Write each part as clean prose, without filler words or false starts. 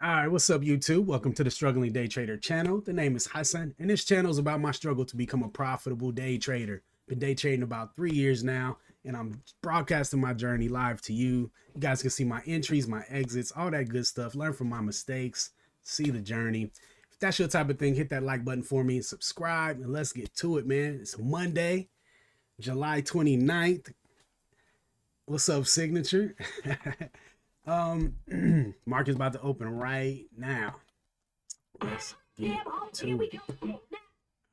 All right, what's up, YouTube? Welcome to the Struggling Day Trader channel. The name is Hassan, and this channel is about my struggle to become a profitable day trader. Been day trading about 3 years now, and I'm broadcasting my journey live to you. You guys can see my entries, my exits, all that good stuff. Learn from my mistakes, see the journey. If that's your type of thing, hit that like button for me, subscribe, and let's get to it, man. It's Monday, July 29th. What's up, Signature? Market's about to open right now. Let's get to it.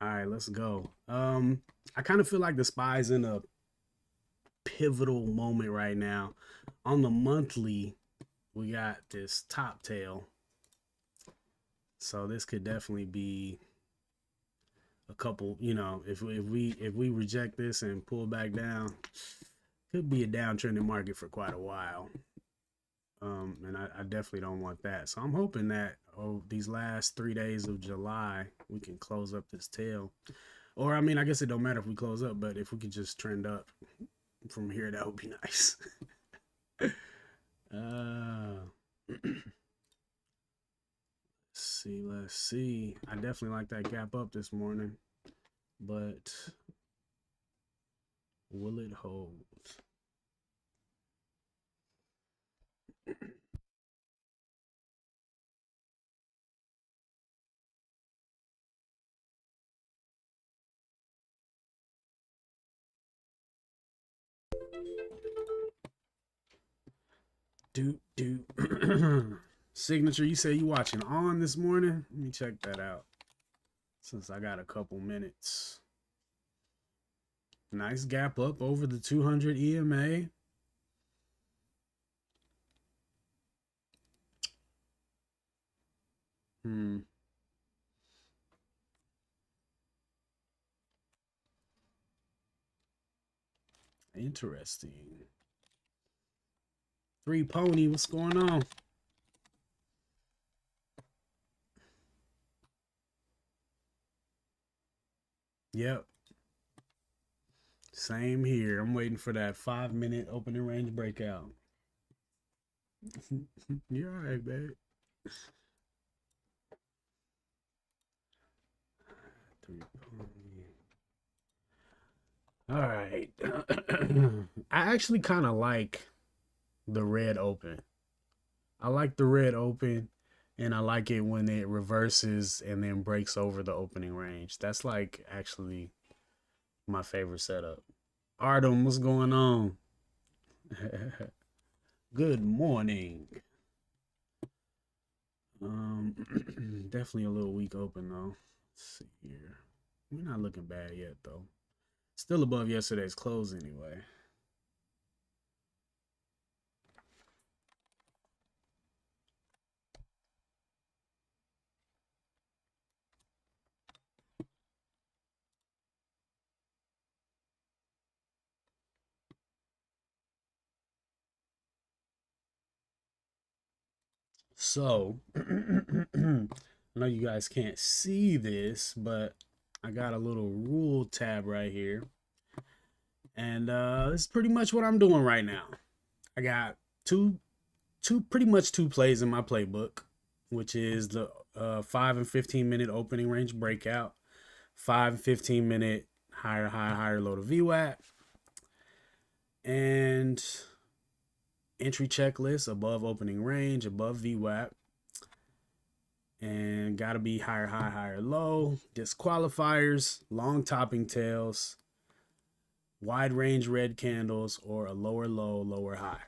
All right, let's go. I kind of feel like the SPY's in a pivotal moment right now. On the monthly, we got this top tail. So this could definitely be a couple, if we reject this and pull back down, could be a downtrending market for quite a while. And I definitely don't want that. So I'm hoping that these last 3 days of July we can close up this tail. Or I mean, I guess it don't matter if we close up, but if we could just trend up from here, that would be nice. Let's see. I definitely like that gap up this morning, but will it hold? Do Signature, you say you watching on this morning? Let me check that out since I got a couple minutes. Nice gap up over the 200 EMA. Interesting. Three Pony, what's going on? Yep. Same here. I'm waiting for that 5-minute opening range breakout. You're all right, babe. Three Pony. All right. I actually kind of like the red open. I like the red open, and I like it when it reverses and then breaks over the opening range. That's like actually my favorite setup. Artem, what's going on? Good morning. Definitely a little weak open though. Let's see here. We're not looking bad yet though. Still above yesterday's close anyway. So, I know you guys can't see this, but I got a little rule tab right here. And this is pretty much what I'm doing right now. I got pretty much two plays in my playbook, which is the 5 and 15-minute opening range breakout, 5 and 15-minute higher high, higher low to VWAP, and entry checklist above opening range, above VWAP, and gotta be higher high, higher low, disqualifiers, long topping tails, wide range red candles, or a lower low, lower high.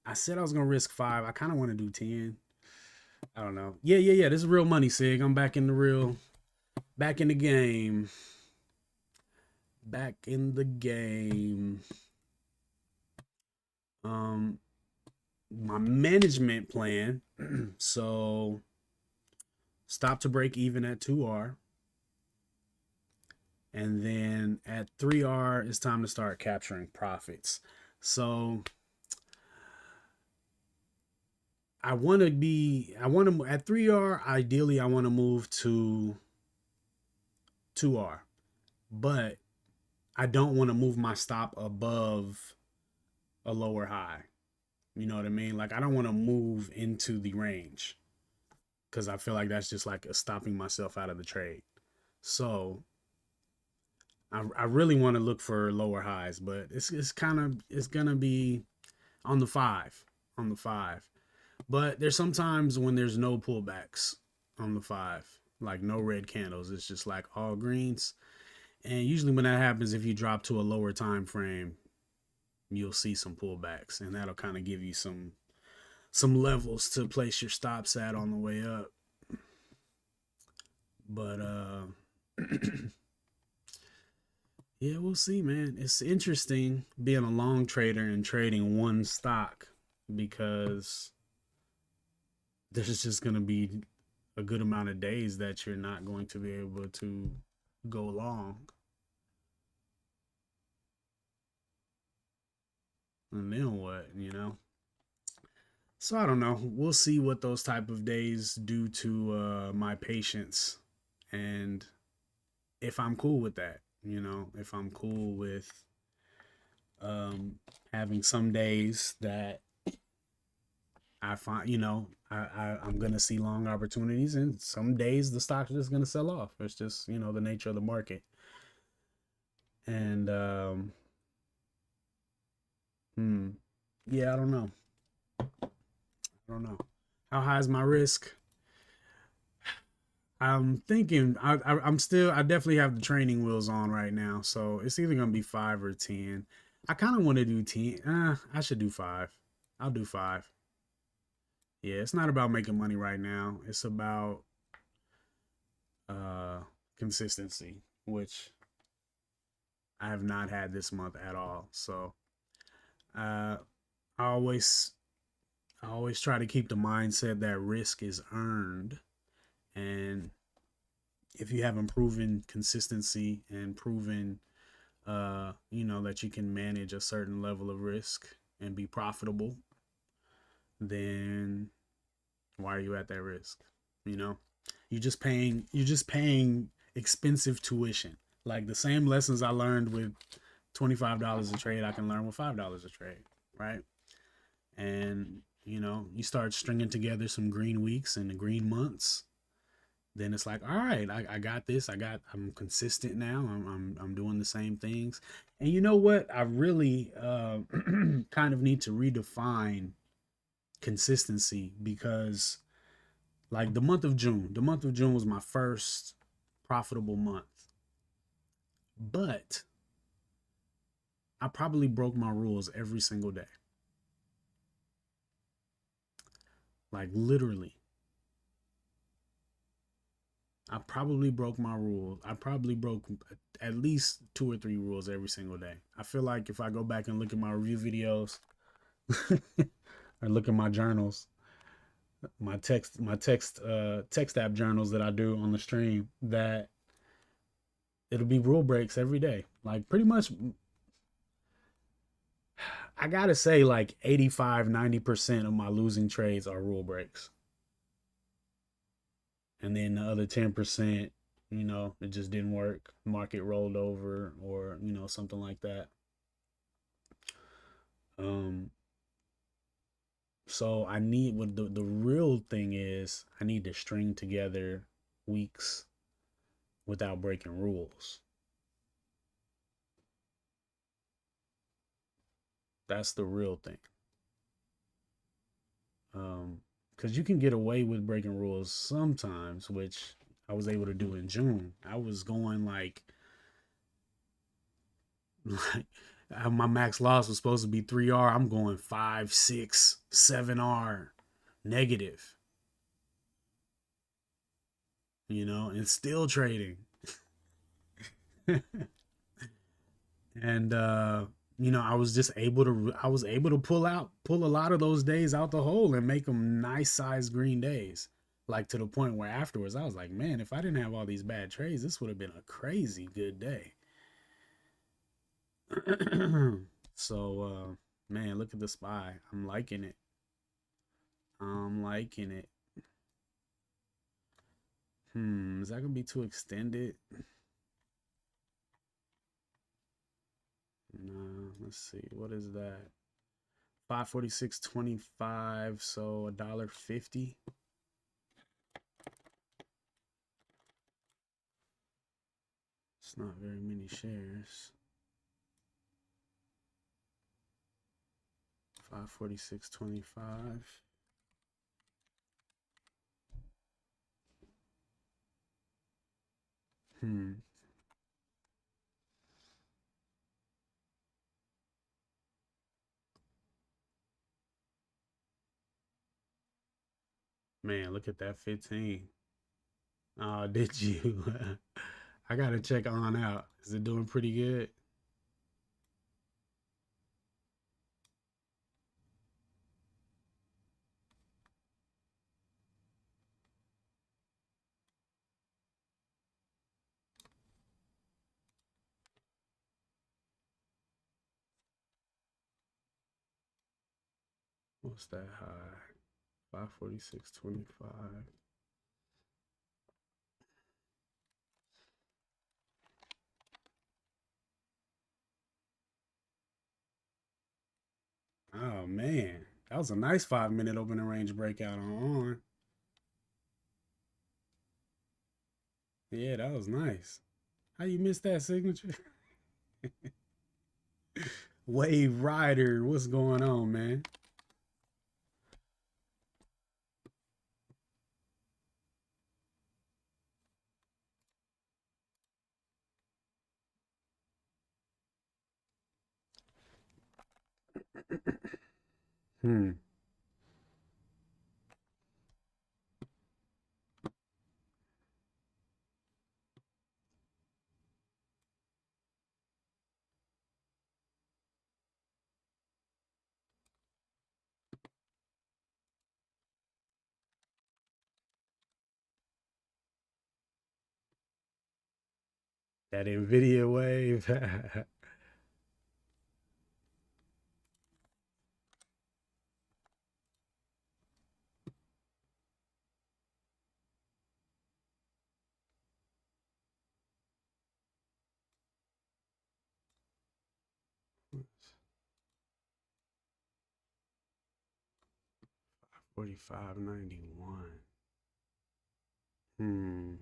I said I was gonna risk 5. I kind of want to do 10. I don't know. Yeah. This is real money, Sig. I'm back in the back in the game. Back in the game. My management plan. So stop to break even at 2R. And then at 3R, it's time to start capturing profits. So at 3R, ideally, I want to move to 2R, but I don't want to move my stop above a lower high. You know what I mean? Like I don't want to move into the range because I feel like that's just like a stopping myself out of the trade. So I really want to look for lower highs, but it's kind of it's gonna be on the five, on the five. But there's sometimes when there's no pullbacks on the five, like no red candles. It's just like all greens. And usually when that happens, if you drop to a lower time frame, you'll see some pullbacks, and that'll kind of give you some levels to place your stops at on the way up. But yeah, we'll see, man. It's interesting being a long trader and trading one stock because there's just going to be a good amount of days that you're not going to be able to go long. And then what, you know? So I don't know. We'll see what those type of days do to my patience and if I'm cool with that, you know, if I'm cool with having some days that I find, you know, I'm gonna see long opportunities, and some days the stock's just gonna sell off. It's just, you know, the nature of the market. And hmm, yeah, I don't know. I don't know. How high is my risk? I'm thinking I'm still I definitely have the training wheels on right now, so it's either gonna be 5 or 10. I kind of want to do 10. I should do 5. I'll do 5. Yeah, it's not about making money right now. It's about uh consistency, which I have not had this month at all. So uh I always I always try to keep the mindset that risk is earned, and if you haven't proven consistency and proven you know that you can manage a certain level of risk and be profitable, then why are you at that risk? You know, you're just paying expensive tuition. Like the same lessons I learned with $25 a trade, I can learn with $5 a trade, right? And you know, you start stringing together some green weeks and the green months, then it's like, all right, I got this. I'm consistent now. I'm doing the same things. And you know what? I really kind of need to redefine consistency because like the month of June was my first profitable month. But I probably broke my rules every single day. Like literally. I probably broke my rules. I probably broke at least 2 or 3 rules every single day. I feel like if I go back and look at my review videos or look at my journals, text app journals that I do on the stream, that it'll be rule breaks every day. Like pretty much I gotta say like 85-90% of my losing trades are rule breaks. And then the other 10%, you know, it just didn't work. Market rolled over or, you know, something like that. Um, so I need what the real thing is I need to string together weeks without breaking rules. That's the real thing. Because you can get away with breaking rules sometimes, which I was able to do in June. I was going like my max loss was supposed to be 3R. I'm going 5, 6, 7R negative, you know, and still trading. And you know, I was able to pull a lot of those days out the hole and make them nice size green days. Like to the point where afterwards I was like, man, if I didn't have all these bad trades, this would have been a crazy good day. So man, look at the SPY. I'm liking it. I'm liking it. Is that gonna be too extended? No, let's see. What is that? 546.25, so $1.50. It's not very many shares. 546.25. Man, look at that 15. Oh, did you? I gotta check on out. Is it doing pretty good? What's that high? 546.25. Oh man, that was a nice 5-minute opening range breakout on. Yeah, that was nice. How you missed that signature? Wave Rider, what's going on, man? Hmm. That Nvidia wave. $45.91. Hmm.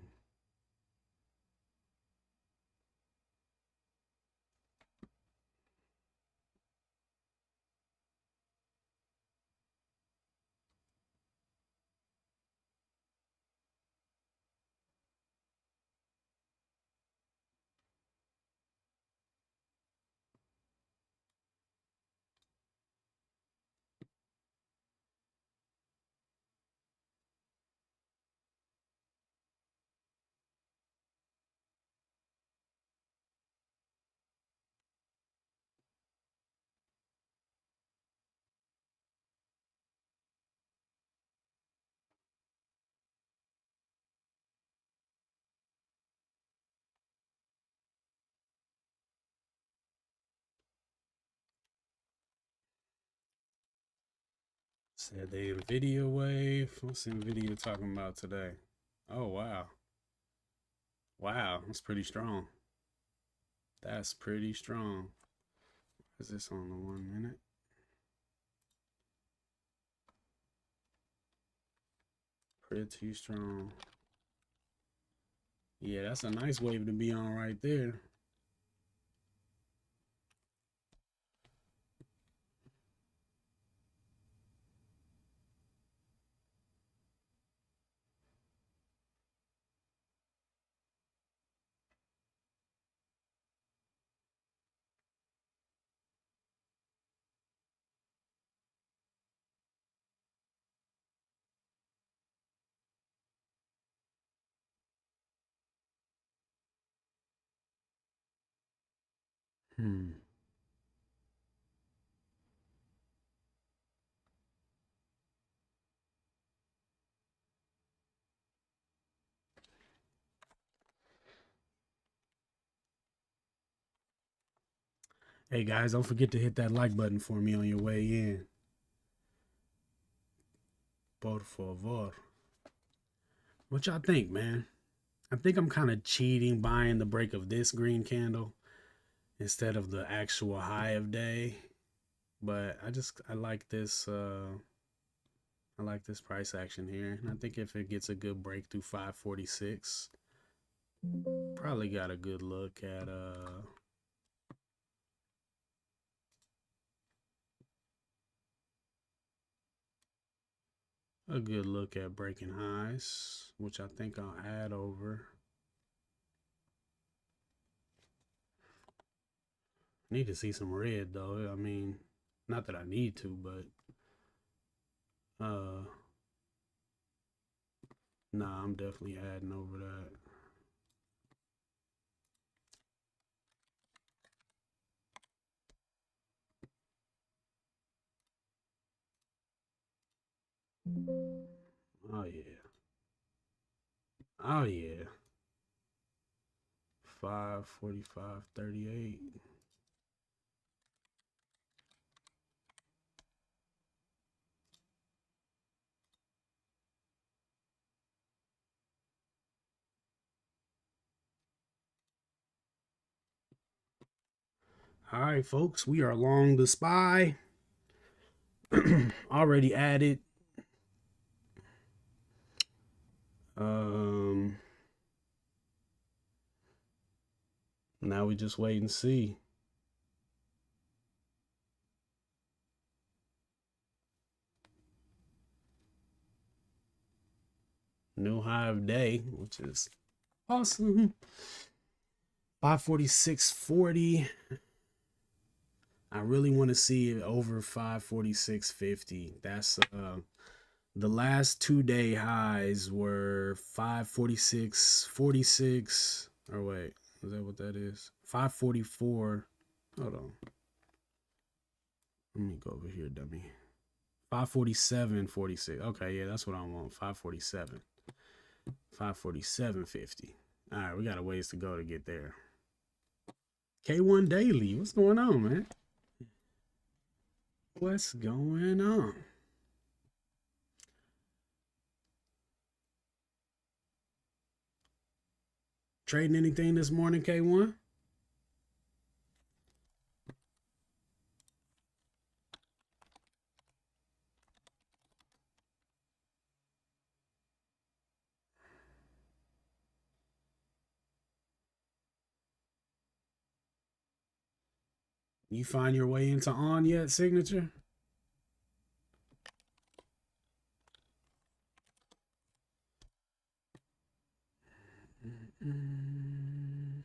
Said the Nvidia wave. What's Nvidia talking about today? Oh wow. Wow, that's pretty strong. That's pretty strong. Is this on the 1 minute? Pretty strong. Yeah, that's a nice wave to be on right there. Hmm. Hey guys, don't forget to hit that like button for me on your way in. Por favor. What y'all think, man? I think I'm kind of cheating buying the break of this green candle instead of the actual high of day. But I like this I like this price action here. And I think if it gets a good break through 546, probably got a good look at breaking highs, which I think I'll add over. Need to see some red though. I mean, not that I need to, but nah, I'm definitely adding over that. Oh yeah. Oh yeah. 545.38. All right, folks, we are along the SPY. Already added. Um, Now we just wait and see. New high of day, which is awesome. 546.40. I really want to see it over 546.50. That's the last 2 day highs were 546.46. Or wait, is that what that is? 544. Hold on. Let me go over here, dummy. 547.46. Okay, yeah, that's what I want. 547. 547.50. All right, we got a ways to go to get there. K1 Daily. What's going on, man? What's going on? Trading anything this morning, K1? You find your way into on yet, signature? Mm-mm.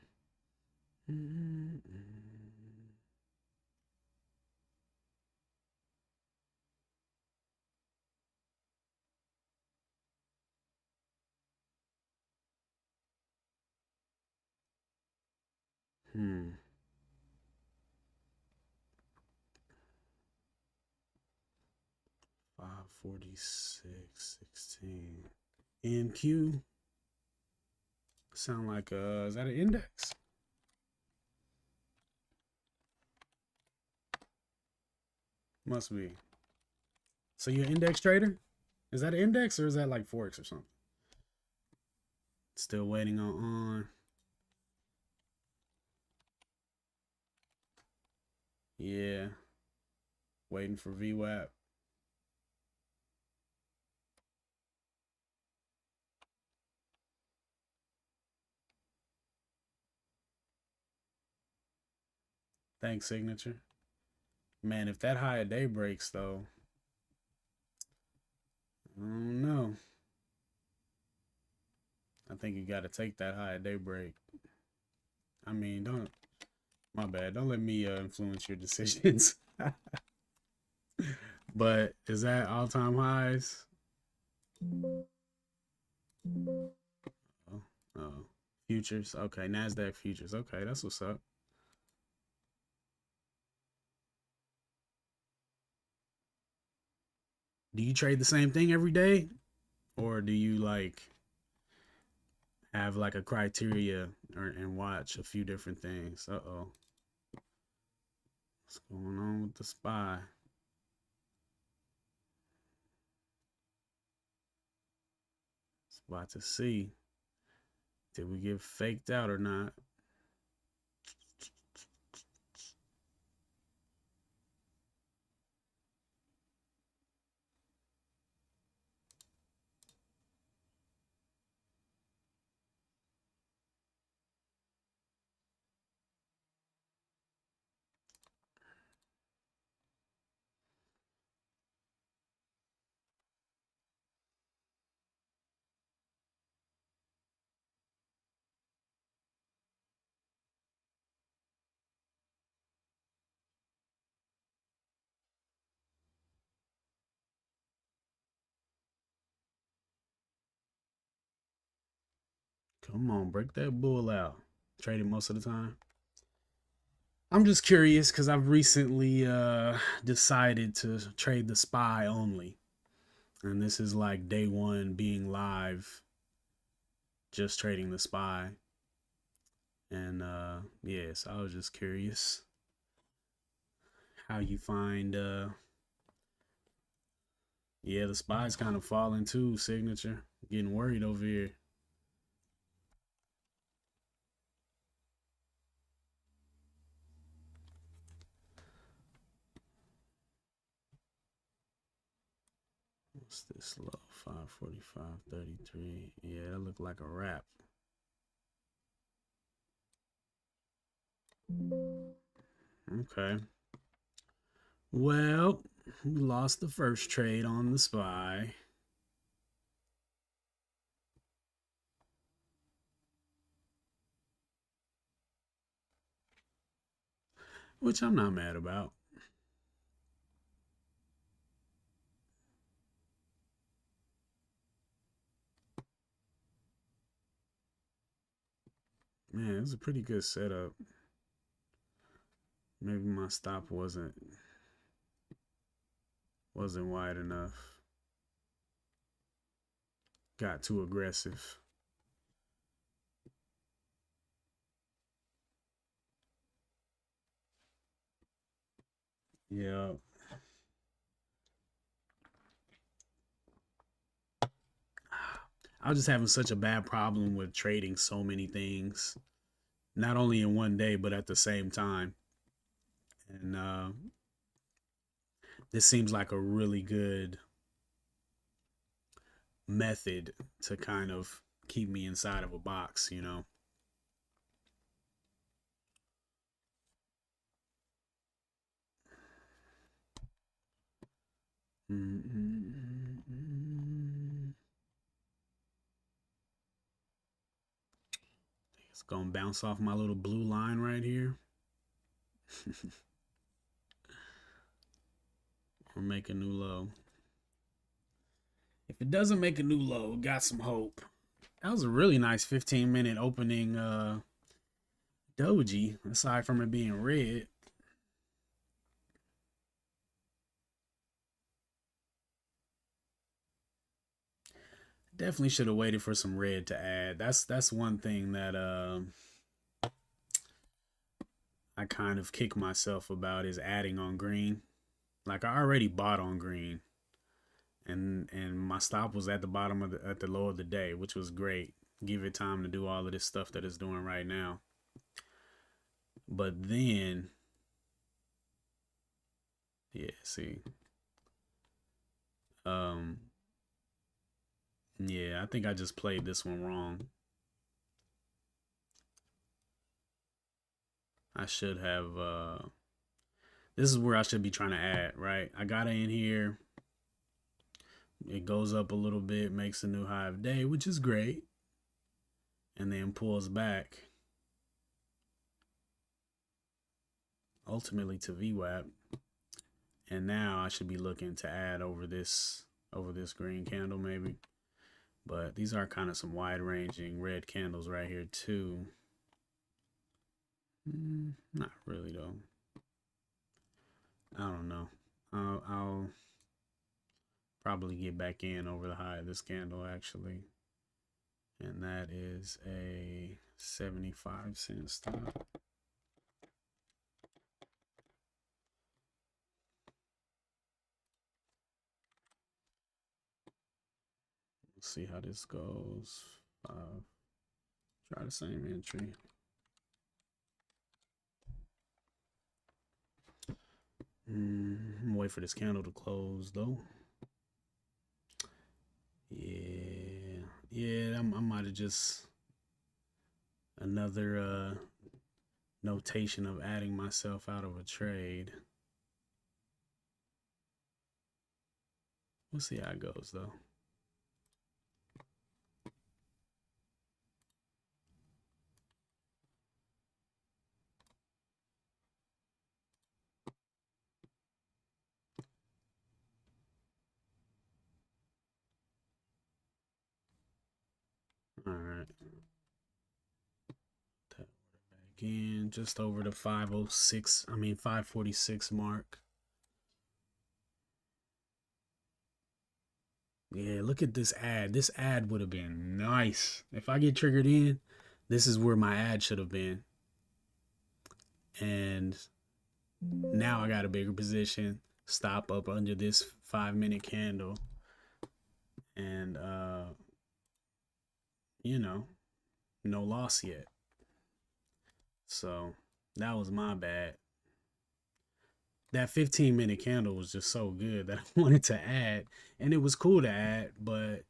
Mm-mm. 546.16. NQ. Sound like is that an index? Must be. So you're an index trader? Is that an index or is that like Forex or something? Still waiting on. Yeah. Waiting for VWAP. Thanks, signature. Man, if that high a day breaks though, I don't know. I think you got to take that high a day break. I mean, don't. My bad. Don't let me influence your decisions. But is that all time highs? Oh, oh, futures. Okay, Nasdaq futures. Okay, that's what's up. Do you trade the same thing every day, or do you like have like a criteria and watch a few different things? Uh-oh. What's going on with the SPY? It's about to see. Did we get faked out or not? Come on, break that bull out. Trade it most of the time. I'm just curious because I've recently decided to trade the spy only. And this is like day one being live, just trading the spy. And yeah, so I was just curious how you find yeah, the spy's kind of falling too, signature. Getting worried over here. What's this low? 545.33. Yeah, that looked like a wrap. Okay. Well, we lost the first trade on the spy. Which I'm not mad about. Man, it's a pretty good setup. Maybe my stop wasn't wide enough. Got too aggressive. Yeah. I was just having such a bad problem with trading so many things, not only in one day, but at the same time. And this seems like a really good method to kind of keep me inside of a box, you know? It's gonna bounce off my little blue line right here. Or make a new low. If it doesn't make a new low, got some hope. That was a really nice 15-minute opening doji, aside from it being red. Definitely should have waited for some red to add. That's one thing that I kind of kick myself about is adding on green. Like I already bought on green, and my stop was at the bottom of at the low of the day, which was great. Give it time to do all of this stuff that it's doing right now. But then, yeah, see, um, yeah, I think I just played this one wrong. I should have. This is where I should be trying to add, right? I got it in here. It goes up a little bit, makes a new high of day, which is great, and then pulls back ultimately to VWAP. And now I should be looking to add over this green candle maybe. But these are kind of some wide ranging red candles right here too. Not really though. I don't know. I'll probably get back in over the high of this candle actually. And that is a 75-cent stop. Let's see how this goes. Try the same entry. Wait for this candle to close though. Yeah, I might have just another notation of adding myself out of a trade. We'll see how it goes though. All right. Again, just over the 506, 546 mark. Yeah, look at this ad. This ad would have been nice. If I get triggered in, this is where my ad should have been. And now I got a bigger position. Stop up under this 5-minute candle. And no loss yet. So that was my bad. That 15-minute candle was just so good that I wanted to add. And it was cool to add, but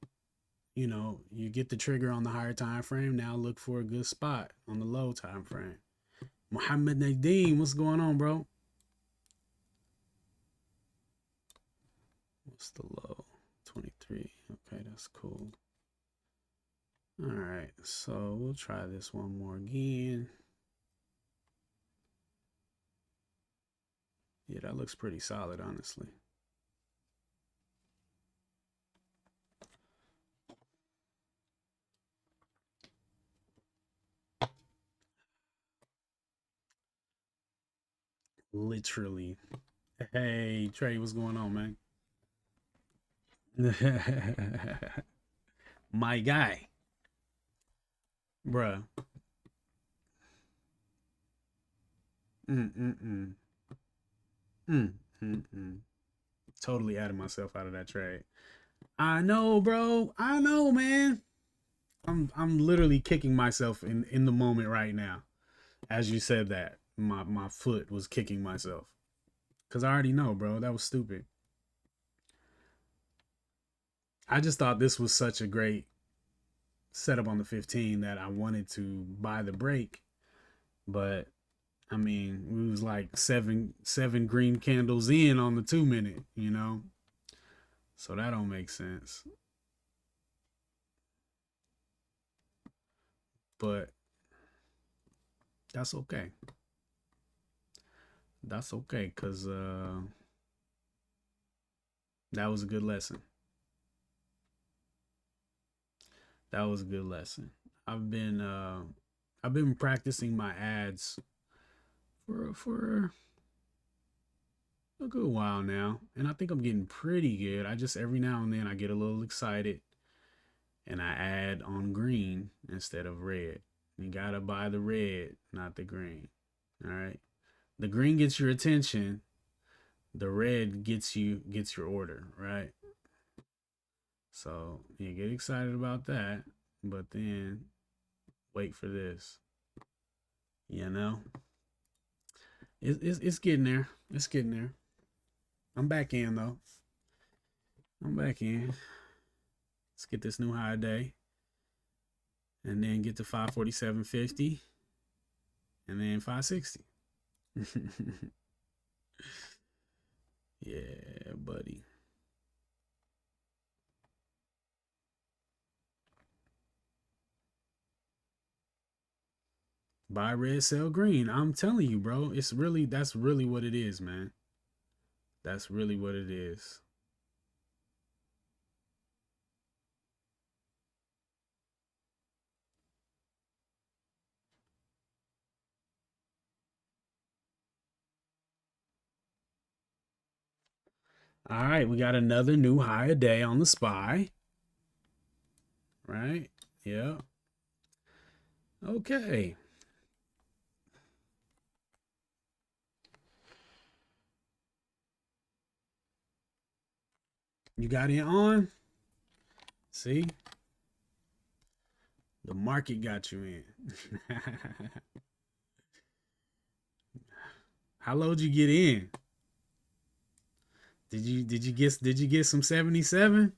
you get the trigger on the higher time frame. Now look for a good spot on the low time frame. Muhammad Nadeem, what's going on, bro? What's the low? 23. Okay, that's cool. All right, so we'll try this one more again. Yeah, that looks pretty solid, honestly. Literally. Hey, Trey, what's going on, man? My guy. Bruh. Mm-mm-mm. Mm-mm-mm. Totally added myself out of that trade. I know, bro. I know, man. I'm literally kicking myself in the moment right now. As you said that, my foot was kicking myself. Cause I already know, bro. That was stupid. I just thought this was such a great setup on the 15 that I wanted to buy the break. But I mean, we was like seven green candles in on the 2-minute, So that don't make sense. But that's okay. That's okay, cause that was a good lesson. That was a good lesson. I've been uh I've been practicing my ads for a good while now, and I think I'm getting pretty good. I just every now and then I get a little excited and I add on green instead of red. You gotta buy the red, not the green. All right. The green gets your attention. The red gets your order, right? So you get excited about that, but then wait for this. You know, it's getting there. It's getting there. I'm back in though. I'm back in. Let's get this new high day, and then get to 547.50, and then 560. Yeah, buddy. Buy red, sell green. I'm telling you, bro. That's really what it is, man. That's really what it is. All right, we got another new high a day on the SPY. Right? Yeah. Okay. You got it on? See? The market got you in. How low did you get in? Did you get some 77?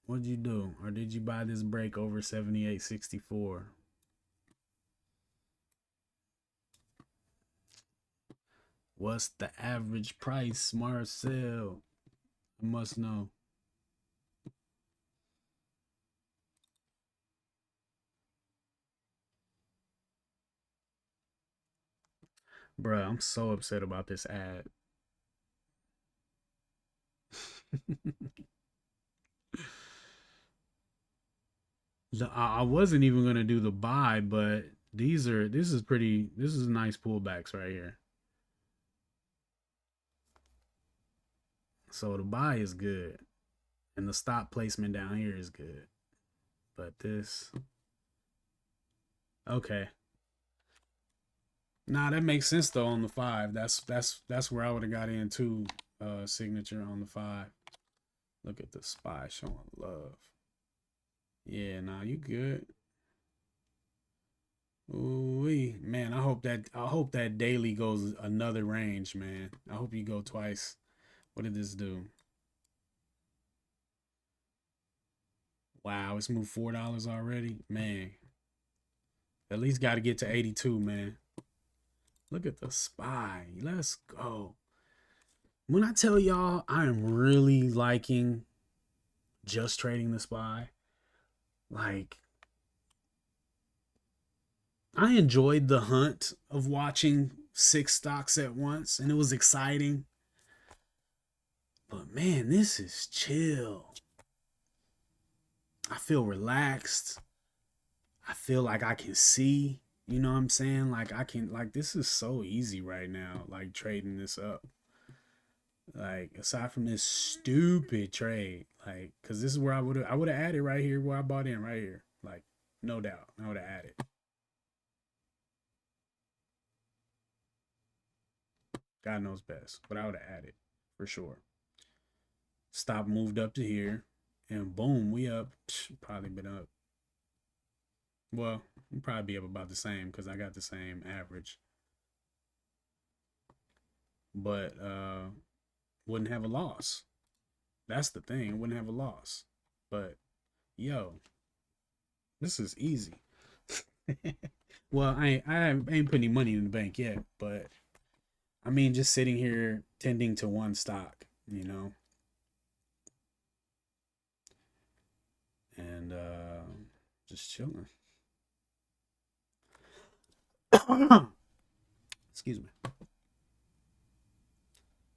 What'd you do? Or did you buy this break over 78.64? What's the average price, Marcel? I must know. Bruh, I'm so upset about this ad. I wasn't even gonna do the buy, but this is pretty. This is nice pullbacks right here. So the buy is good, and the stop placement down here is good. But this, okay. Nah, that makes sense though on the 5. That's where I would have got into signature on the 5. Look at the SPY showing love. Yeah, nah, you good. Ooh, man, I hope that daily goes another range, man. I hope you go twice. What did this do? Wow, it's moved $4 already, man. At least got to get to 82, man. Look at the SPY. Let's go. When I tell y'all, I am really liking just trading the SPY. Like, I enjoyed the hunt of watching 6 stocks at once, and it was exciting. But man, this is chill. I feel relaxed. I feel like I can see, you know what I'm saying? Like I can like this is so easy right now, like trading this up. Like aside from this stupid trade, like cuz this is where I would have added right here where I bought in right here. Like no doubt. I would have added. God knows best, but I would have added for sure. Stop moved up to here and boom, we up. Probably been up. Well, we'll probably be up about the same because I got the same average. But wouldn't have a loss. That's the thing. Wouldn't have a loss. But yo, this is easy. Well, I ain't putting any money in the bank yet, but I mean just sitting here tending to one stock, you know, and just chilling. Excuse me.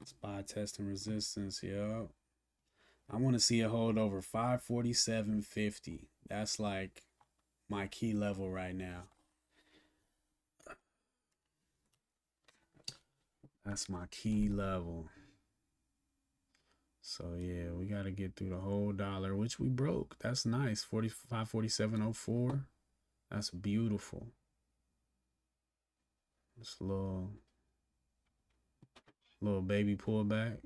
Spy testing resistance, yo. I want to see it hold over 547.50. That's like my key level right now. That's my key level. So yeah, we got to get through the whole dollar, which we broke. That's nice. 45.4704. That's beautiful. This little baby pullback.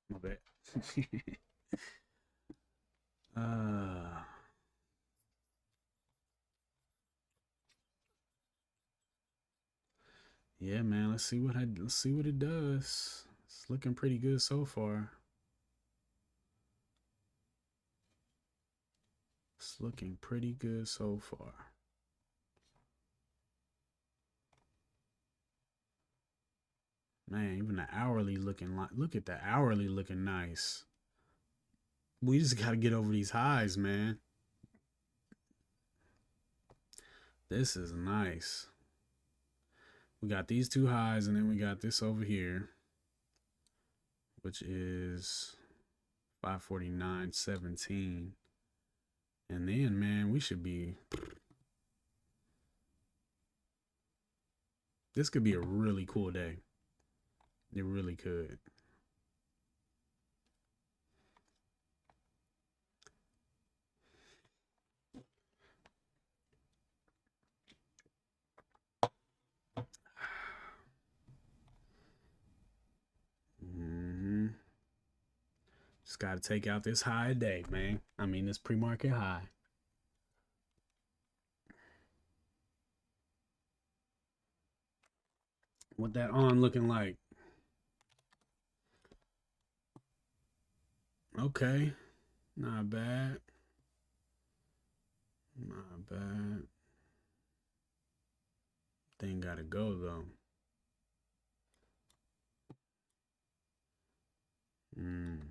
My bad. uh yeah, man. Let's see what it does. It's looking pretty good so far. It's looking pretty good so far. Man, even the hourly looking like look at the hourly looking nice. We just gotta get over these highs, man. This is nice. We got these two highs, and then we got this over here, which is 549.17. And then, man, we should be. This could be a really cool day. It really could. Mm-hmm. Just got to take out this high day, man. I mean, this pre-market high. What that on looking like? Okay. Not bad. Not bad. Thing gotta go though. Mm.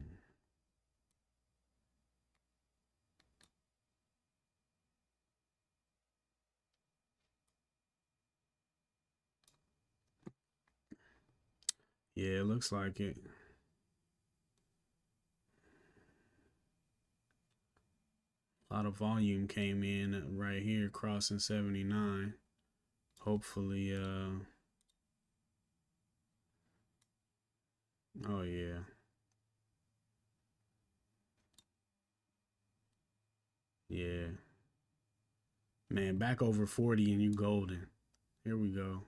Yeah, it looks like it. A lot of volume came in right here, crossing 79. Hopefully, oh yeah. Yeah. Man, back over 40 and you golden. Here we go.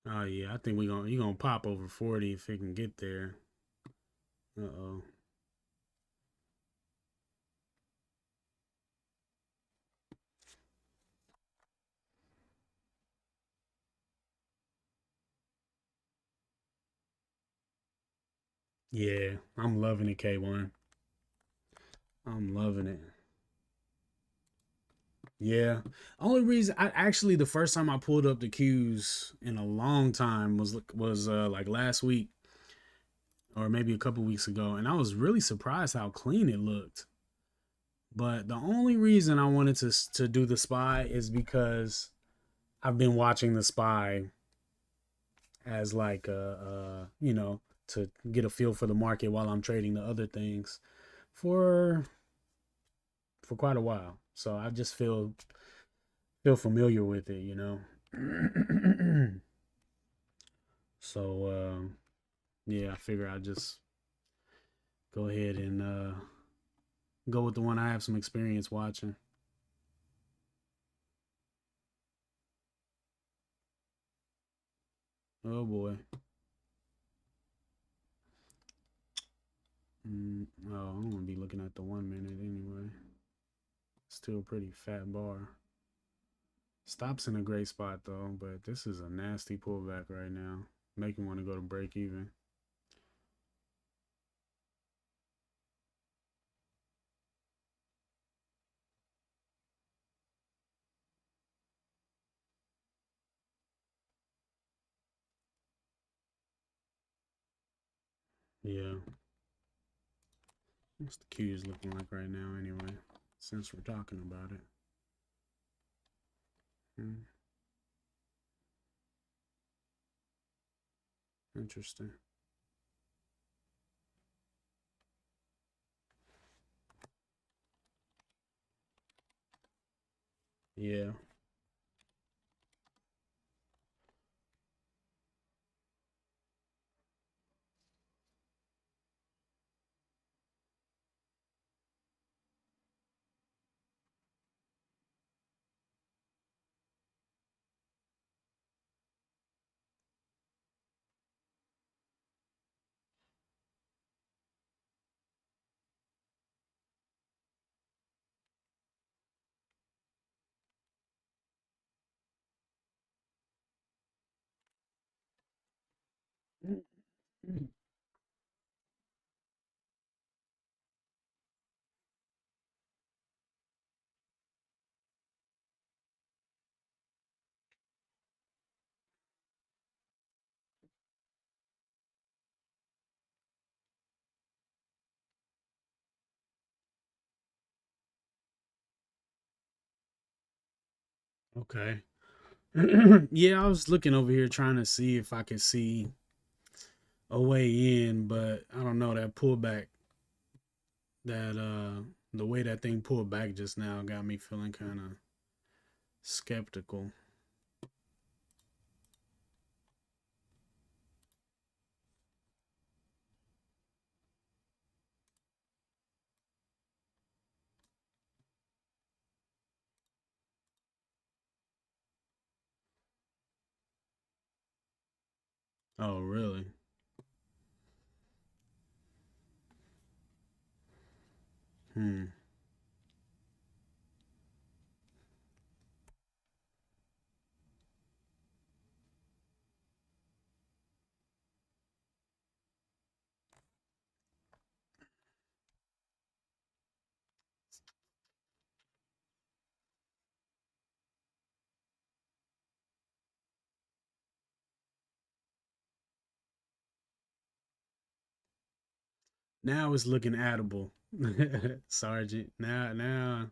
Oh yeah, I think you gonna pop over 40 if it can get there. Uh-oh. Yeah, I'm loving it, K1. I'm loving it. Yeah. Only reason I actually the first time I pulled up the cues in a long time was like last week or maybe a couple weeks ago, and I was really surprised how clean it looked. But the only reason I wanted to do the spy is because I've been watching the spy as like to get a feel for the market while I'm trading the other things for quite a while. So I just feel familiar with it, you know. So yeah, I figure I'll just go ahead and go with the one I have some experience watching. Oh boy. Oh, I'm gonna be looking at the 1 minute anyway. Still a pretty fat bar. Stops in a great spot though, but this is a nasty pullback right now. Making want to go to break even. Yeah. What's the cues looking like right now anyway? Since we're talking about it. Hmm. Interesting. Yeah. Okay. Yeah, I was looking over here trying to see if I could see a way in, but I don't know that pullback that the way that thing pulled back just now got me feeling kind of skeptical. Oh, really? Hmm. Now it's looking addable. Sergeant. Now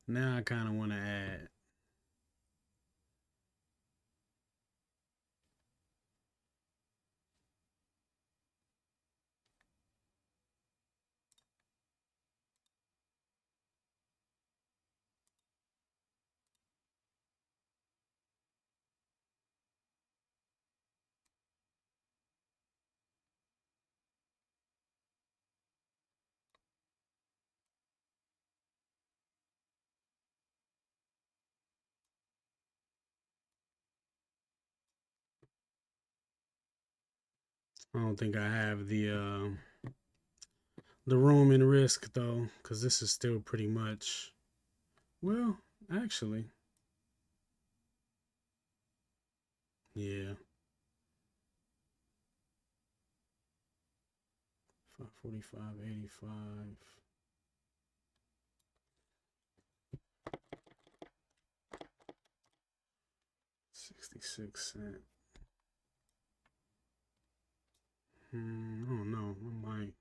I kind of want to add. I don't think I have the room and risk though, because this is still pretty much. Well, actually, yeah. 545, 85, 66 cents. I don't know. I might.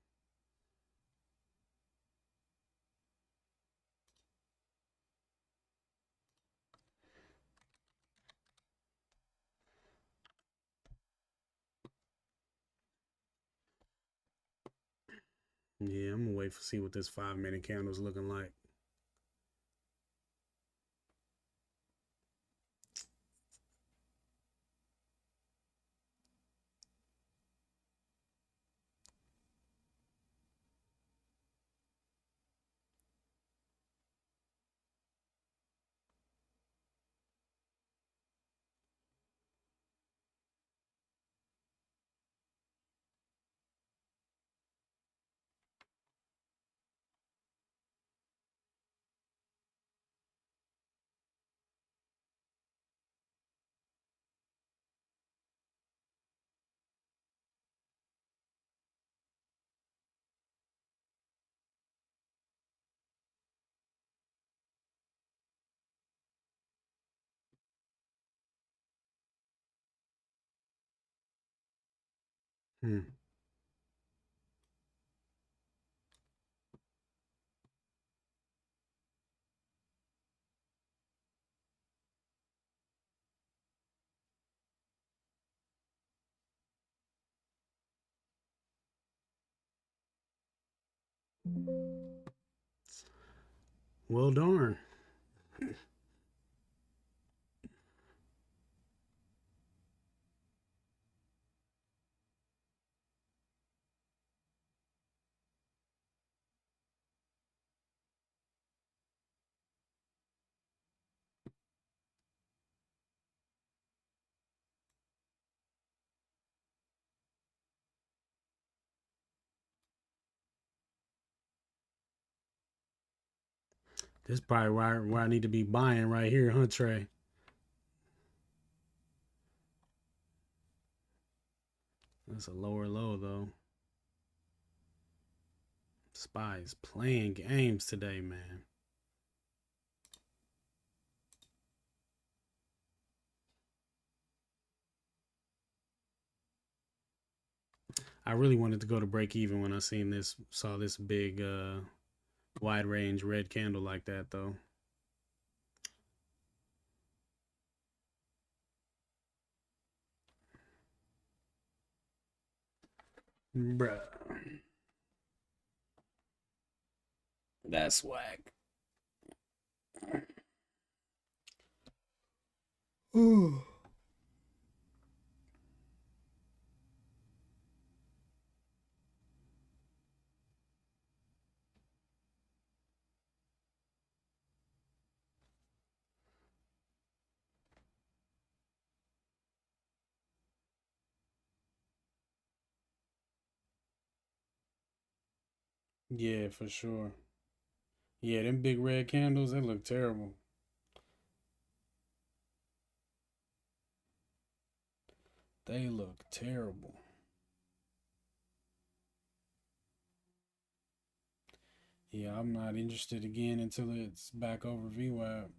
Yeah, I'm gonna wait for see what this 5 minute candle's looking like. Hmm. Well, darn. This is probably where I need to be buying right here, huh, Trey? That's a lower low though. Spy is playing games today, man. I really wanted to go to break even when I saw this big wide range red candle like that though. Bruh. That's whack. Ooh. Yeah, for sure. Yeah, them big red candles, they look terrible. They look terrible. Yeah, I'm not interested again until it's back over VWAP.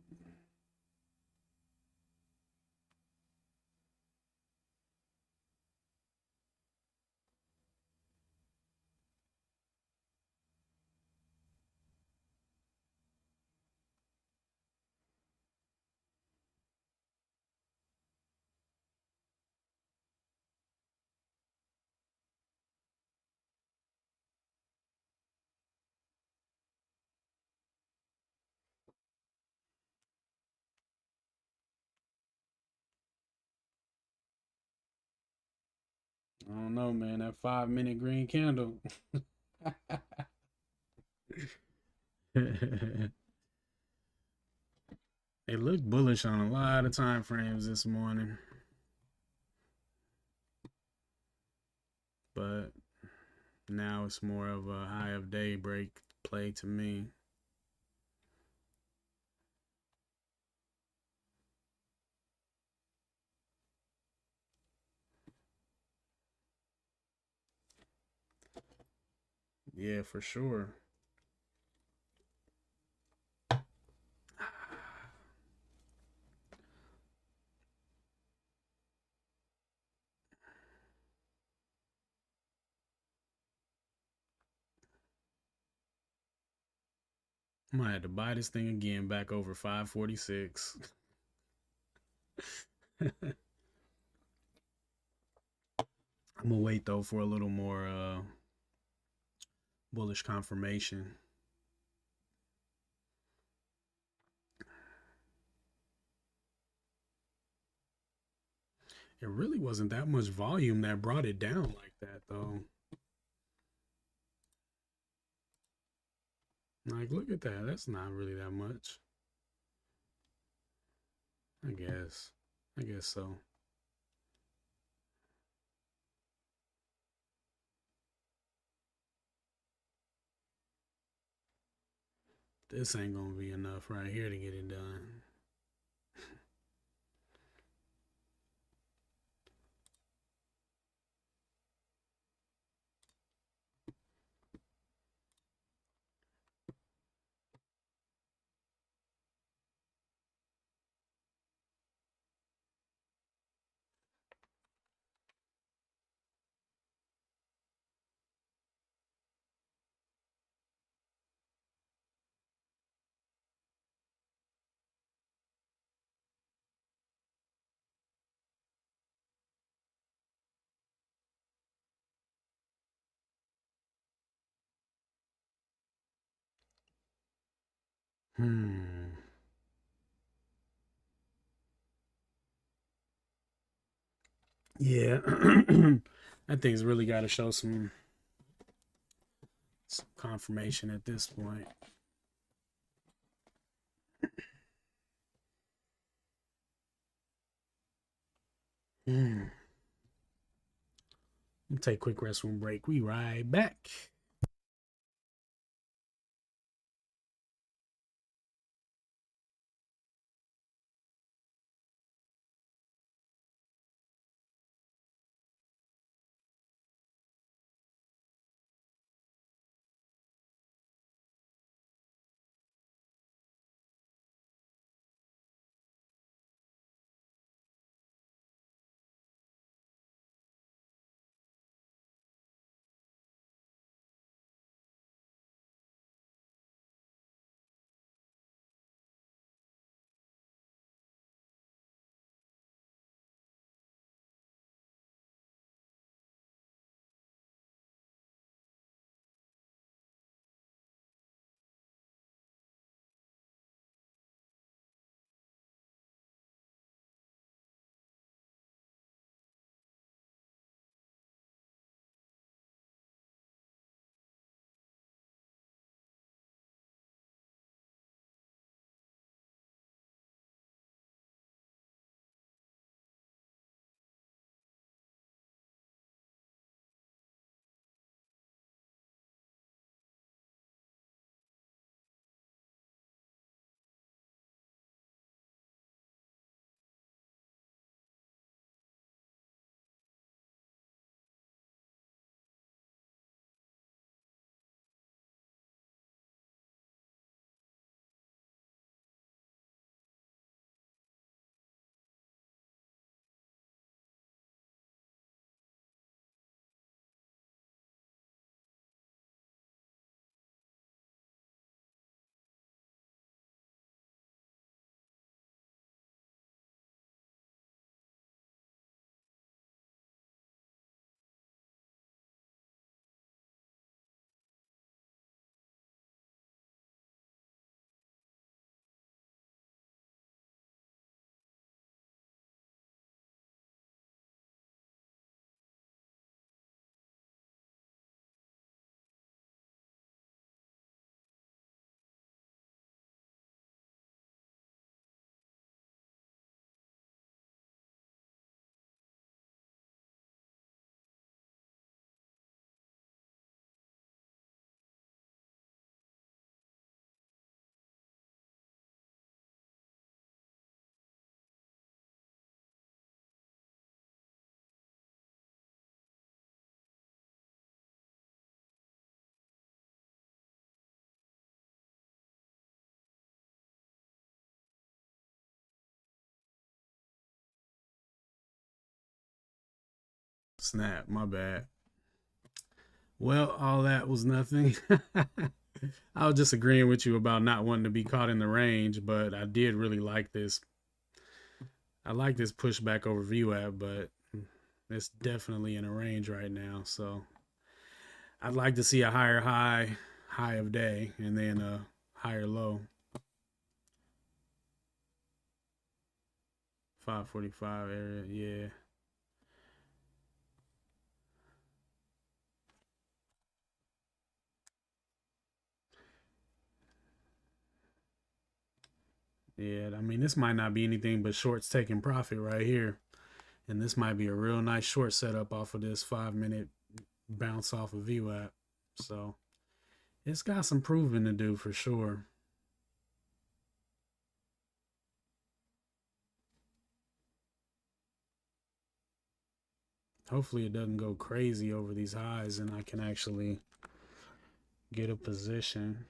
I don't know, man. That 5 minute green candle. It looked bullish on a lot of time frames this morning, but now it's more of a high of daybreak play to me. Yeah, for sure. I might have to buy this thing again back over 546. I'm gonna wait though for a little more bullish confirmation. It really wasn't that much volume that brought it down like that though. Like, look at that. That's not really that much. I guess. I guess so. This ain't gonna be enough right here to get it done. Hmm. Yeah. That thing's really got to show some confirmation at this point. Hmm. We'll take a quick restroom break. We right back. Snap, my bad. Well, all that was nothing. I was just agreeing with you about not wanting to be caught in the range, but I did really like this. I like this pushback over VWAP, but it's definitely in a range right now. So I'd like to see a higher high of day, and then a higher low. 545 area, yeah. Yeah, I mean, this might not be anything but shorts taking profit right here. And this might be a real nice short setup off of this 5 minute bounce off of VWAP. So it's got some proving to do for sure. Hopefully it doesn't go crazy over these highs and I can actually get a position.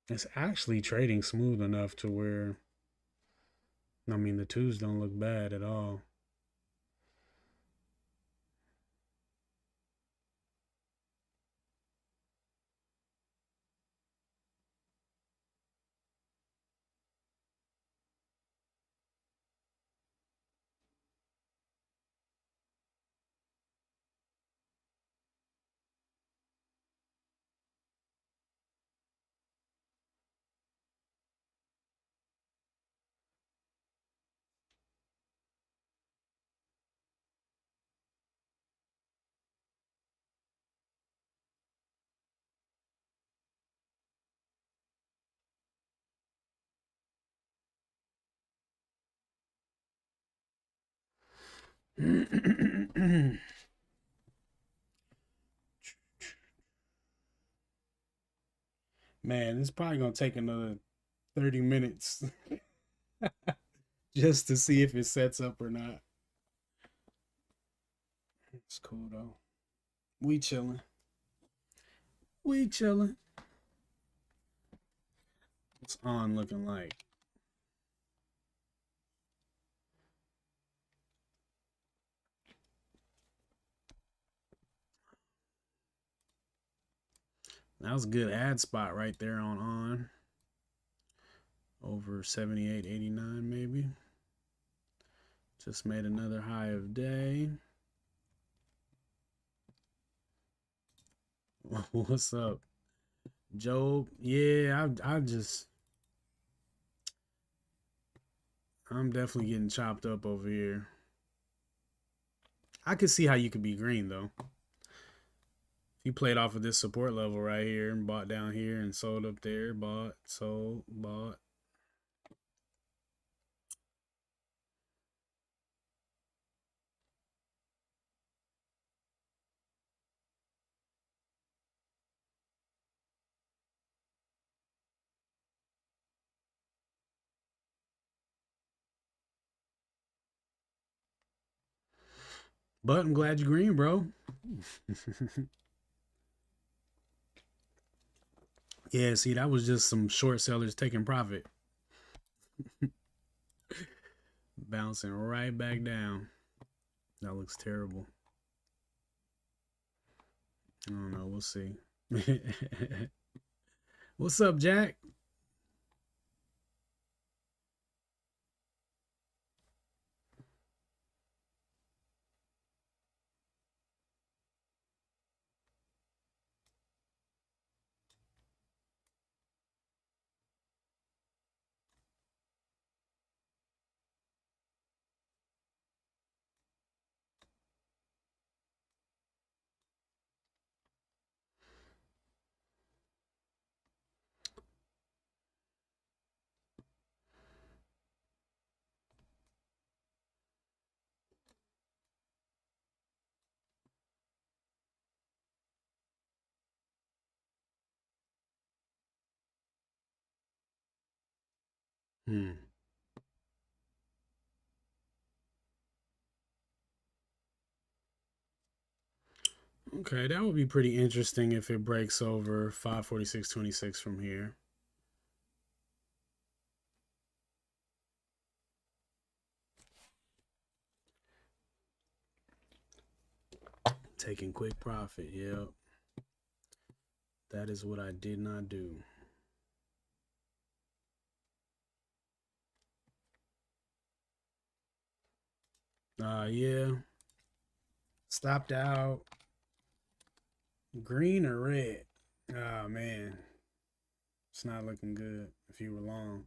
It's actually trading smooth enough to where, I mean, the twos don't look bad at all. Man, it's probably gonna take another 30 minutes just to see if it sets up or not. It's cool though. We chilling. We chilling. What's on looking like? That was a good ad spot right there on. Over 78, 89 maybe. Just made another high of day. What's up, Job? Yeah, I'm definitely getting chopped up over here. I could see how you could be green though. If you played off of this support level right here and bought down here and sold up there, bought, sold, bought. But I'm glad you're green, bro. Yeah, see, that was just some short sellers taking profit. Bouncing right back down. That looks terrible. I don't know. We'll see. What's up, Jack? Hmm. Okay, that would be pretty interesting if it breaks over 546.26 from here. Taking quick profit. Yep. That is what I did not do. Yeah. Stopped out. Green or red? Oh man. It's not looking good if you were long.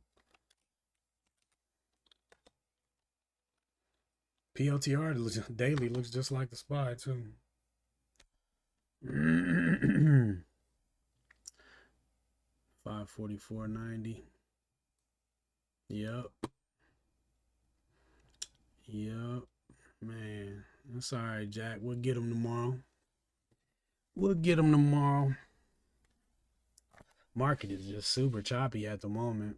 PLTR daily looks just like the SPY too. 544.90. Yep. Yep. Man. That's all right, Jack. We'll get them tomorrow. We'll get them tomorrow. Market is just super choppy at the moment.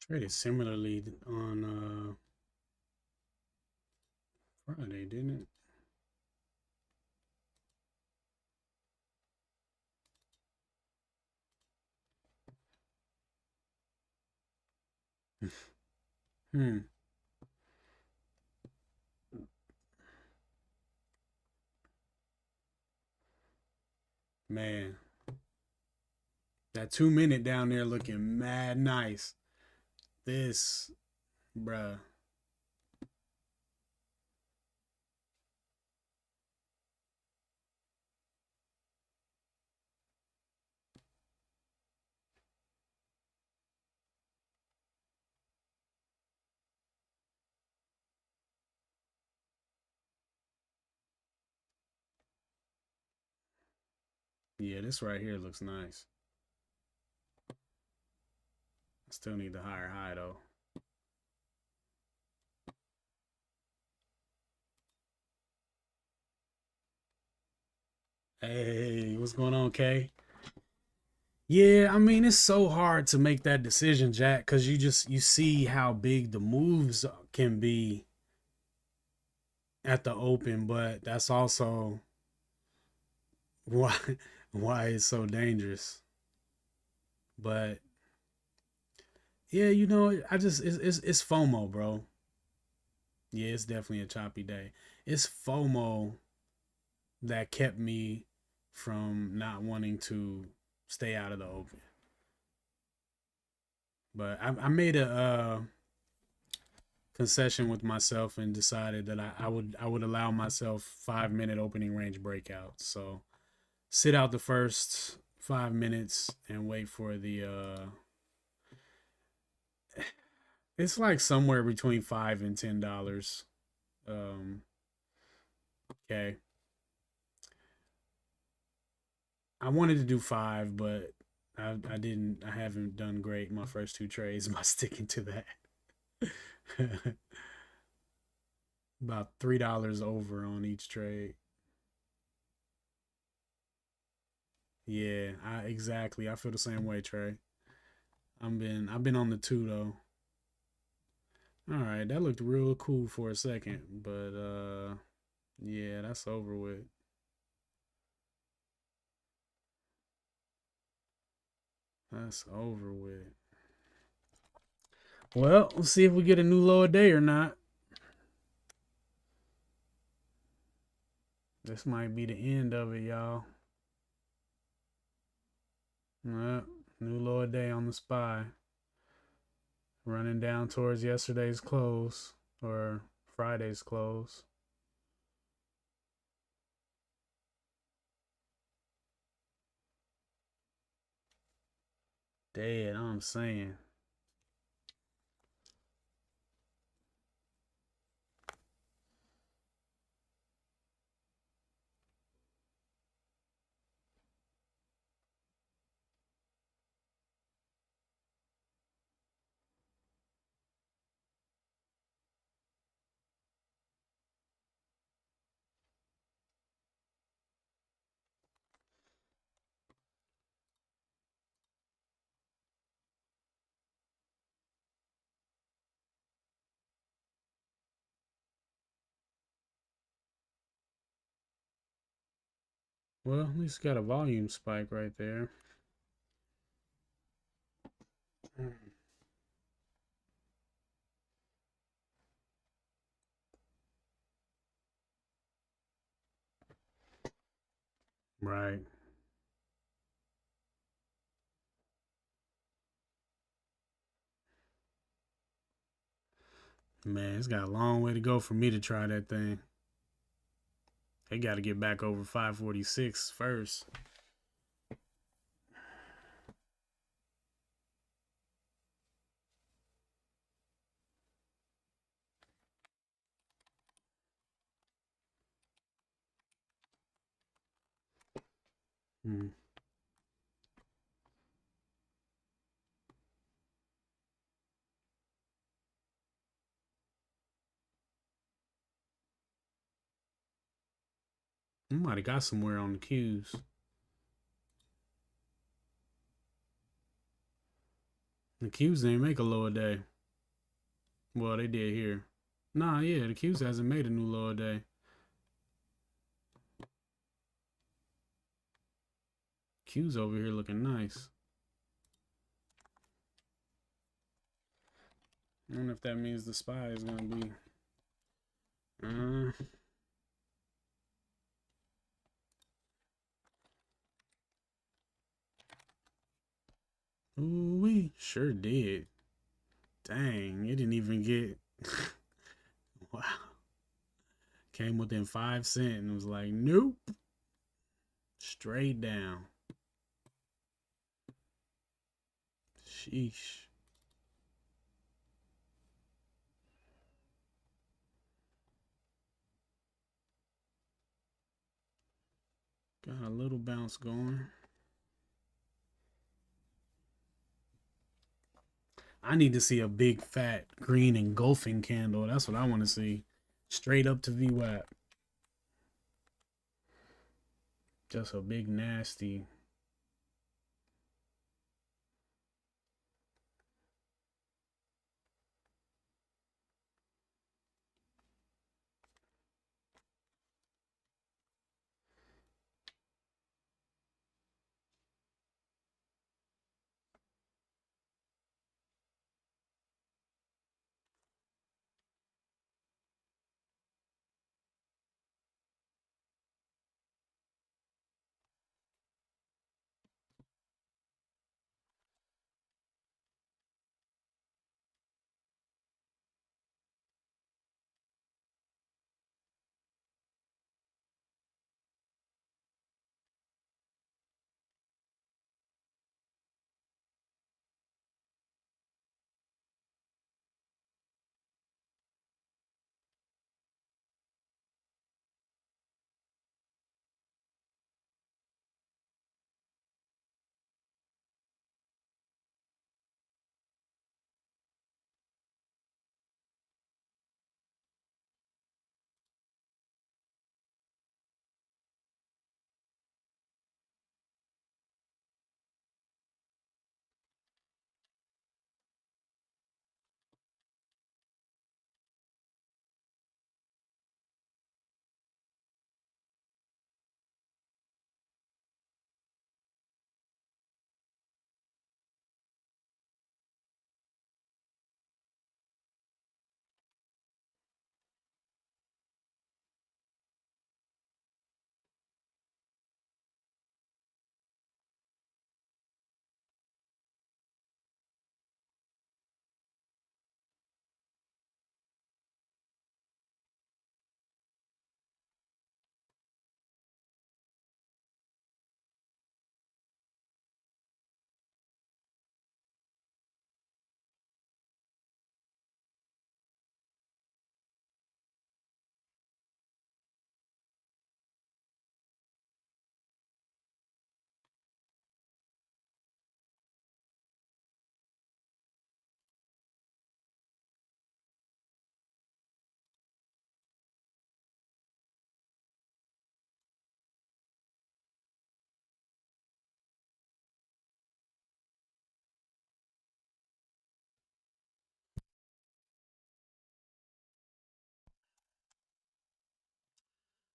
Traded similarly on Friday, didn't it? Hmm. Man, that 2 minute down there looking mad nice. This, bruh. Yeah, this right here looks nice. I still need the higher high though. Hey, what's going on, Kay? Yeah, I mean it's so hard to make that decision, Jack, because you see how big the moves can be at the open, but that's also why why it's so dangerous. But yeah, I just it's FOMO, bro. Yeah, it's definitely a choppy day. It's FOMO that kept me from not wanting to stay out of the open. But I made a concession with myself and decided that I would allow myself 5 minute opening range breakouts. So sit out the first 5 minutes and wait for the it's like somewhere between $5 and $10. Um okay. I wanted to do five, but I didn't. I haven't done great in my first two trades by sticking to that. About $3 over on each trade. Yeah, exactly. I feel the same way, Trey. I've been on the two though. All right, that looked real cool for a second, but yeah, that's over with. That's over with. Well, let's see if we get a new low a day or not. This might be the end of it, y'all. New low a day on the SPY. Running down towards yesterday's close or Friday's close. Dead, I'm saying. Well, at least got a volume spike right there. Right. Man, it's got a long way to go for me to try that thing. They got to get back over 546 first. Hmm. We might have got somewhere on the Qs. The Qs didn't make a lower day. Well, they did here. Nah, yeah, the Qs hasn't made a new lower day. Qs over here looking nice. I don't know if that means the SPY is gonna be. Ooh, we sure did. Dang, it didn't even get. Wow. Came within 5 cents and was like, nope. Straight down. Sheesh. Got a little bounce going. I need to see a big fat green engulfing candle. That's what I want to see. Straight up to VWAP. Just a big nasty.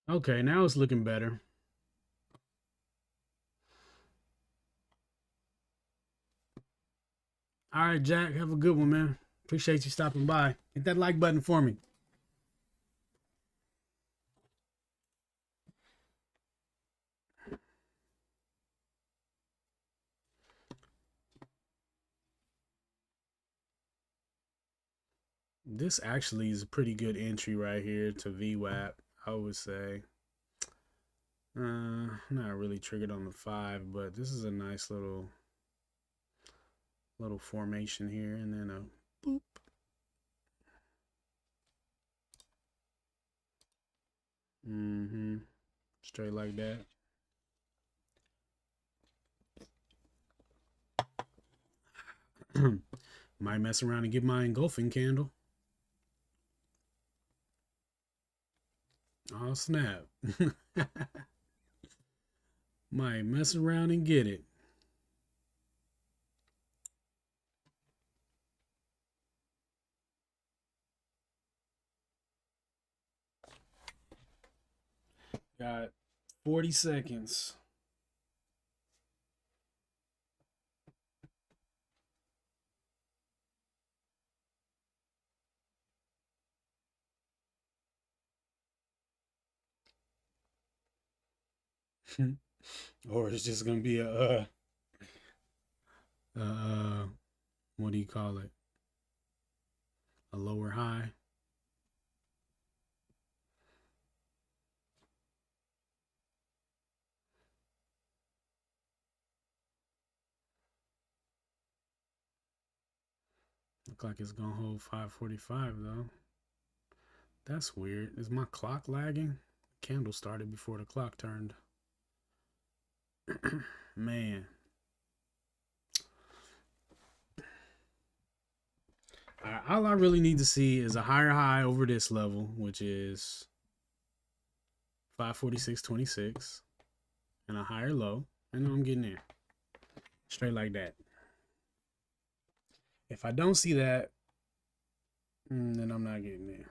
Okay, now it's looking better. All right, Jack, have a good one, man. Appreciate you stopping by. Hit that like button for me. This actually is a pretty good entry right here to VWAP, I would say. Not really triggered on the 5, but this is a nice little formation here, and then a boop. Mm-hmm. Straight like that. Might mess around and get my engulfing candle. Oh, snap. Might mess around and get it. Got 40 seconds. Or it's just gonna be a what do you call it? A lower high. Look like it's gonna hold 545 though. That's weird. Is my clock lagging? Candle started before the clock turned. Man. All I really need to see is a higher high over this level, which is 546.26, and a higher low. And I'm getting there. Straight like that. If I don't see that, then I'm not getting there.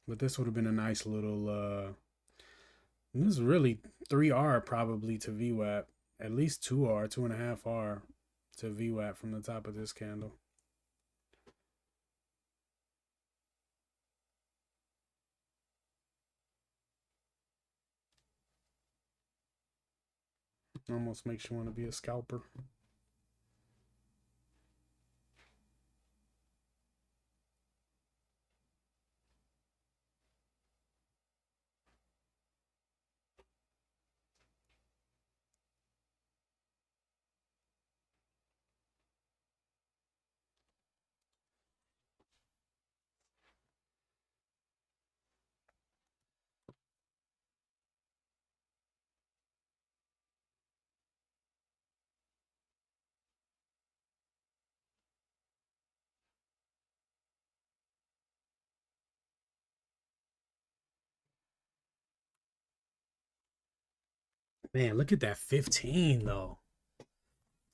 But this would have been a nice little this is really 3R probably to VWAP. At least 2R, 2.5R to VWAP from the top of this candle. Almost makes you want to be a scalper. Man, look at that 15 though.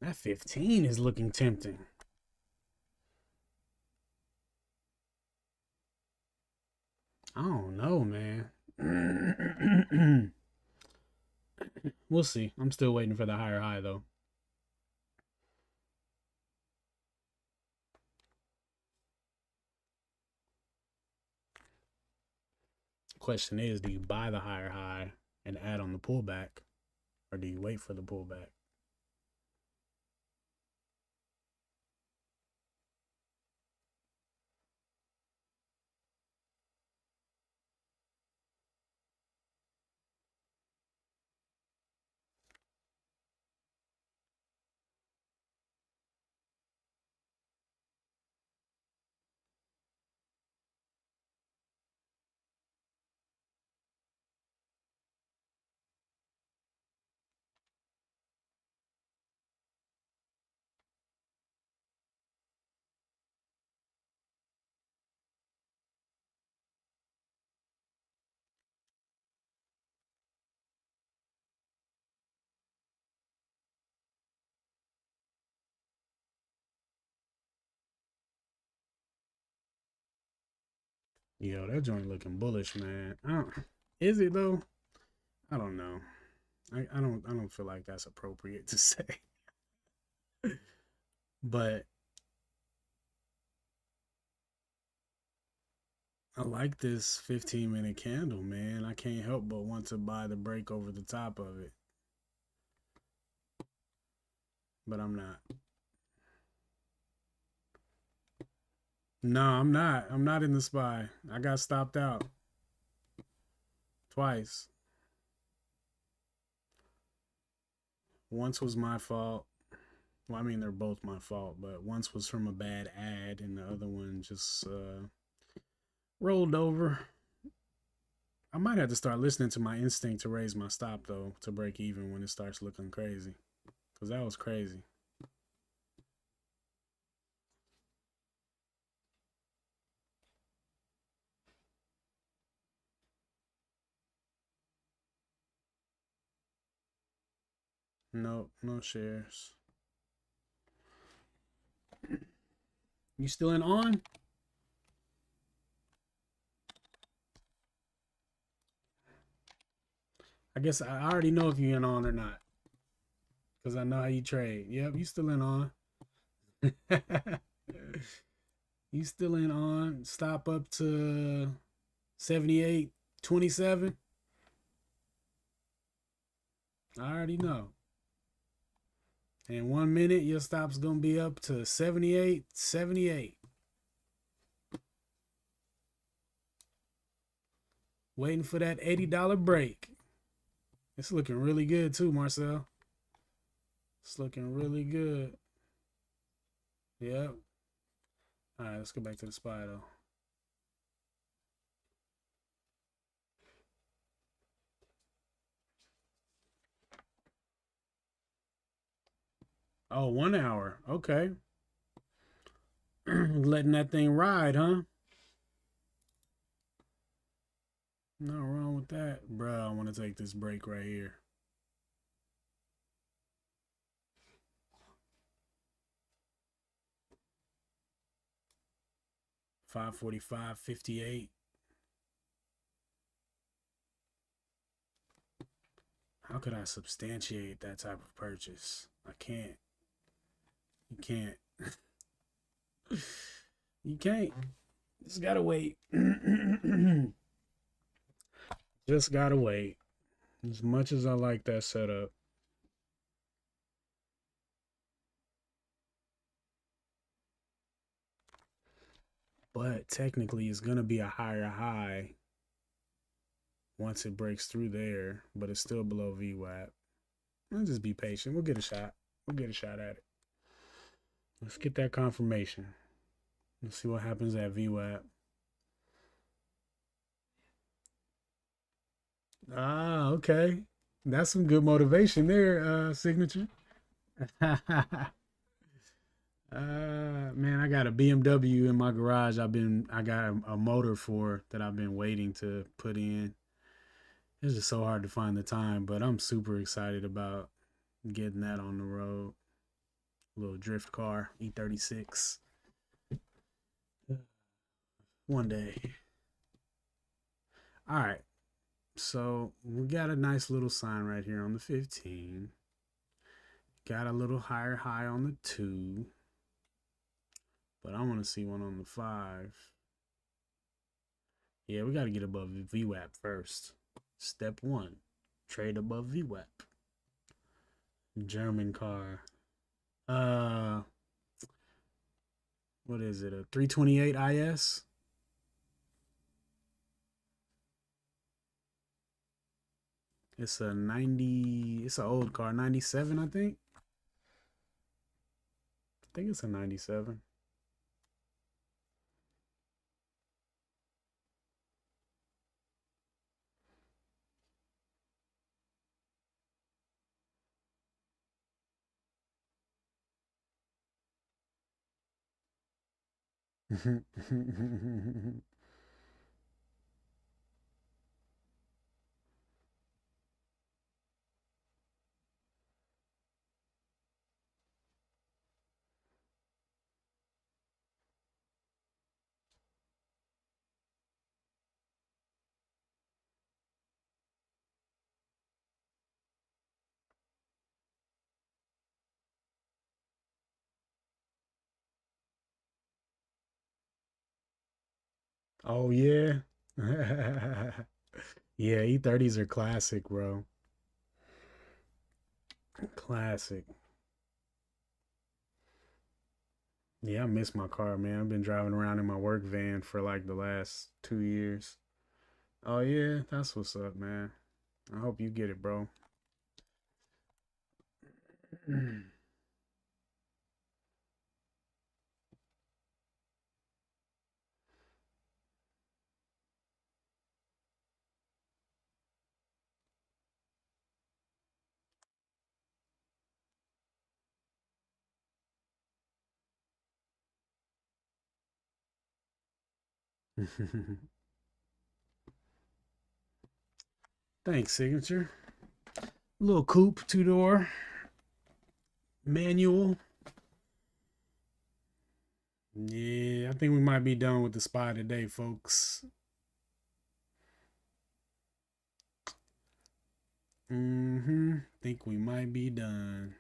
That 15 is looking tempting. I don't know, man. We'll see. I'm still waiting for the higher high though. Question is, do you buy the higher high and add on the pullback, or do you wait for the pullback? Yo, that joint looking bullish, man. Is it though? I don't know. I don't feel like that's appropriate to say. But I like this 15-minute candle, man. I can't help but want to buy the break over the top of it. But I'm not. No, I'm not. I'm not in the SPY. I got stopped out twice. Once was my fault. Well, I mean, they're both my fault, but once was from a bad ad, and the other one just rolled over. I might have to start listening to my instinct to raise my stop, though, to break even when it starts looking crazy. Because that was crazy. Nope, no shares. You still in on? I guess I already know if you're in on or not. Because I know how you trade. Yep, you still in on. You still in on. Stop up to 78.27. I already know. In 1 minute, your stop's going to be up to 78.78. Waiting for that $80 break. It's looking really good too, Marcel. It's looking really good. Yep. All right, let's go back to the SPY though. Oh, 1 hour. Okay. Letting that thing ride, huh? Nothing wrong with that. Bro, I want to take this break right here. $545.58. How could I substantiate that type of purchase? I can't. You can't. You can't. Just gotta wait. Just gotta wait. As much as I like that setup. But technically, it's gonna be a higher high once it breaks through there, but it's still below VWAP. Let's just be patient. We'll get a shot. We'll get a shot at it. Let's get that confirmation. Let's see what happens at VWAP. Ah, okay. That's some good motivation there, signature. Man, I got a BMW in my garage. I got a motor for that I've been waiting to put in. It's just so hard to find the time, but I'm super excited about getting that on the road. A little drift car, E36. One day. All right. So we got a nice little sign right here on the 15. Got a little higher high on the 2. But I want to see one on the 5. Yeah, we got to get above VWAP first. Step 1. Trade above VWAP. German car. What is it? A 328 IS? It's a 90. It's an old car. 97, I think. I think it's a 97. Oh yeah. Yeah, E30s are classic, bro. Classic. Yeah, I miss my car, man. I've been driving around in my work van for like the last 2 years. Oh yeah, that's what's up, man. I hope you get it, bro. Thanks, signature. Little coupe, two door, manual. Yeah, I think we might be done with the spy today, folks. Think we might be done.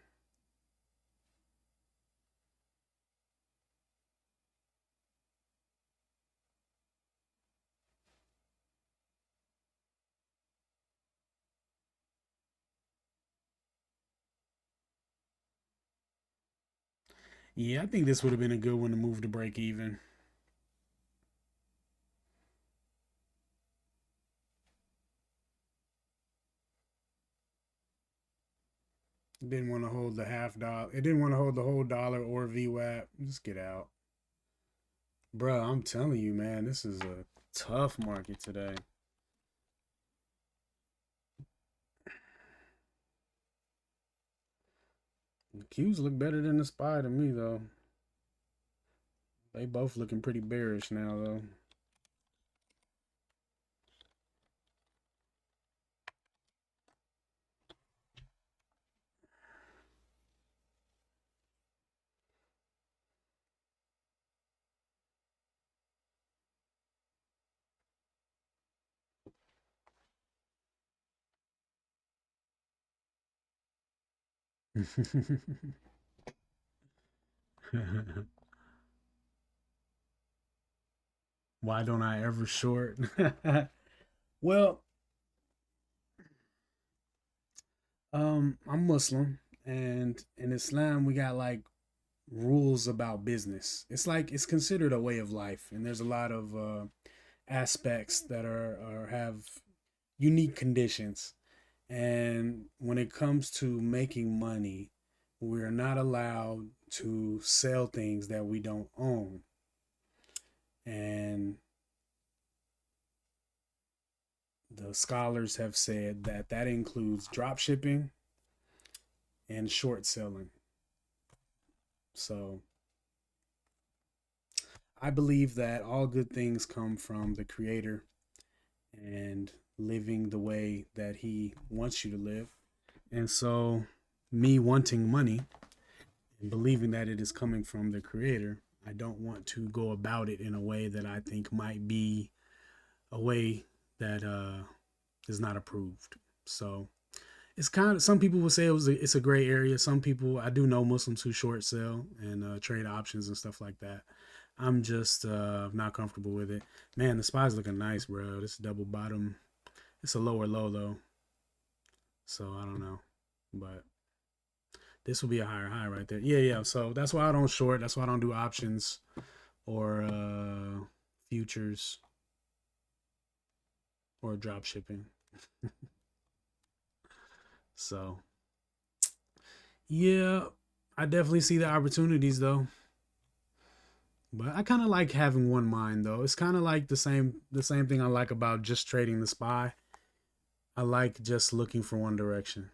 Yeah, I think this would have been a good one to move to break even. It didn't want to hold the half dollar. It didn't want to hold the whole dollar or VWAP. Just get out. Bruh, I'm telling you, man, this is a tough market today. The Qs look better than the SPY to me, though. They both looking pretty bearish now, though. Why don't I ever short? Well, I'm Muslim, and in Islam we got like rules about business. It's like it's considered a way of life, and there's a lot of aspects that are have unique conditions. And when it comes to making money, we're not allowed to sell things that we don't own. And the scholars have said that that includes drop shipping and short selling. So I believe that all good things come from the creator and living the way that he wants you to live. And so, me wanting money and believing that it is coming from the creator, I don't want to go about it in a way that I think might be a way that is not approved. So, it's kind of, some people would say it's a gray area. Some people, I do know Muslims who short sell and trade options and stuff like that. I'm just not comfortable with it. Man, the spy's looking nice, bro. This double bottom. It's a lower low though, so I don't know, but this will be a higher high right there. Yeah, yeah. So that's why I don't short. That's why I don't do options or futures or drop shipping. So yeah, I definitely see the opportunities though. But I kind of like having one mind though. It's kind of like the same thing I like about just trading the spy. I like just looking for one direction.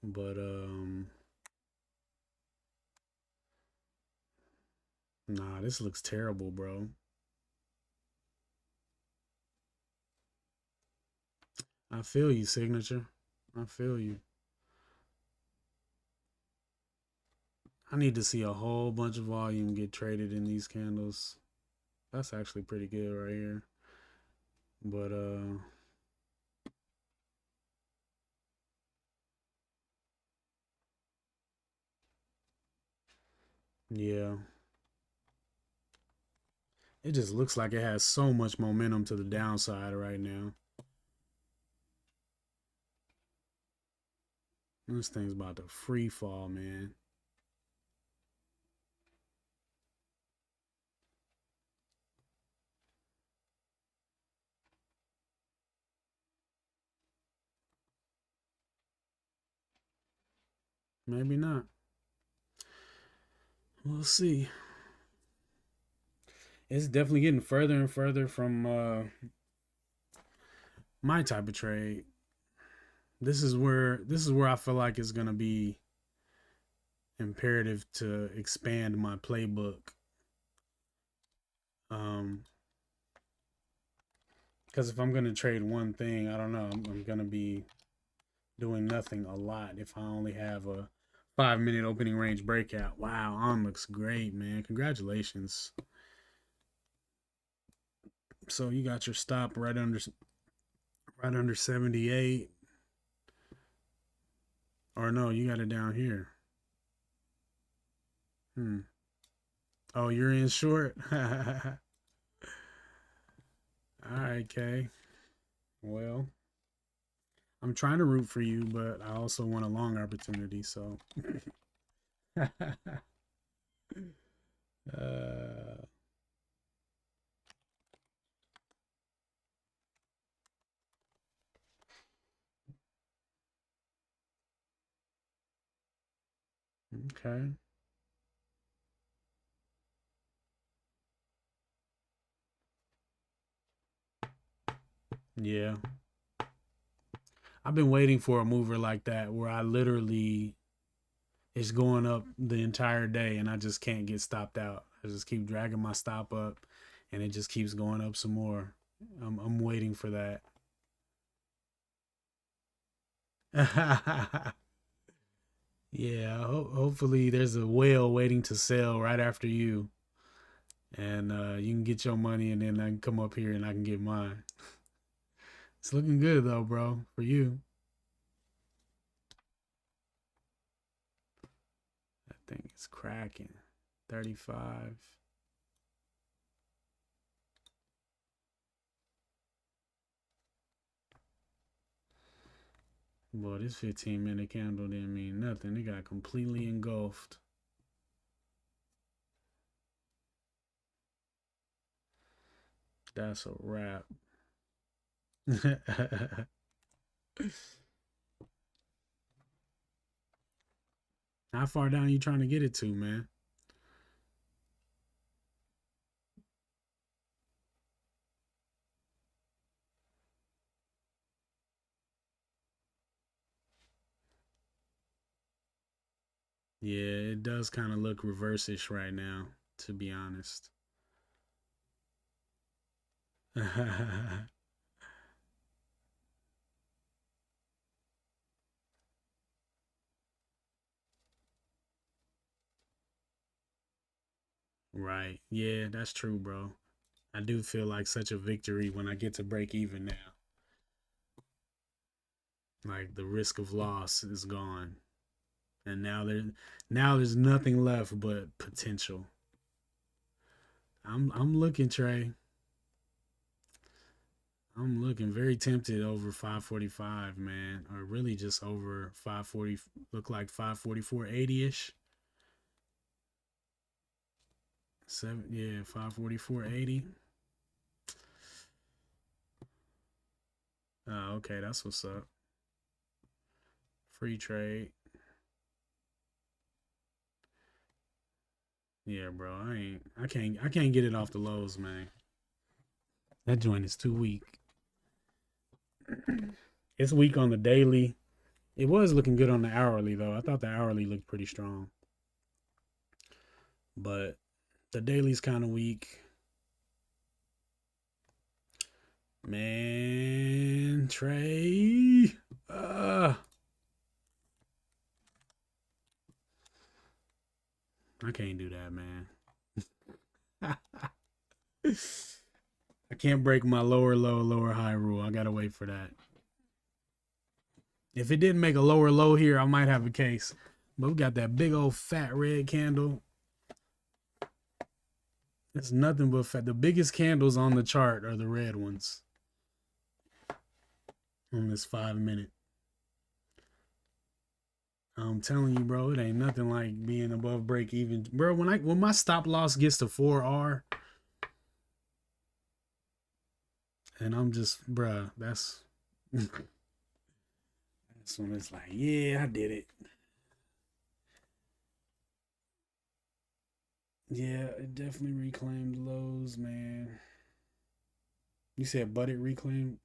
But nah, this looks terrible, bro. I feel you, signature. I feel you. I need to see a whole bunch of volume get traded in these candles. That's actually pretty good right here. But Yeah. It just looks like it has so much momentum to the downside right now. This thing's about to free fall, man. Maybe not. We'll see. It's definitely getting further and further from my type of trade. This is where I feel like it's gonna be imperative to expand my playbook. Um, because if I'm gonna trade one thing, I don't know, I'm gonna be doing nothing a lot if I only have a 5 minute opening range breakout. Wow, on looks great, man. Congratulations. So you got your stop right under 78. Or no, you got it down here. Oh, you're in short? All right, Kay. Well, I'm trying to root for you, but I also want a long opportunity, so. uh, okay. Yeah. I've been waiting for a mover like that where I literally it's going up the entire day and I just can't get stopped out. I just keep dragging my stop up and it just keeps going up some more. I'm waiting for that. Yeah, hopefully there's a whale waiting to sell right after you, and you can get your money, and then I can come up here and I can get mine. It's looking good though, bro, for you. I think it's cracking. 35. Boy, this 15-minute candle didn't mean nothing. It got completely engulfed. That's a wrap. How far down you trying to get it to, man? Yeah, it does kind of look reverse-ish right now, to be honest. Right. Yeah, that's true, bro. I do feel like such a victory when I get to break even now. Like the risk of loss is gone. And now there's nothing left but potential. I'm looking, Trey. I'm looking very tempted over 545, man. Or really just over 540, look like 544.80-ish. Seven, yeah, 544.80. Okay, that's what's up. Free trade. Yeah, bro. I can't get it off the lows, man. That joint is too weak. It's weak on the daily. It was looking good on the hourly though. I thought the hourly looked pretty strong. But the daily's kind of weak. Man, Trey. I can't do that, man. I can't break my lower low, lower high rule. I gotta wait for that. If it didn't make a lower low here, I might have a case. But we got that big old fat red candle. It's nothing but fat. The biggest candles on the chart are the red ones on this 5 minute. I'm telling you, bro, it ain't nothing like being above break even, bro. When my stop loss gets to 4R, and I'm just, bruh, that's that's when it's like, yeah, I did it. Yeah, it definitely reclaimed lows, man. You said, but it reclaimed.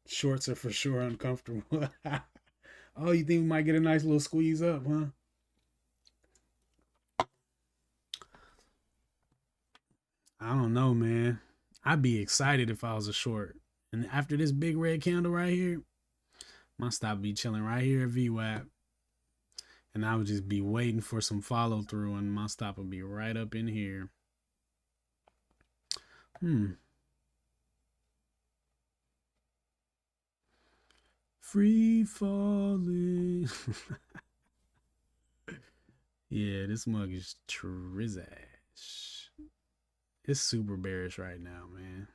Shorts are for sure uncomfortable. Oh, you think we might get a nice little squeeze up, huh? I don't know, man. I'd be excited if I was a short. And after this big red candle right here, my stop be chilling right here at VWAP. And I would just be waiting for some follow through, and my stop would be right up in here. Free falling. Yeah, this mug is trizash. It's super bearish right now, man.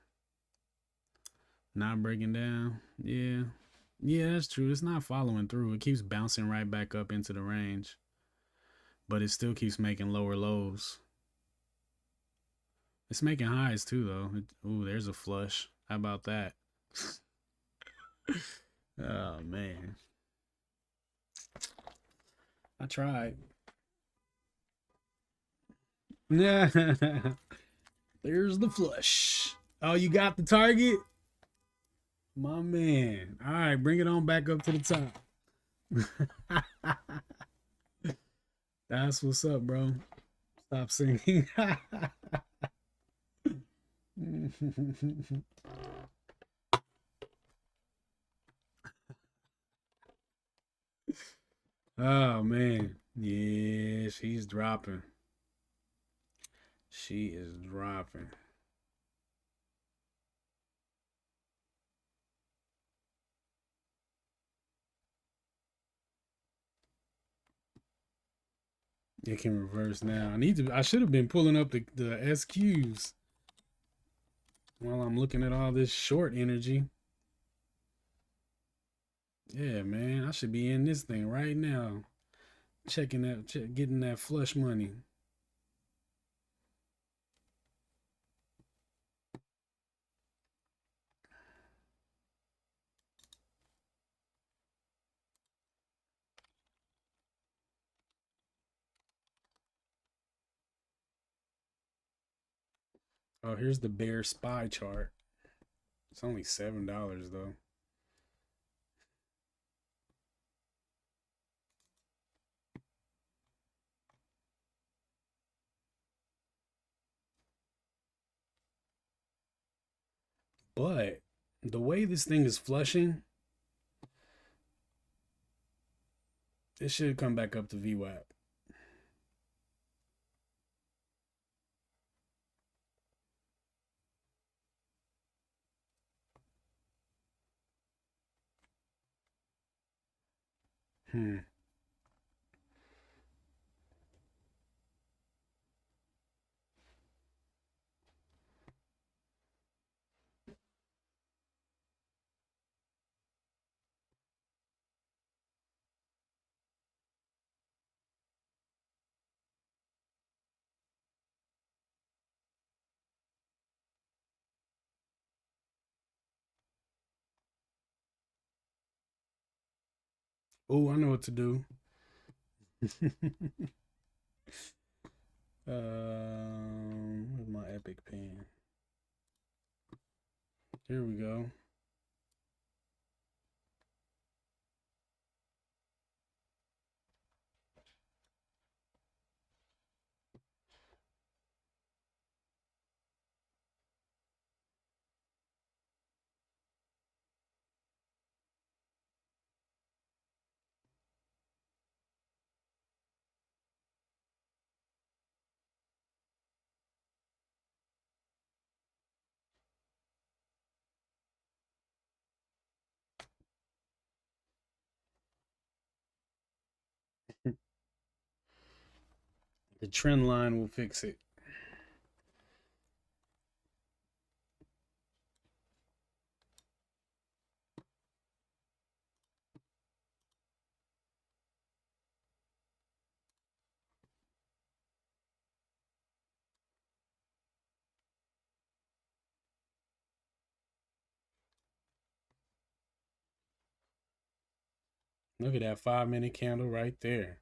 Not breaking down. Yeah. Yeah, that's true. It's not following through. It keeps bouncing right back up into the range. But it still keeps making lower lows. It's making highs too, though. Ooh, there's a flush. How about that? Oh, man. I tried. Yeah. There's the flush. Oh, you got the target? My man. All right, bring it on back up to the top. That's what's up, bro. Stop singing. Oh man. Yeah, she's dropping. She is dropping. It can reverse now. I should have been pulling up the SQs while I'm looking at all this short energy. Yeah, man. I should be in this thing right now. Getting that flush money. Oh, here's the bear spy chart. It's only $7 though. But the way this thing is flushing, it should come back up to VWAP. Hmm. Oh, I know what to do. Where's my epic pen? Here we go. The trend line will fix it. Look at that 5 minute candle right there.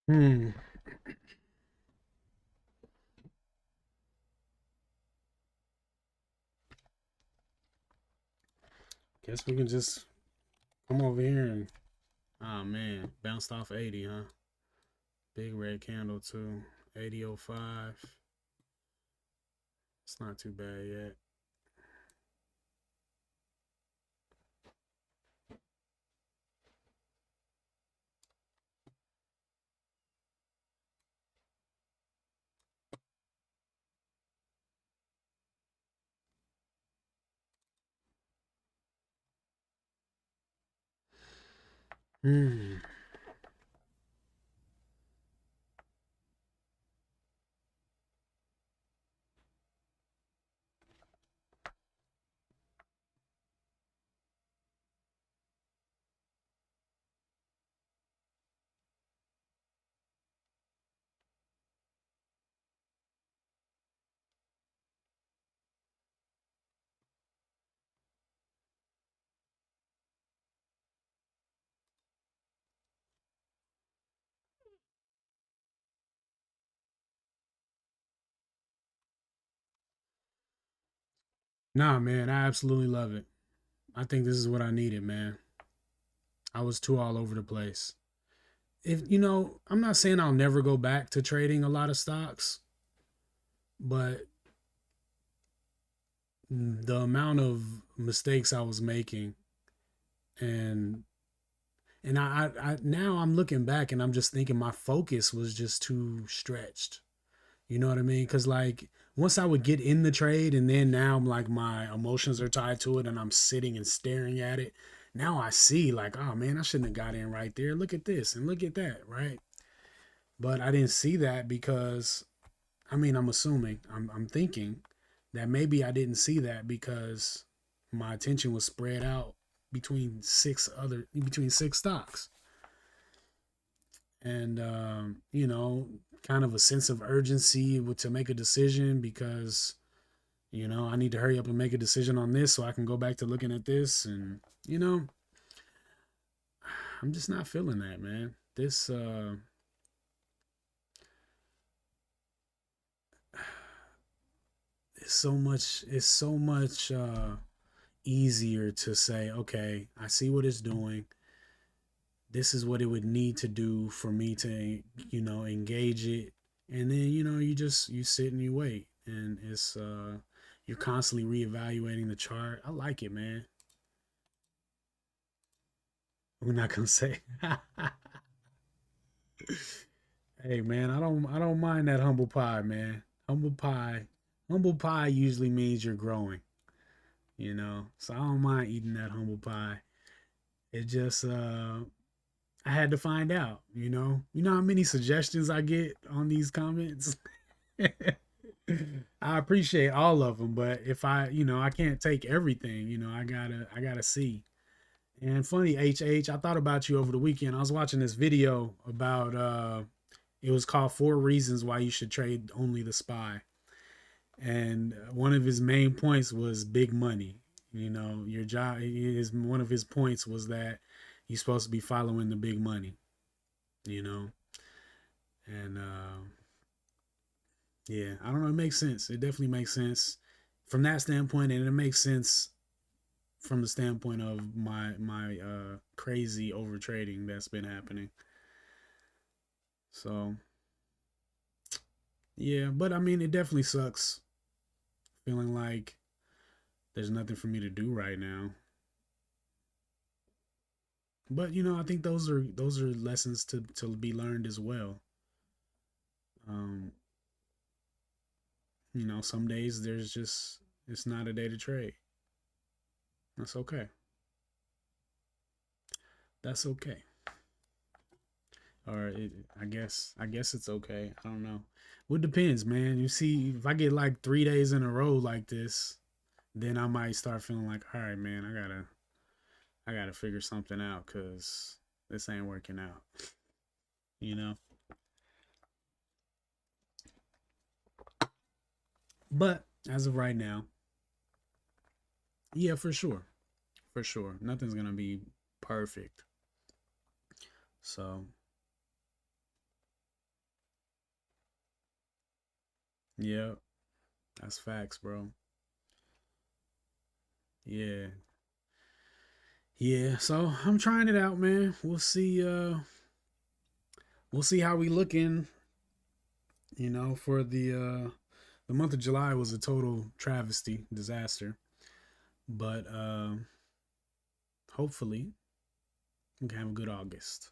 Hmm. Guess we can just come over here and, oh man, bounced off 80, huh? Big red candle too. 80.05. It's not too bad yet. Hmm. Nah, man, I absolutely love it. I think this is what I needed, man. I was too all over the place. If you know, I'm not saying I'll never go back to trading a lot of stocks, but the amount of mistakes I was making, and I now I'm looking back and I'm just thinking my focus was just too stretched. You know what I mean? Because like once I would get in the trade, and then now I'm like my emotions are tied to it, and I'm sitting and staring at it. Now I see like, oh man, I shouldn't have got in right there. Look at this and look at that, right? But I didn't see that because, I mean, I'm assuming, I'm thinking that maybe I didn't see that because my attention was spread out between six stocks, and you know, kind of a sense of urgency to make a decision because I need to hurry up and make a decision on this so I can go back to looking at this, and you know, I'm just not feeling that, man. This it's so much easier to say, okay, I see what it's doing. This is what it would need to do for me to, engage it. And then, you sit and you wait. And it's you're constantly reevaluating the chart. I like it, man. We're not gonna say hey man, I don't mind that humble pie, man. Humble pie. Humble pie usually means you're growing, you know. So I don't mind eating that humble pie. It just I had to find out, you know. You know how many suggestions I get on these comments? I appreciate all of them, but if I, you know, I can't take everything, you know, I gotta see. And funny, I thought about you over the weekend. I was watching this video about it was called 4 Reasons Why You Should Trade Only the Spy. And one of his main points was big money. You know, your job is one of his points was that you're supposed to be following the big money, you know. And yeah, I don't know, it makes sense. It definitely makes sense from that standpoint, and it makes sense from the standpoint of my crazy over trading that's been happening. So yeah, but I mean, it definitely sucks feeling like there's nothing for me to do right now. But you know, I think those are lessons to be learned as well. Um, you know, some days there's just it's not a day to trade. That's okay. That's okay. Or I guess it's okay. I don't know. Well, it depends, man. You see, if I get like 3 days in a row like this, then I might start feeling like, all right, man, I gotta figure something out because this ain't working out. You know. But as of right now, yeah, for sure, nothing's gonna be perfect. So yeah, that's facts, bro. Yeah, yeah. So I'm trying it out, man. We'll see. We'll see how we looking. You know, for the month of July was a total travesty, disaster. But hopefully we can have a good August,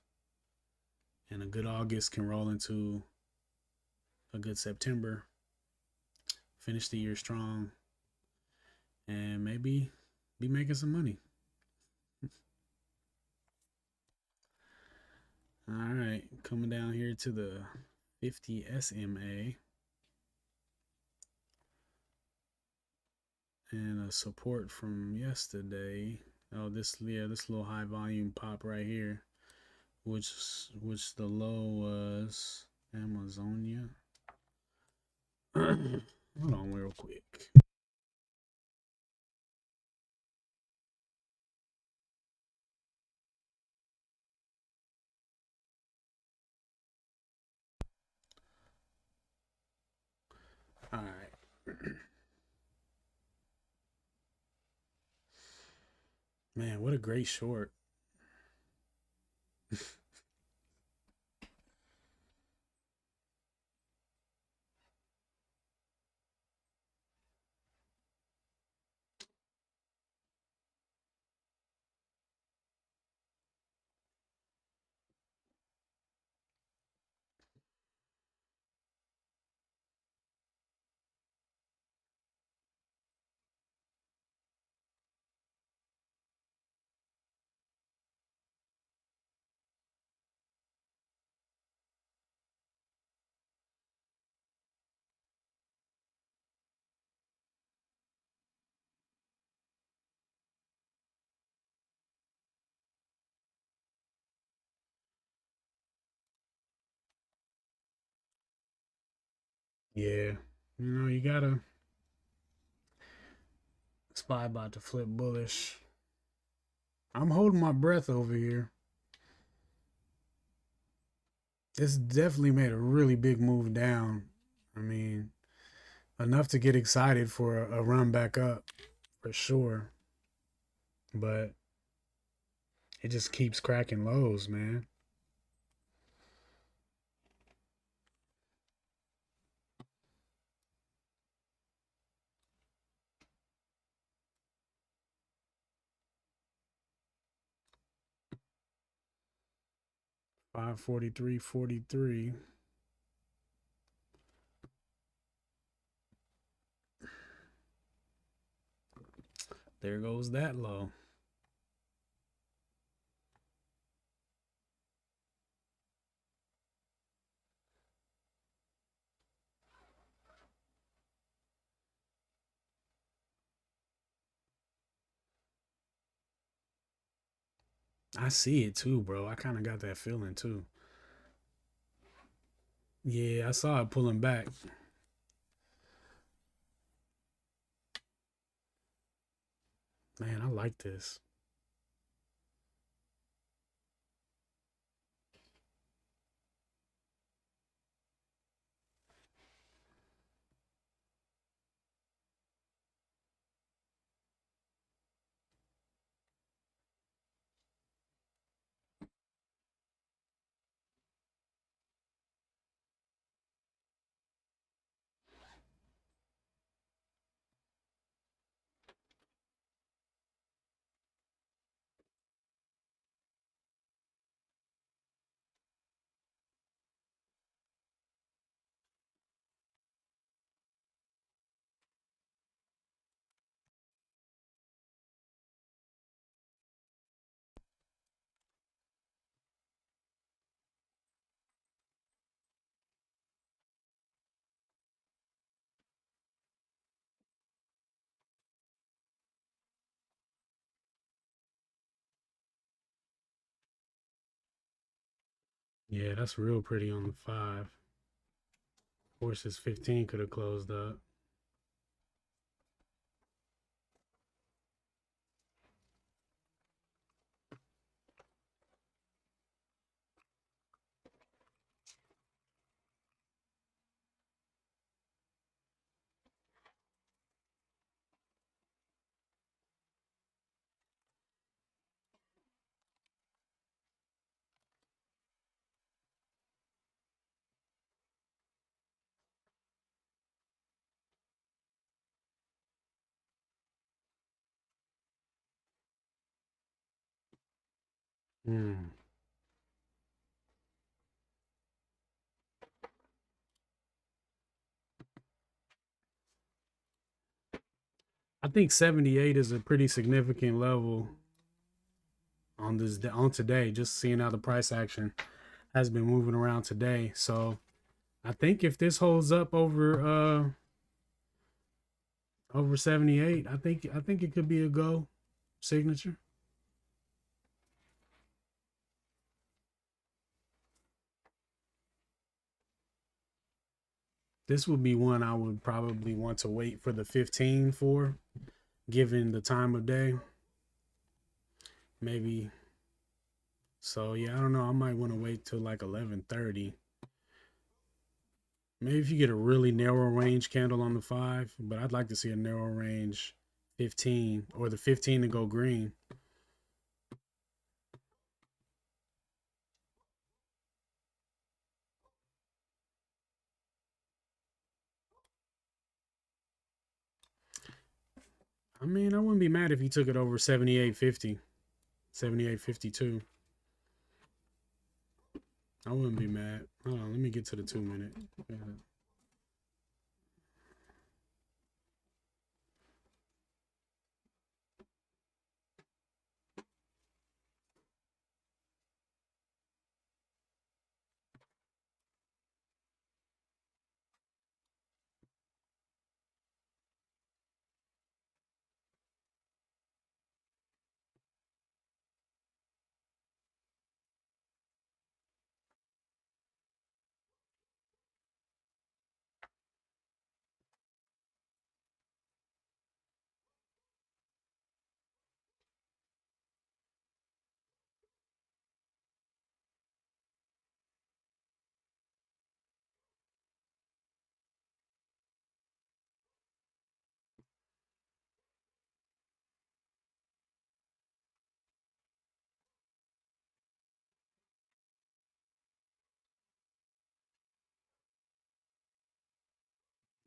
and a good August can roll into a good September. Finish the year strong, and maybe be making some money. All right, coming down here to the 50 SMA and a support from yesterday. Oh, this little high volume pop right here, which the low was Amazonia. Hold on real quick. All right. Man, what a great short. Yeah. You know, you gotta spy about to flip bullish. I'm holding my breath over here. This definitely made a really big move down. I mean, enough to get excited for a run back up for sure. But it just keeps cracking lows, man. 543.43. There goes that low. I see it too, bro. I kind of got that feeling too. Yeah, I saw it pulling back. Man, I like this. Yeah, that's real pretty on the 5. Horses 15 could have closed up. Hmm. I think 78 is a pretty significant level on today. Just seeing how the price action has been moving around today. So I think if this holds up over 78, I think it could be a go signature. This would be one I would probably want to wait for the 15 for, given the time of day. Maybe. So yeah, I don't know. I might want to wait till like 11:30. Maybe if you get a really narrow range candle on the 5, but I'd like to see a narrow range 15 or the 15 to go green. I mean, I wouldn't be mad if he took it over 78.50, 78.52. I wouldn't be mad. Hold on, let me get to the 2 minute.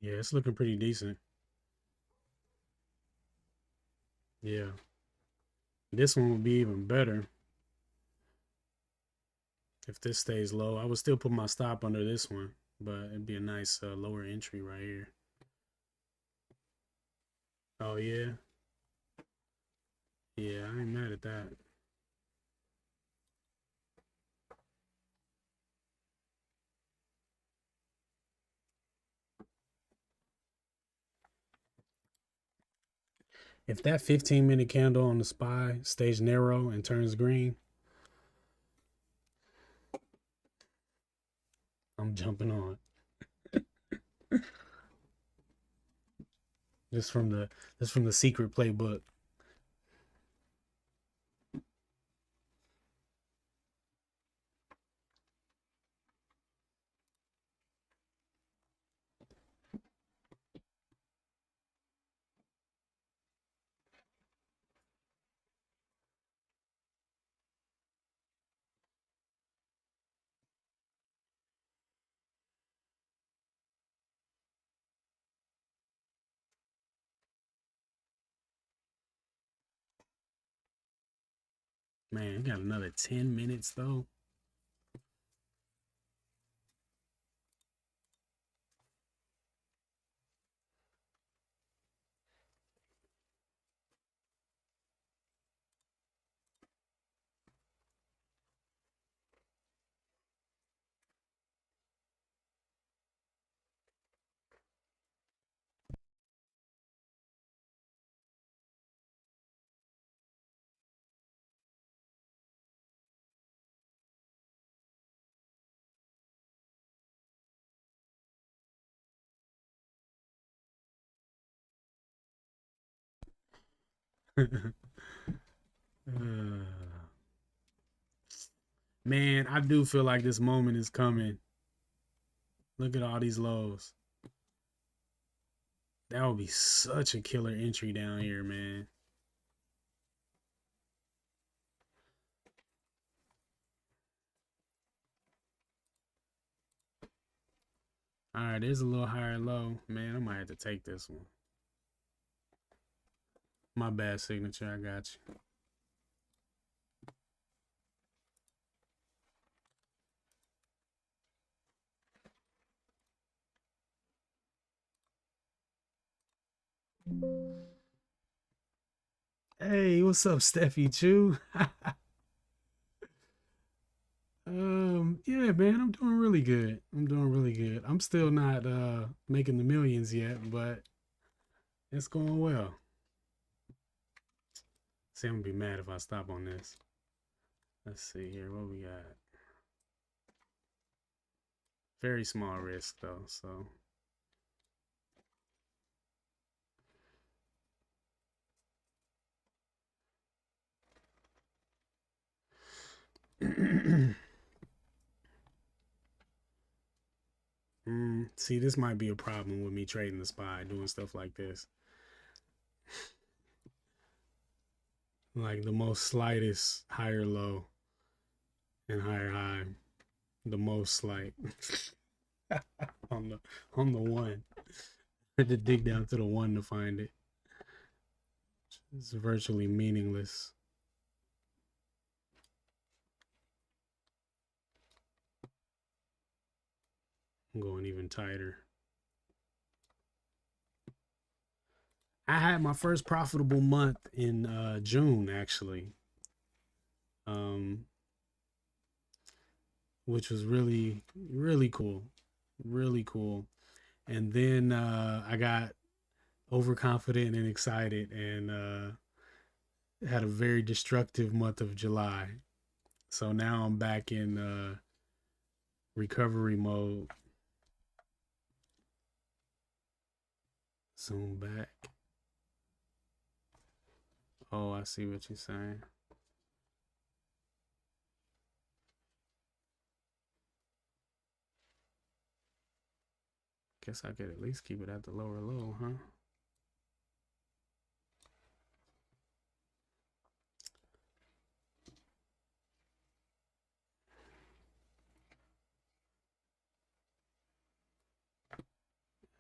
Yeah, it's looking pretty decent. Yeah, this one will be even better if this stays low. I would still put my stop under this one, but it'd be a nice lower entry right here. Oh yeah, yeah, I ain't mad at that. If that 15-minute candle on the SPY stays narrow and turns green, jumping on. Just from the secret playbook. Man, we got another 10 minutes though. Man, I do feel like this moment is coming. Look at all these lows. That would be such a killer entry down here, man. All right, there's a little higher low. Man, I might have to take this one. My bad, signature. I got you. Hey, what's up, Steffi Chu? Yeah, man, I'm doing really good. I'm doing really good. I'm still not making the millions yet, but it's going well. See, I'm gonna be mad if I stop on this. Let's see here, what we got. Very small risk though, so. See, this might be a problem with me trading the SPY, doing stuff like this. Like the most slightest higher low and higher high, the most slight on the one. I had to dig down to the one to find it. It's virtually meaningless. I'm going even tighter. I had my first profitable month in June, actually, which was really, really cool. Really cool. And then I got overconfident and excited and had a very destructive month of July. So now I'm back in recovery mode. Zoom back. Oh, I see what you're saying. Guess I could at least keep it at the lower low, huh?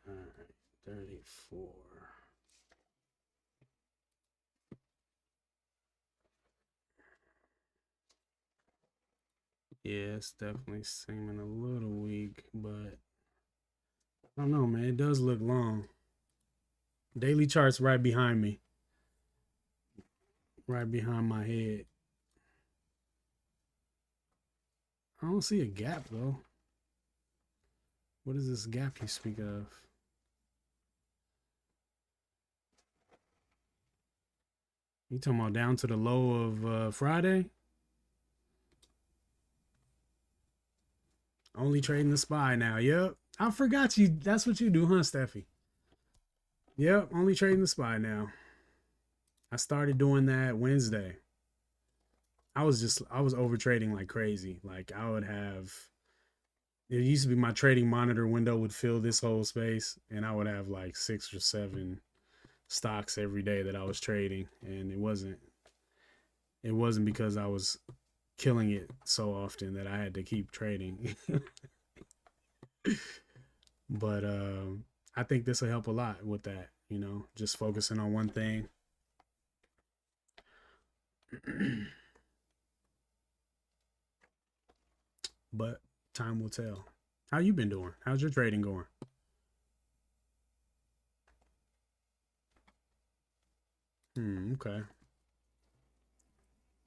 All right, 34. Yeah, it's definitely seeming a little weak, but I don't know, man. It does look long. Daily chart's right behind me. Right behind my head. I don't see a gap though. What is this gap you speak of? You talking about down to the low of Friday? Only trading the SPY now. Yep. I forgot you. That's what you do, huh, Steffi? Yep. Only trading the SPY now. I started doing that Wednesday. I was over trading like crazy. Like I would have, it used to be my trading monitor window would fill this whole space, and I would have like 6 or 7 stocks every day that I was trading, and it wasn't because I was killing it so often that I had to keep trading. But I think this will help a lot with that, just focusing on one thing. But time will tell. How you been doing? How's your trading going? Okay.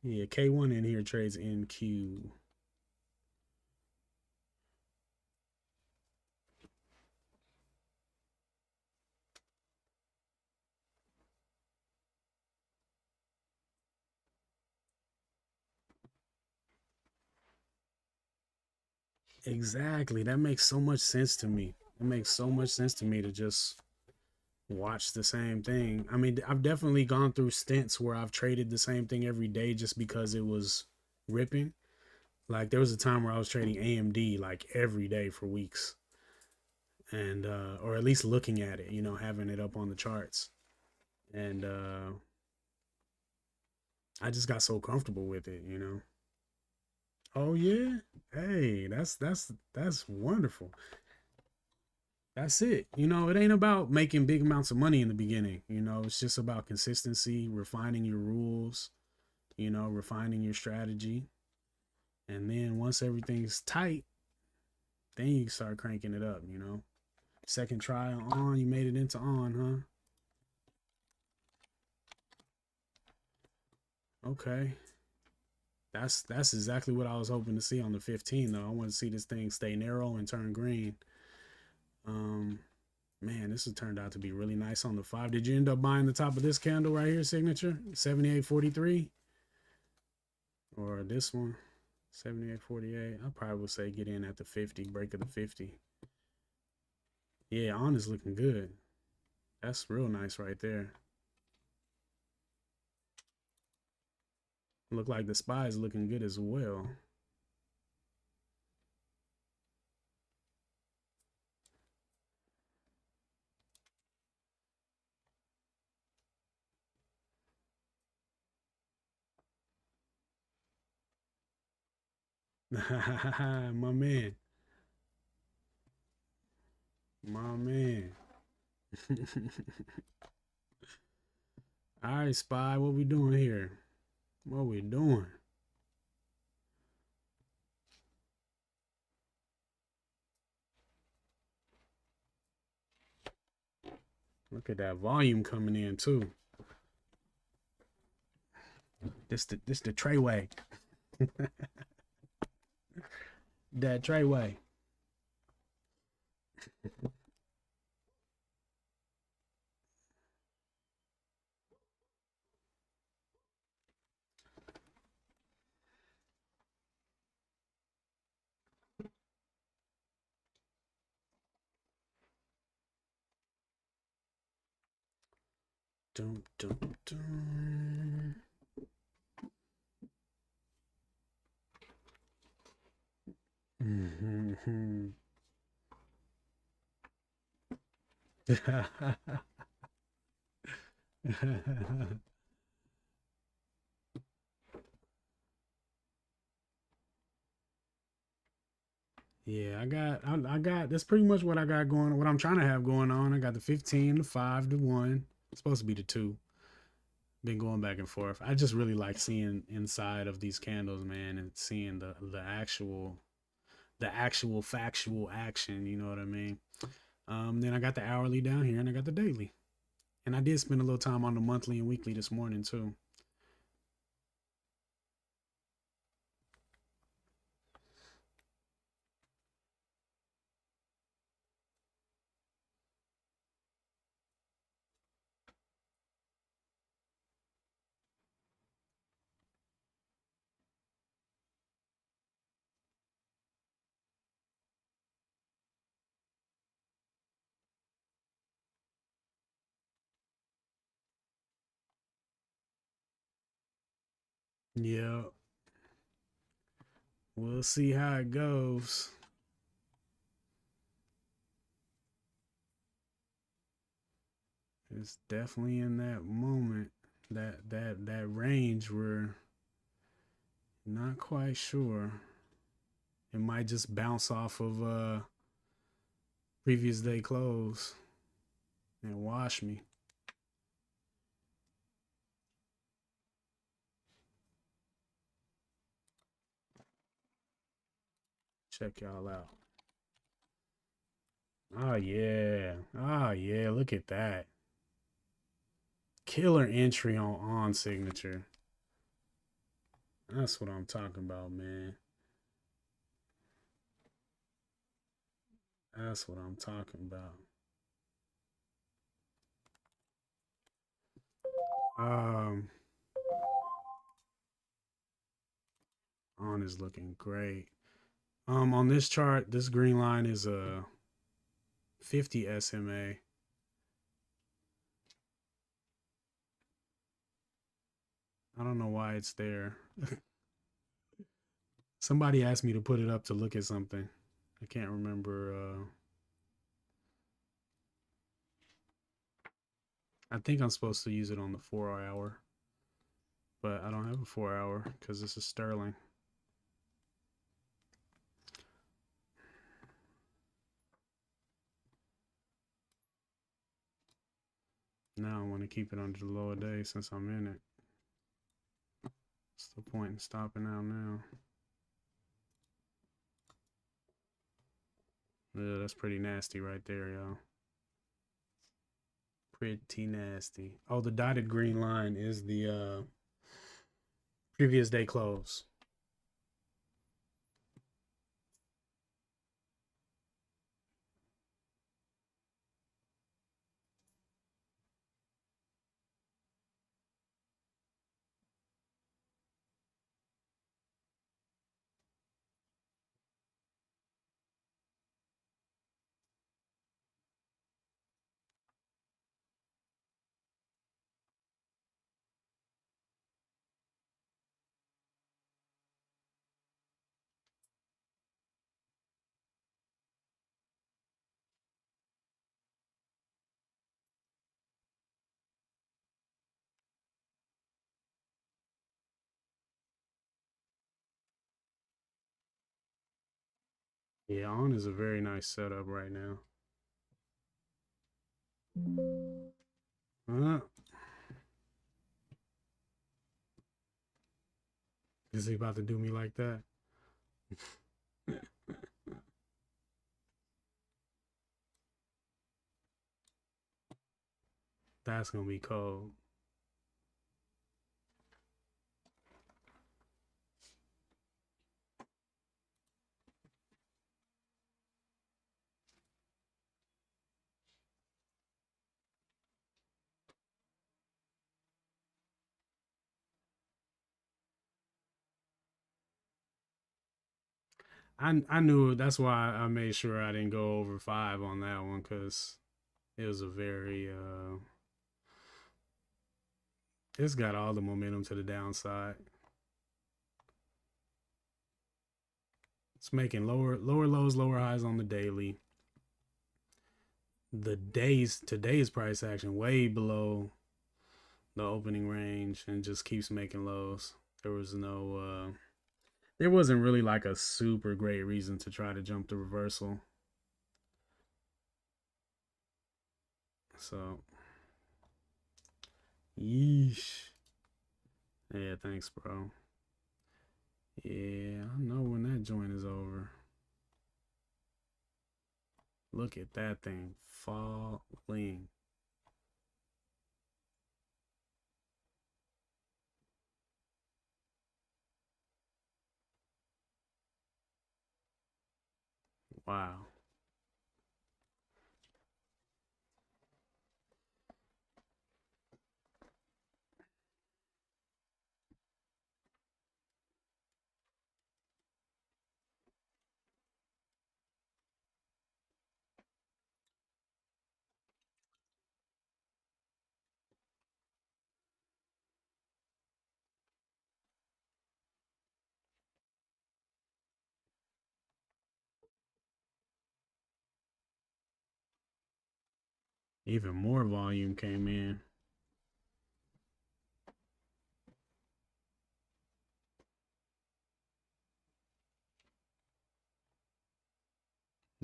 Yeah, K1 in here trades NQ. Exactly. That makes so much sense to me. It makes so much sense to me to just watch the same thing. I mean, I've definitely gone through stints where I've traded the same thing every day just because it was ripping. Like there was a time where I was trading AMD like every day for weeks, and or at least looking at it, having it up on the charts. And I just got so comfortable with it. Oh yeah. Hey, that's wonderful. That's it. It ain't about making big amounts of money in the beginning. It's just about consistency, refining your rules, refining your strategy. And then once everything's tight, then you start cranking it up. Second try on, you made it into on, huh? Okay. That's exactly what I was hoping to see on the 15 though. I want to see this thing stay narrow and turn green. Um Man, this has turned out to be really nice on the 5. Did you end up buying the top of this candle right here, signature? 78.43? Or this one? 78.48. I probably would say get in at the 50, break of the 50. Yeah, on is looking good. That's real nice right there. Look like the SPY is looking good as well. My man. My man. All right, SPY, what we doing here? What we doing? Look at that volume coming in too. This the Treyway. That Treyway. Dum dum dum. Mm-hmm. Yeah, I got that's pretty much what I got going, what I'm trying to have going on. I got the 15, the 5, the 1. It's supposed to be the 2. Been going back and forth. I just really like seeing inside of these candles, man, and seeing the actual factual action, you know what I mean? Then I got the hourly down here and I got the daily. And I did spend a little time on the monthly and weekly this morning too. Yeah. We'll see how it goes. It's definitely in that moment, that range where not quite sure. It might just bounce off of previous day close and wash me. Check y'all out. Oh yeah. Oh yeah, look at that. Killer entry on signature. That's what I'm talking about, man. That's what I'm talking about. Um on is looking great. On this chart, this green line is a 50 SMA. I don't know why it's there. Somebody asked me to put it up to look at something. I can't remember. I think I'm supposed to use it on the 4 hour, but I don't have a 4 hour because this is sterling. Now I want to keep it under the lower day since I'm in it. What's the point in stopping out now? Yeah, that's pretty nasty right there, y'all. Pretty nasty. Oh, the dotted green line is the previous day close. Yeah, on is a very nice setup right now. Is he about to do me like that? That's gonna be cold. I knew that's why I made sure I didn't go over 5 on that one because it was a very it's got all the momentum to the downside. It's making lower lows, lower highs on the daily. The today's price action way below the opening range and just keeps making lows. There was no there wasn't really like a super great reason to try to jump the reversal. So yeesh. Yeah, thanks, bro. Yeah, I know when that joint is over. Look at that thing falling. Wow. Even more volume came in.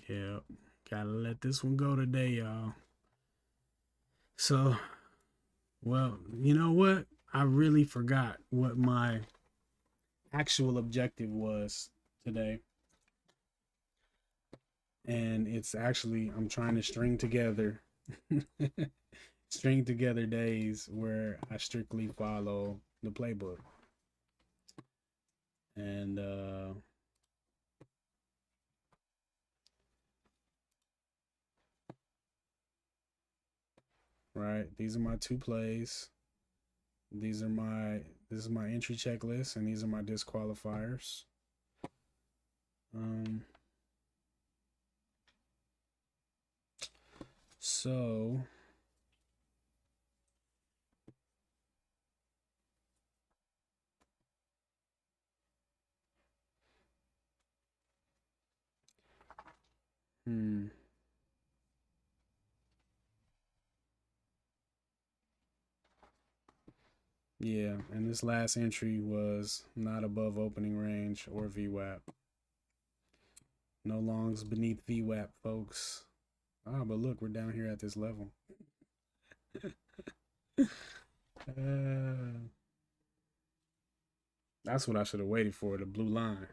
Yeah, gotta let this one go today, y'all. So, well, you know what? I really forgot what my actual objective was today. And it's actually, I'm trying to string together days where I strictly follow the playbook. And right, these are my 2 plays. This is my entry checklist, and these are my disqualifiers. So yeah, and this last entry was not above opening range or VWAP. No longs beneath VWAP, folks. Ah, but look, we're down here at this level. That's what I should have waited for, the blue line.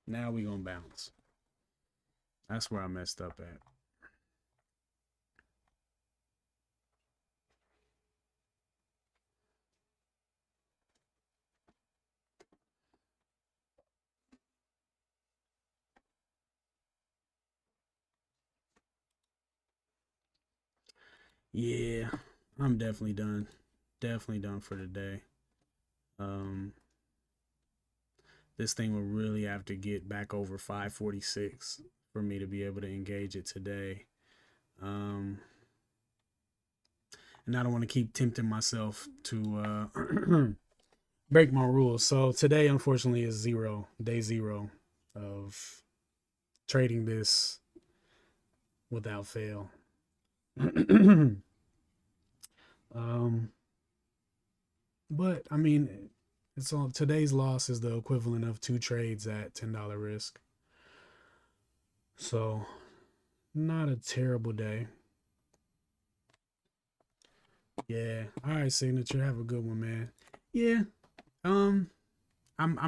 Now we gonna bounce. That's where I messed up at. Yeah, I'm definitely done. Definitely done for the day. This thing will really have to get back over 546 for me to be able to engage it today. And I don't want to keep tempting myself to break my rules. So today, unfortunately, is day zero of trading this without fail. But I mean, it's all today's loss is the equivalent of 2 trades at $10 risk. So not a terrible day. Yeah. All right, Signature. Have a good one, man. Yeah. I'm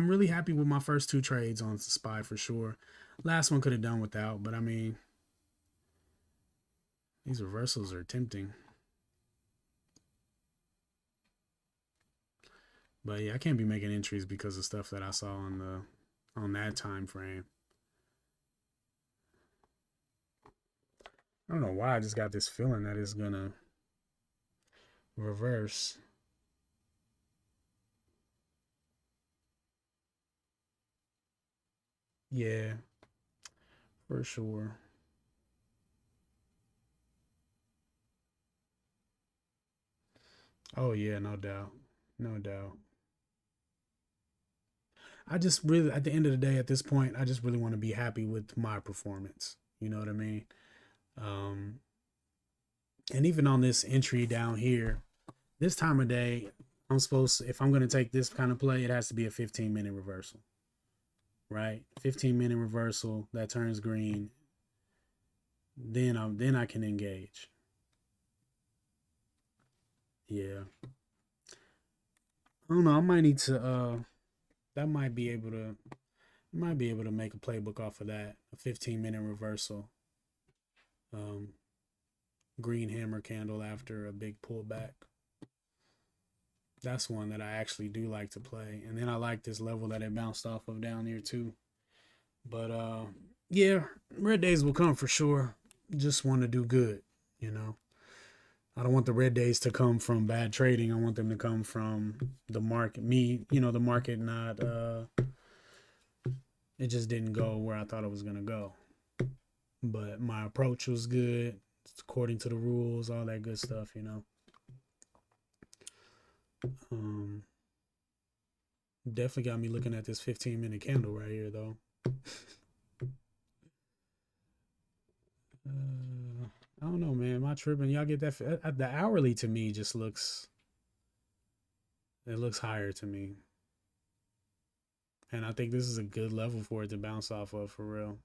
really happy with my first 2 trades on SPY for sure. Last one could have done without, but I mean, these reversals are tempting. But yeah, I can't be making entries because of stuff that I saw on that time frame. I don't know why I just got this feeling that it's gonna reverse. Yeah, for sure. Oh yeah, no doubt. No doubt. I just really, at the end of the day, at this point, I just really want to be happy with my performance. You know what I mean? Um, and even on this entry down here, this time of day, if I'm going to take this kind of play, it has to be a 15-minute reversal, right? 15-minute reversal that turns green. Then I can engage. Yeah. I don't know. I might need to, that might be able to, make a playbook off of that. A 15-minute reversal. Green hammer candle after a big pullback. That's one that I actually do like to play. And then I like this level that it bounced off of down here too. But yeah, red days will come for sure. Just want to do good, you know. I don't want the red days to come from bad trading. I want them to come from the market. The market not it just didn't go where I thought it was gonna go. But my approach was good, according to the rules, all that good stuff, you know. Um, Definitely got me looking at this 15-minute candle right here, though. I don't know, man. Am I tripping? Y'all get that? The hourly to me just looks, it looks higher to me. And I think this is a good level for it to bounce off of for real.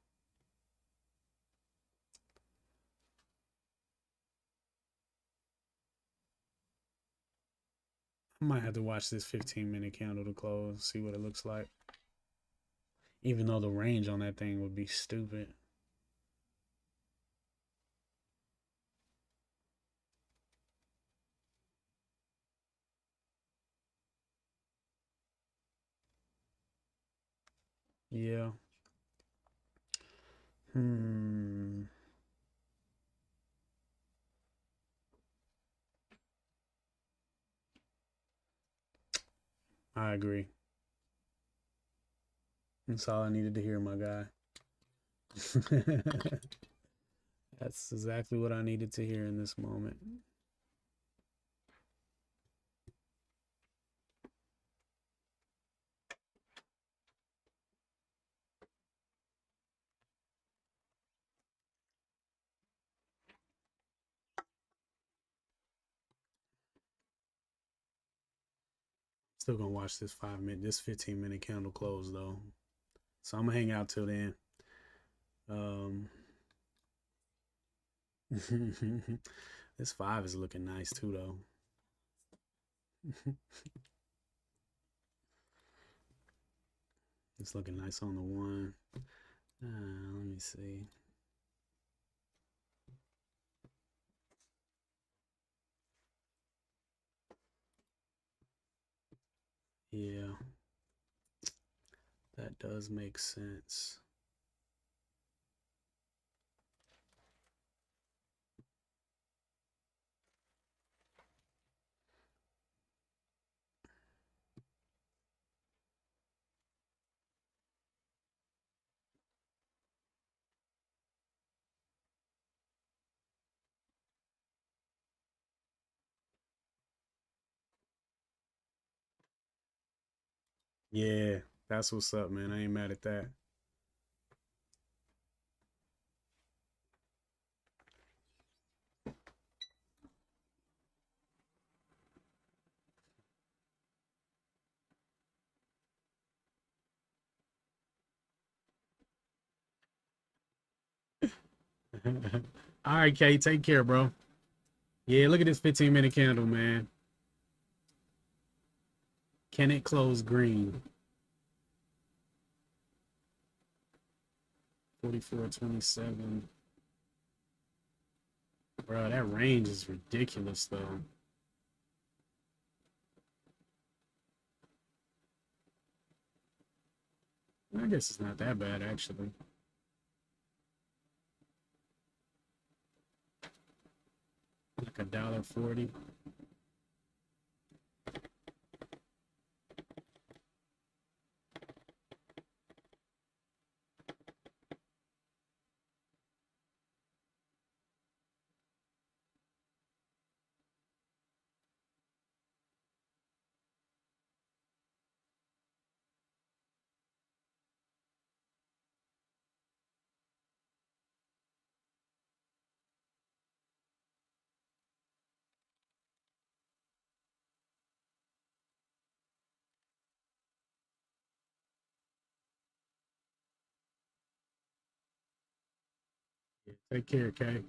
I might have to watch this 15-minute candle to close, see what it looks like. Even though the range on that thing would be stupid. Yeah. I agree. That's all I needed to hear, my guy. That's exactly what I needed to hear in this moment. Still gonna watch this 15-minute candle close though. So I'm gonna hang out till then. Um, this 5 is looking nice too though. It's looking nice on the 1. Let me see. Yeah, that does make sense. Yeah, that's what's up, man. I ain't mad at that. All right, Kate, take care, bro. Yeah, look at this 15-minute candle, man. Can it close green? 44.27. Bro, that range is ridiculous, though. I guess it's not that bad, actually. Like $1.40. Yeah, take care, Kay.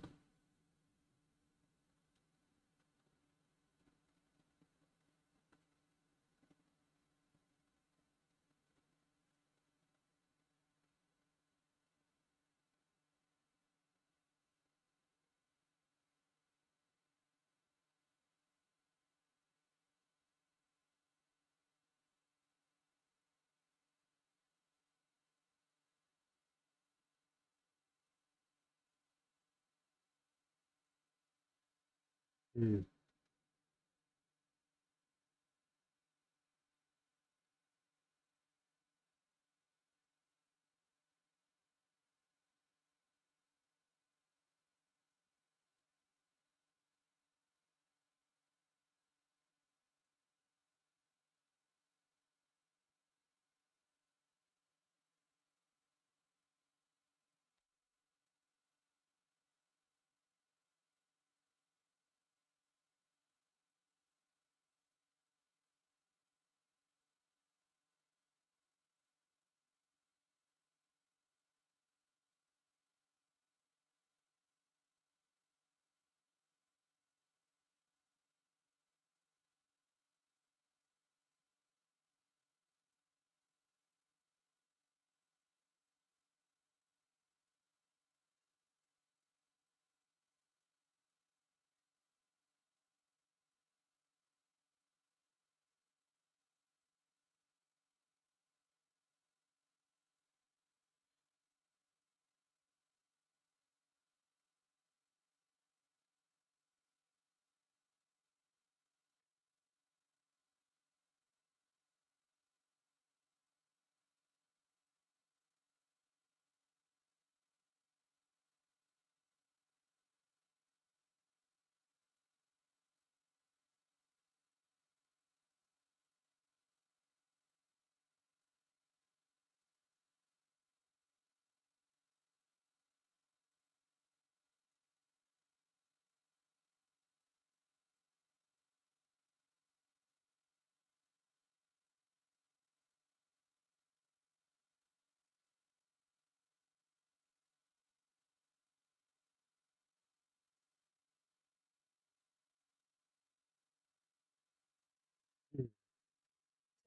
Mm.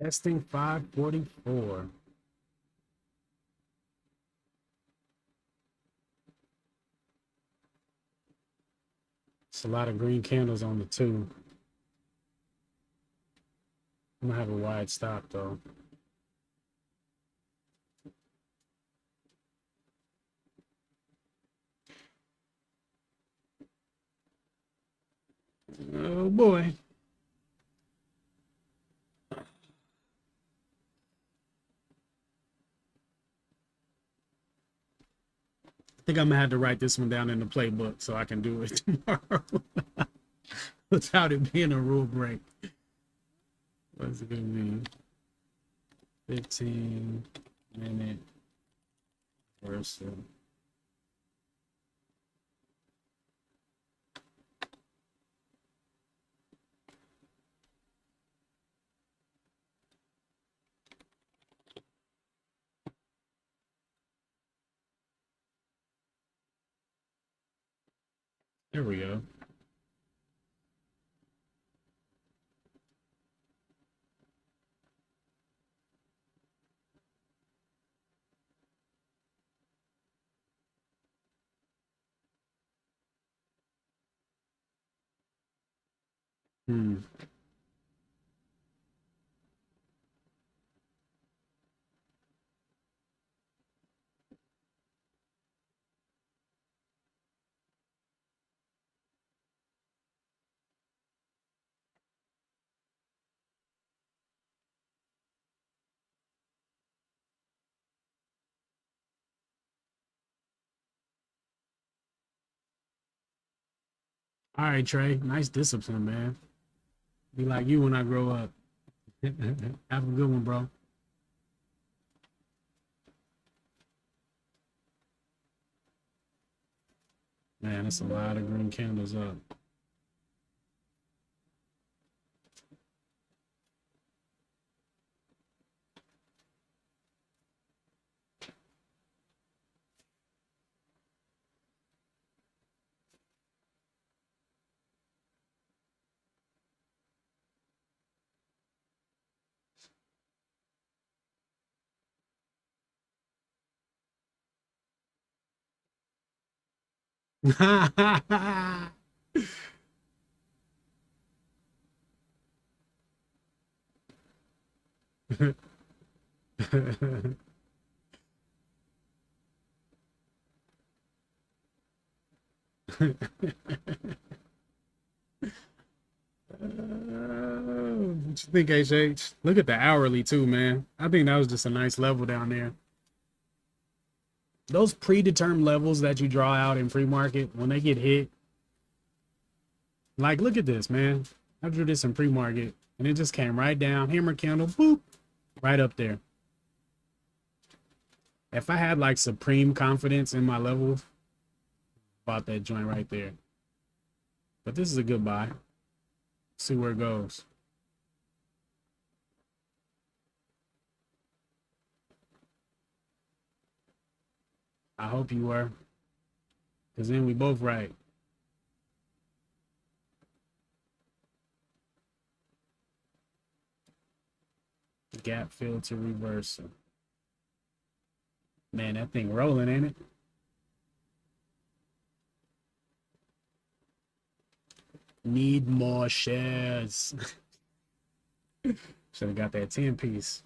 Testing 544. It's a lot of green candles on the two. I'm gonna have a wide stop though. Oh boy. I think I'm gonna have to write this one down in the playbook so I can do it tomorrow without it being a rule break. What's it gonna be? 15-minute reversal. There we go. Hmm. All right, Trey. Nice discipline, man. Be like you when I grow up. Have a good one, bro. Man, that's a lot of green candles up. What you think, HH? Look at the hourly too, man. I think that was just a nice level down there. Those predetermined levels that you draw out in pre-market, when they get hit, like look at this, man. I drew this in pre-market and it just came right down, hammer candle, boop, right up there. If I had like supreme confidence in my level, bought that joint right there. But this is a good buy. See where it goes. I hope you were, because then we both right. Gap filter reversal. Man, that thing rolling, ain't it? Need more shares. Should have got that 10 piece.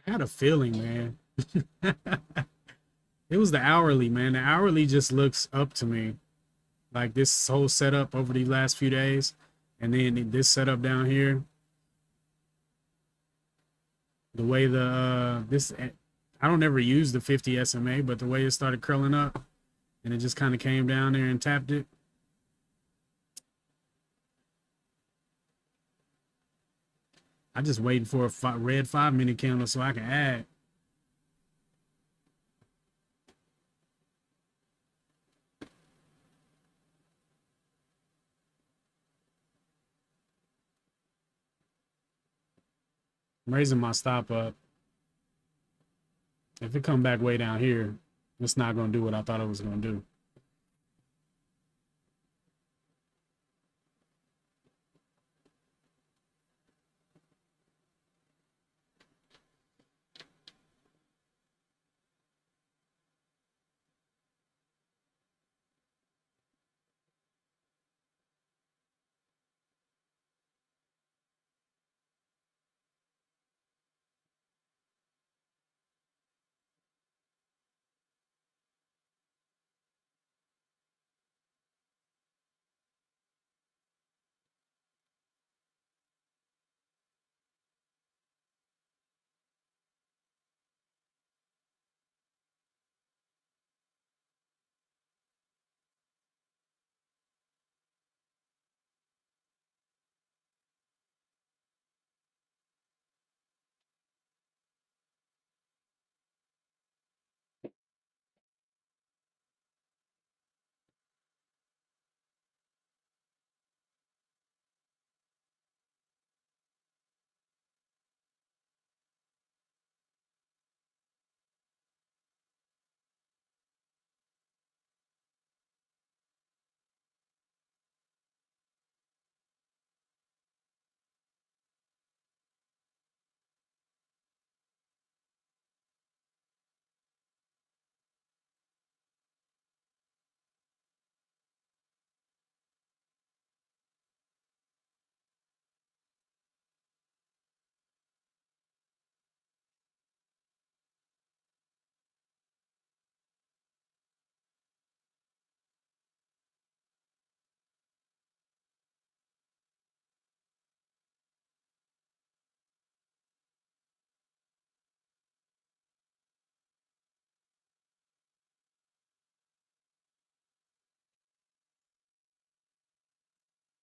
I had a feeling, man. It was the hourly, man. The hourly just looks up to me. Like this whole setup over the last few days, and then this setup down here, the way the this I don't ever use the 50 SMA, but the way it started curling up and it just kind of came down there and tapped it. I just waiting for a red 5 minute candle so I can add. I'm raising my stop up. If it come back way down here, it's not gonna do what I thought it was gonna do.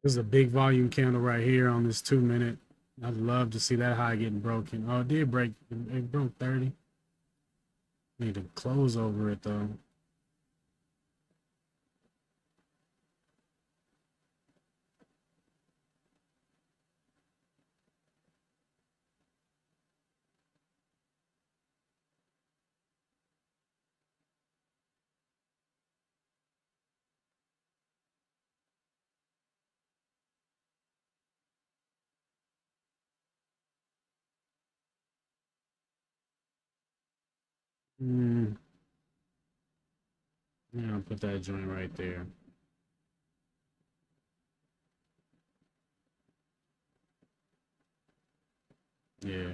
This is a big volume candle right here on this 2 minute. I'd love to see that high getting broken. Oh, it did break. It broke 30. Need to close over it though. Mm, yeah, I'll put that joint right there. Yeah.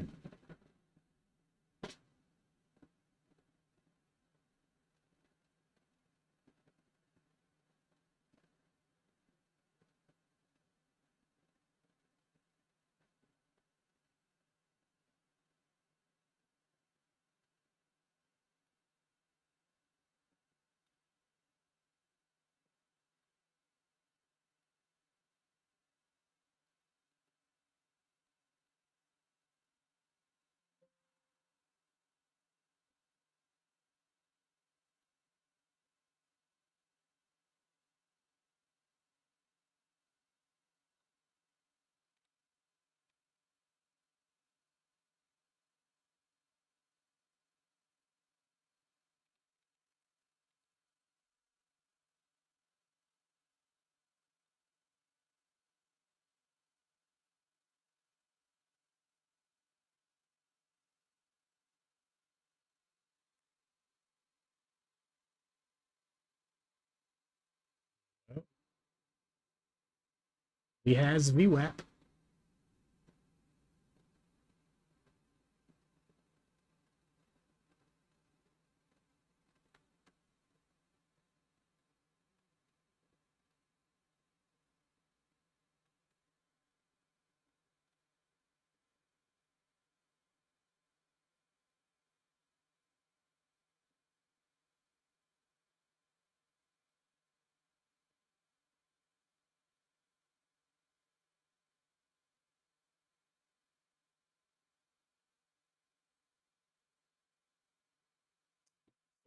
He has VWAP.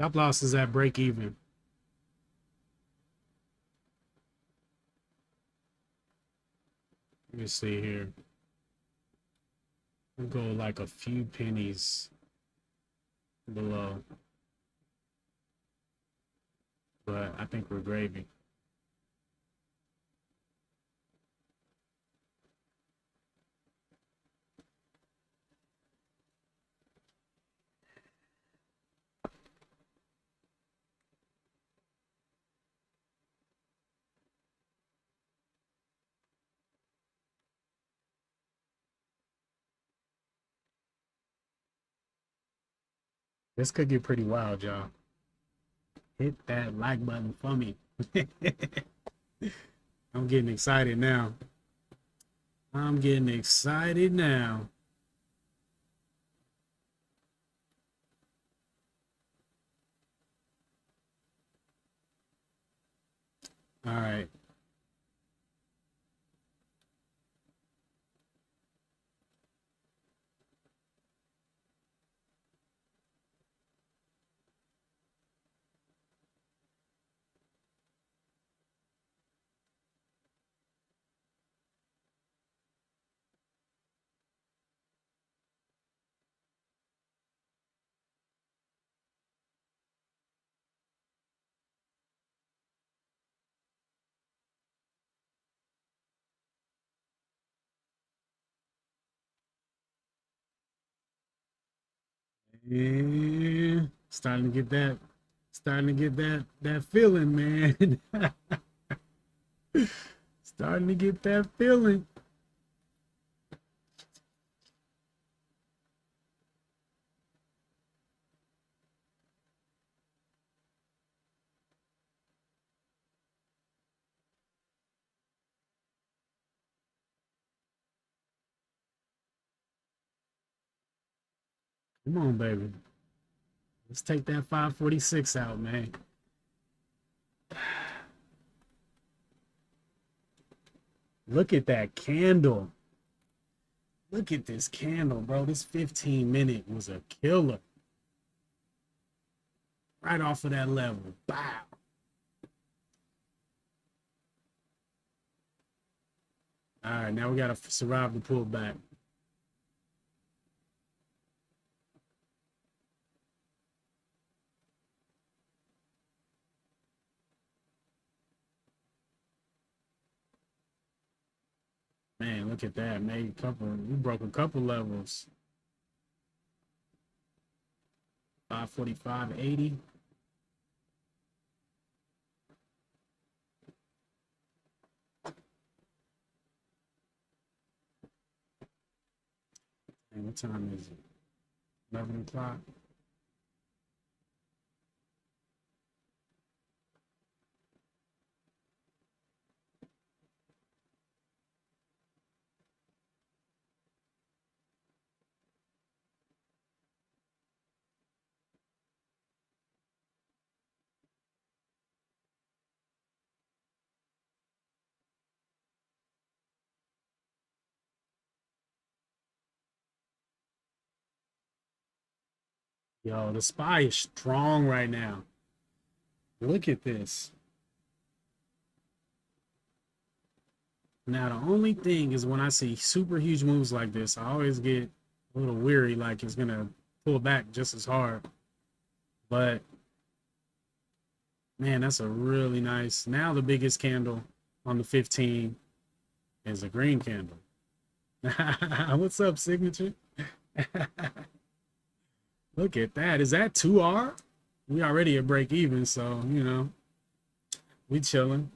Stop loss is at break even. Let me see here. We'll go like a few pennies below. But I think we're gravy. This could get pretty wild, y'all. Hit that like button for me. I'm getting excited now. I'm getting excited now. All right. Yeah. Starting to get that feeling, man. Starting to get that feeling. Come on, baby. Let's take that 546 out, man. Look at that candle. Look at this candle, bro. This 15-minute was a killer. Right off of that level. Bow. All right, now we got to survive the pullback. Man, look at that. We broke a couple levels. 545.80. And what time is it? 11 o'clock. Yo, the SPY is strong right now. Look at this. Now, the only thing is when I see super huge moves like this, I always get a little weary, like it's going to pull back just as hard. But, man, that's a really nice. Now, the biggest candle on the 15 is a green candle. What's up, Signature? Look at that. Is that 2R? We already at break even, so, we chilling.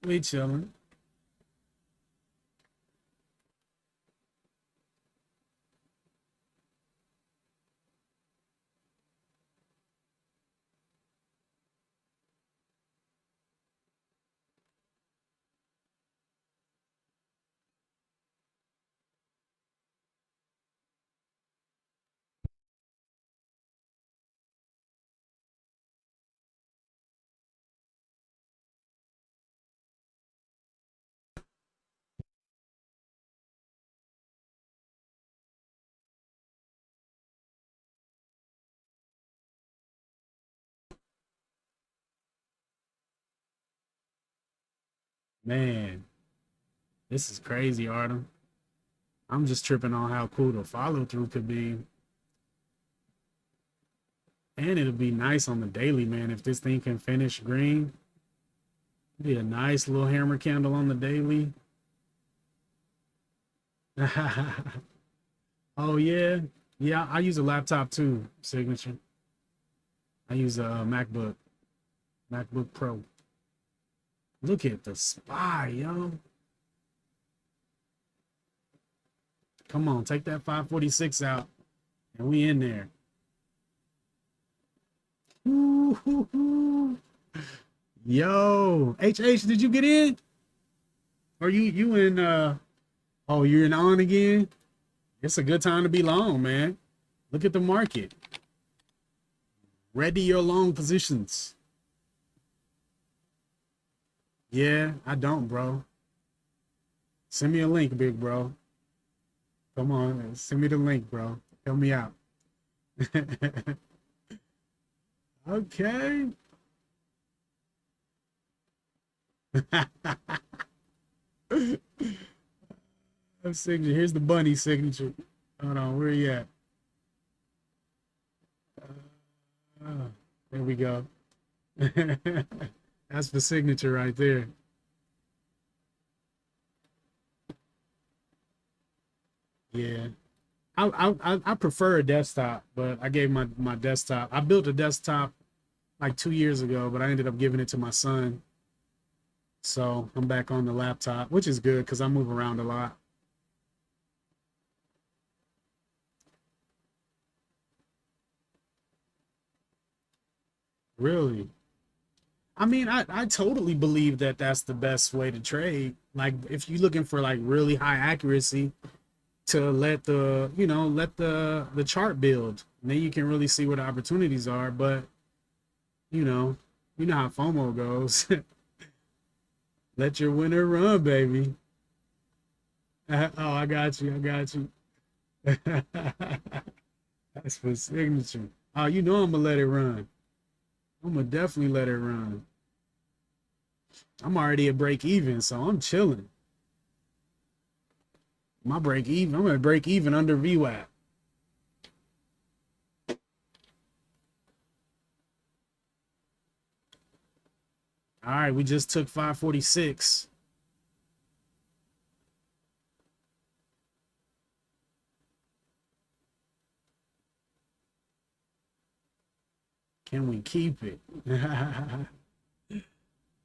We chilling. Man, this is crazy, Artem. I'm just tripping on how cool the follow through could be. And it'll be nice on the daily, man. If this thing can finish green, be a nice little hammer candle on the daily. Oh yeah, yeah. I use a laptop too. Signature. I use a MacBook Pro. Look at the spy, yo. Come on, take that 546 out, and we in there. Ooh, yo, HH, did you get in? Or you in? Oh, you're in on again. It's a good time to be long, man. Look at the market. Ready your long positions. Yeah, I don't, bro. Send me a link, big bro. Come on, send me the link, bro. Help me out. Okay. Signature. Here's the bunny signature. Hold on, where you at? There we go. That's the signature right there. Yeah. I prefer a desktop, but I gave my desktop. I built a desktop like 2 years ago, but I ended up giving it to my son. So I'm back on the laptop, which is good because I move around a lot. Really? I mean, I totally believe that that's the best way to trade. Like if you're looking for like really high accuracy, to let the chart build. And then you can really see where the opportunities are. But you know, you know how FOMO goes. Let your winner run, baby. Oh, I got you. I got you. That's for signature. Oh, you know I'm gonna let it run. I'm gonna definitely let it run. I'm already at break even, so I'm chilling. My break even. I'm gonna break even under VWAP. All right, we just took 546. Can we keep it?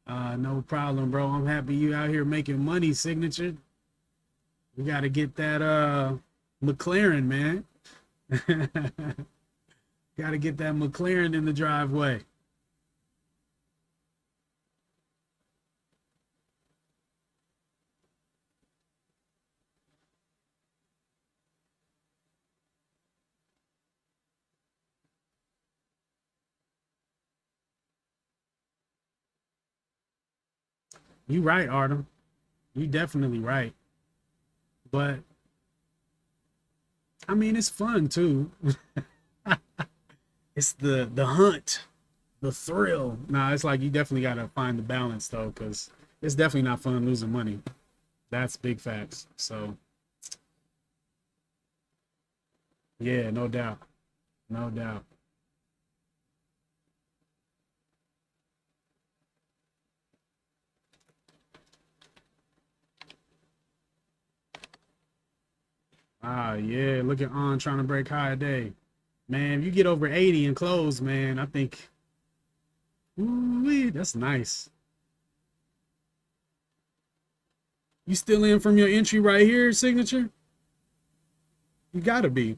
No problem, bro. I'm happy you out here making money, signature. We got to get that McLaren, man. Got to get that McLaren in the driveway. You right, Artem. You definitely right. But I mean, it's fun too. It's the hunt, the thrill. Nah, it's like you definitely got to find the balance though, because it's definitely not fun losing money. That's big facts. So yeah, no doubt, no doubt. Ah, yeah. Look at on trying to break high a day. Man, if you get over 80 and close, man, I think, ooh, that's nice. You still in from your entry right here, signature? You gotta be.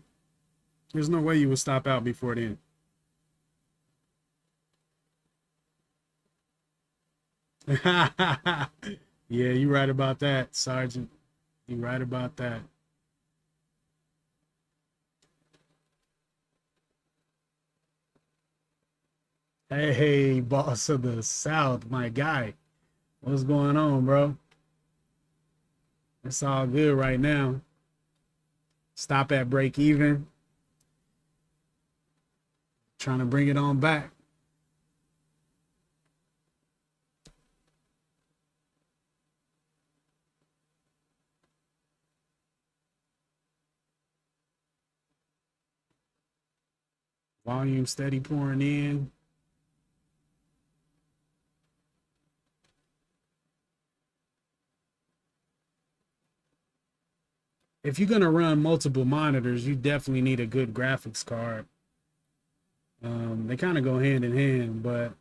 There's no way you would stop out before then. Yeah, you right about that, Sergeant. You right about that. Hey, boss of the South, my guy. What's going on, bro? It's all good right now. Stop at break even. Trying to bring it on back. Volume steady pouring in. If you're gonna run multiple monitors, you definitely need a good graphics card. They kind of go hand in hand, but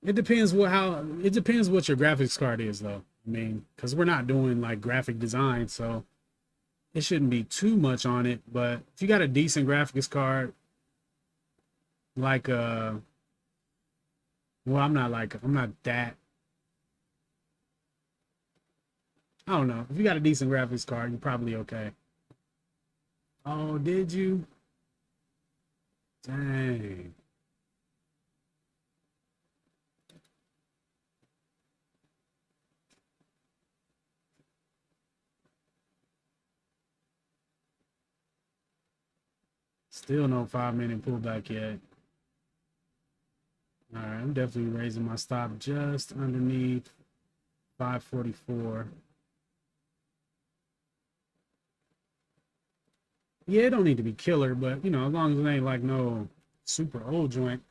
it depends what your graphics card is, though. I mean, because we're not doing like graphic design, so it shouldn't be too much on it. But if you got a decent graphics card, like well, I'm not that. I don't know. If you got a decent graphics card, you're probably okay. Oh, did you? Dang. Still no 5-minute pullback yet. All right, I'm definitely raising my stop just underneath 544. Yeah, it don't need to be killer, but you know, as long as it ain't like no super old joint.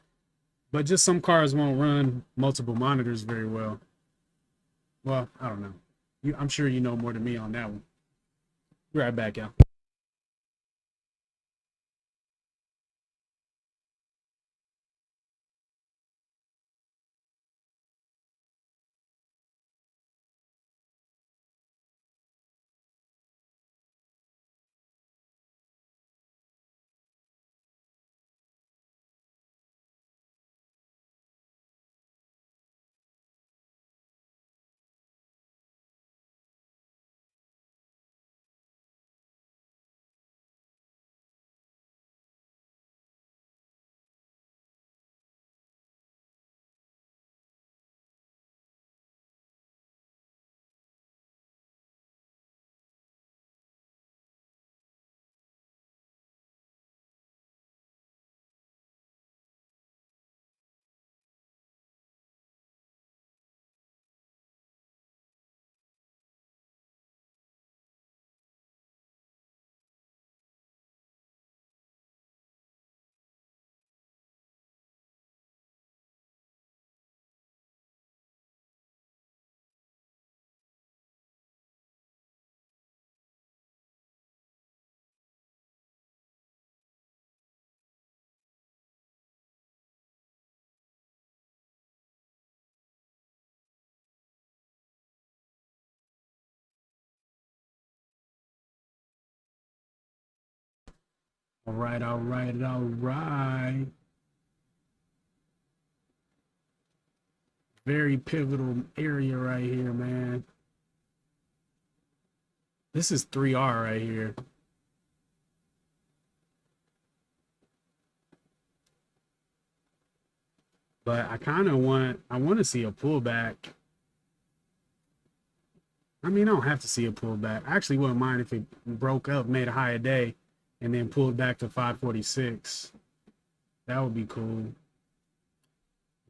But just some cars won't run multiple monitors very well. Well, I don't know. I'm sure you know more than me on that one. Be right back, y'all. All right, all right, all right. Very pivotal area right here, man. This is 3R right here. But I want to see a pullback. I mean, I don't have to see a pullback. I actually wouldn't mind if it broke up, made a higher day, and then pulled back to 546. That would be cool.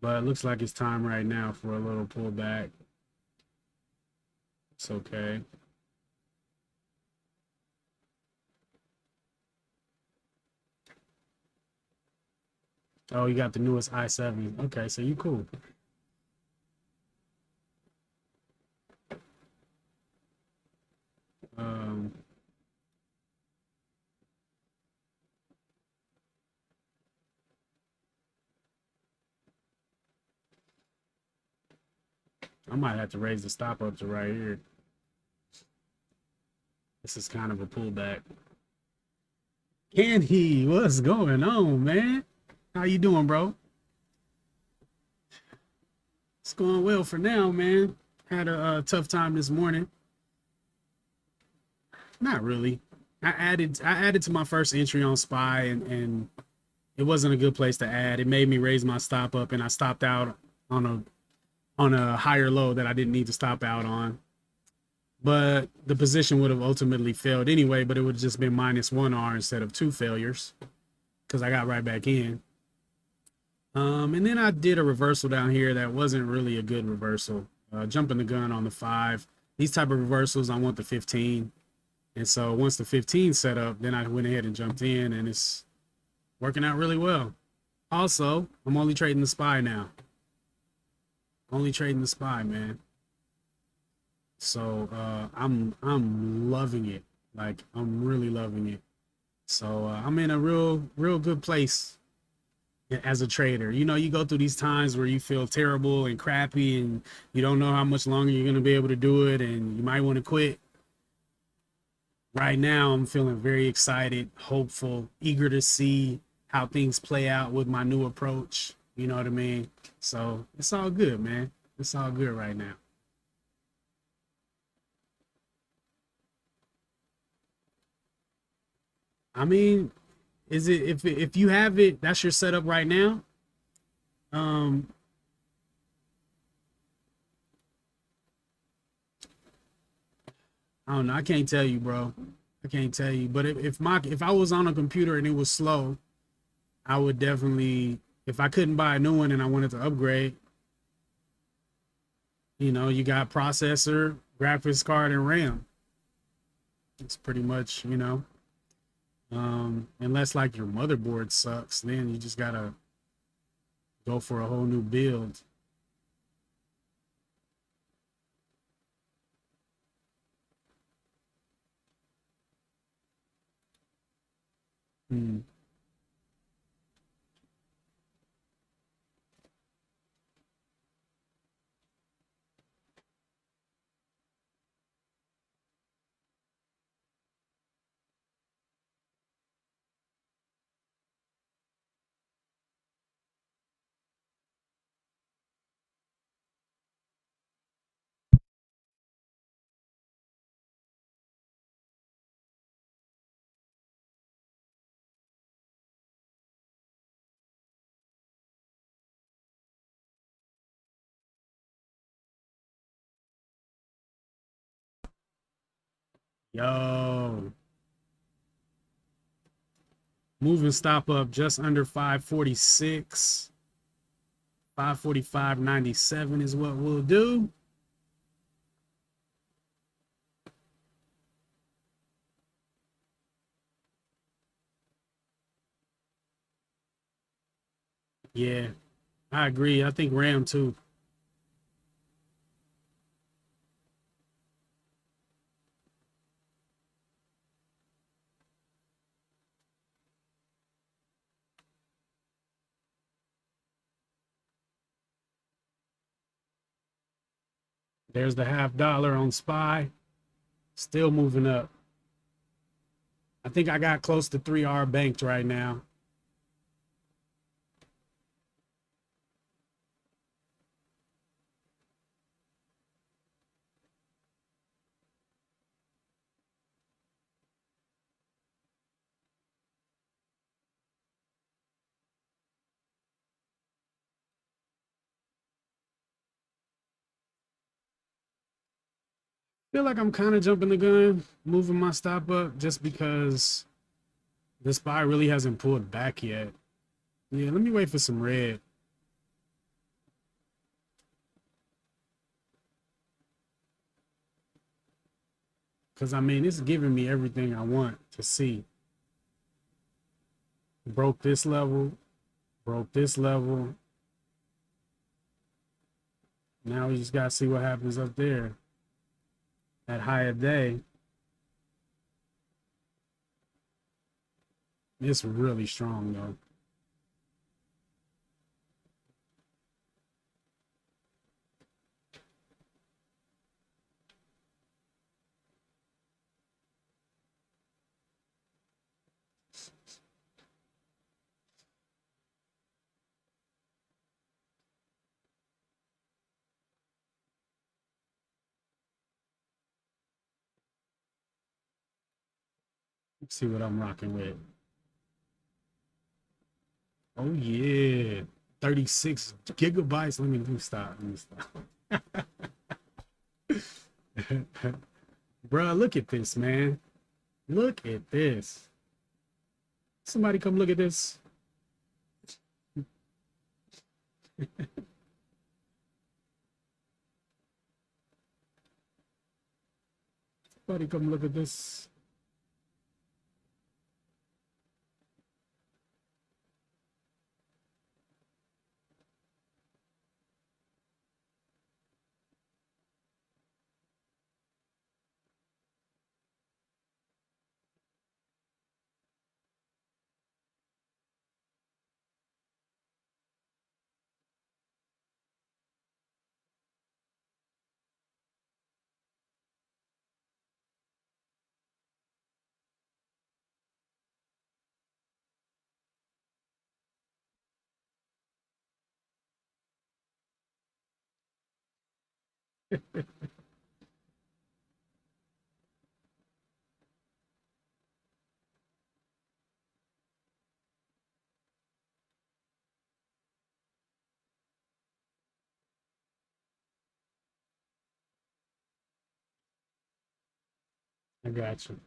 But it looks like it's time right now for a little pullback. It's okay. Oh, you got the newest i7. Okay, so you cool. Um, I might have to raise the stop up to right here. This is kind of a pullback. Can he? What's going on, man? How you doing, bro? It's going well for now, man. Had a tough time this morning. Not really. I added to my first entry on SPY, and it wasn't a good place to add. It made me raise my stop up, and I stopped out on a higher low that I didn't need to stop out on. But the position would have ultimately failed anyway, but it would have just been -1R instead of 2 failures because I got right back in. And then I did a reversal down here that wasn't really a good reversal. Jumping the gun on the 5. These type of reversals, I want the 15. And so once the 15 set up, then I went ahead and jumped in, and it's working out really well. Also, I'm only trading the SPY now. Only trading the SPY, man. So I'm loving it. Like, I'm really loving it. So I'm in a real good place as a trader. You know, you go through these times where you feel terrible and crappy and you don't know how much longer you're going to be able to do it and you might want to quit. Right now, I'm feeling very excited, hopeful, eager to see how things play out with my new approach. You know what I mean? So it's all good, man. It's all good right now. I mean, is it if you have it, that's your setup right now? Um, I don't know. I can't tell you, bro. I can't tell you. But if I was on a computer and it was slow, I would definitely, if I couldn't buy a new one and I wanted to upgrade, you know, you got processor, graphics card, and RAM. It's pretty much, you know, unless like your motherboard sucks, then you just gotta go for a whole new build. Hmm. Yo, moving stop up just under 546. 545.97 is what we'll do. Yeah, I agree. I think RAM too. There's the $0.50 on SPY. Still moving up. I think I got close to 3R banked right now. Feel like I'm kind of jumping the gun, moving my stop up just because the SPY really hasn't pulled back yet. Yeah, let me wait for some red. Because, I mean, it's giving me everything I want to see. Broke this level, broke this level. Now we just got to see what happens up there at higher day. It's really strong, though. Let's see what I'm rocking with. Oh, yeah. 36 gigabytes. Let me stop. Let me stop. Bruh, look at this, man. Look at this. Somebody come look at this. Somebody come look at this. I got you.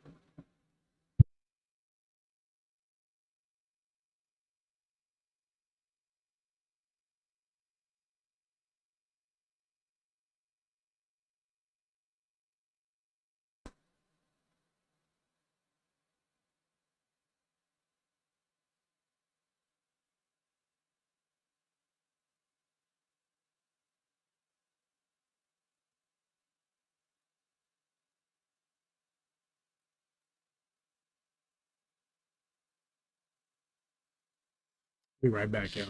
Be right back, y'all.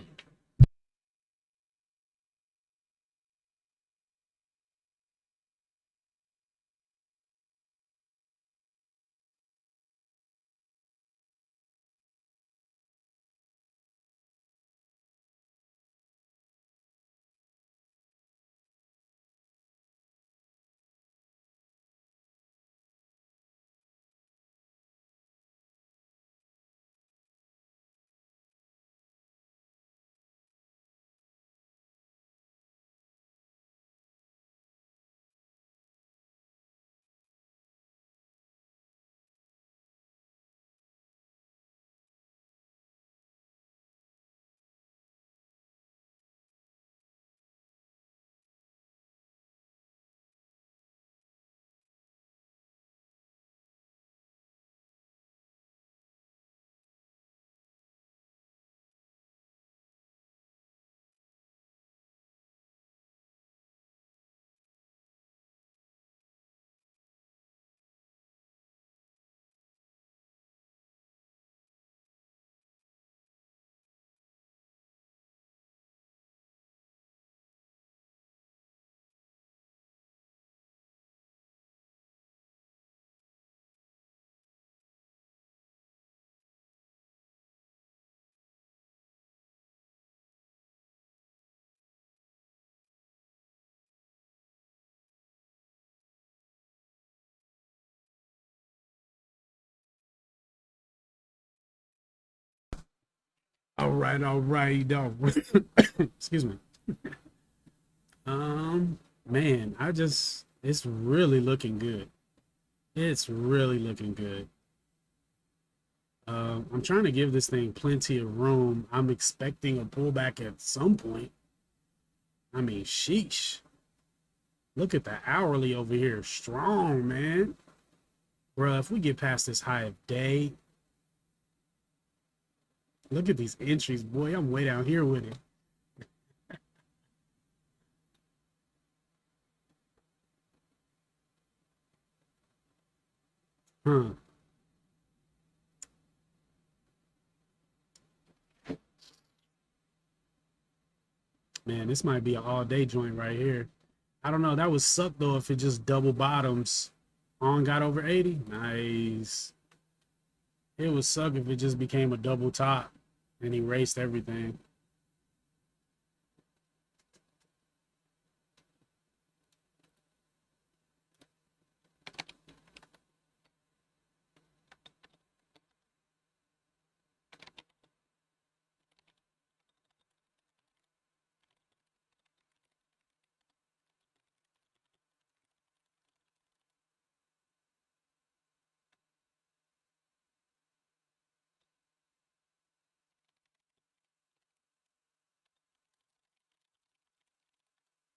All right, dog. Excuse me. Man, it's really looking good. It's really looking good. I'm trying to give this thing plenty of room. I'm expecting a pullback at some point. I mean, sheesh. Look at the hourly over here. Strong, man. Bro, if we get past this high of day, look at these entries. Boy, I'm way down here with it. Huh. Man, this might be an all day joint right here. I don't know. That would suck though if it just double bottoms. On got over 80. Nice. It would suck if it just became a double top and erased everything.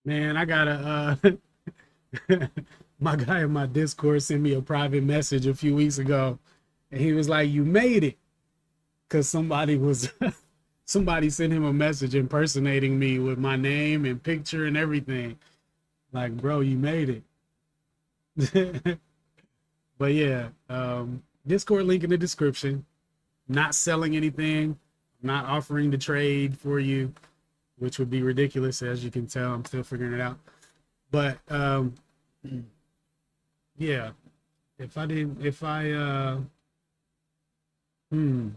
Man, I gotta my guy in my Discord sent me a private message a few weeks ago, and he was like, "You made it," because somebody sent him a message impersonating me with my name and picture and everything. Like, bro, you made it. But yeah, Discord link in the description. Not selling anything, not offering to trade for you, which would be ridiculous, as you can tell. I'm still figuring it out. But yeah, if I didn't, if I hmm,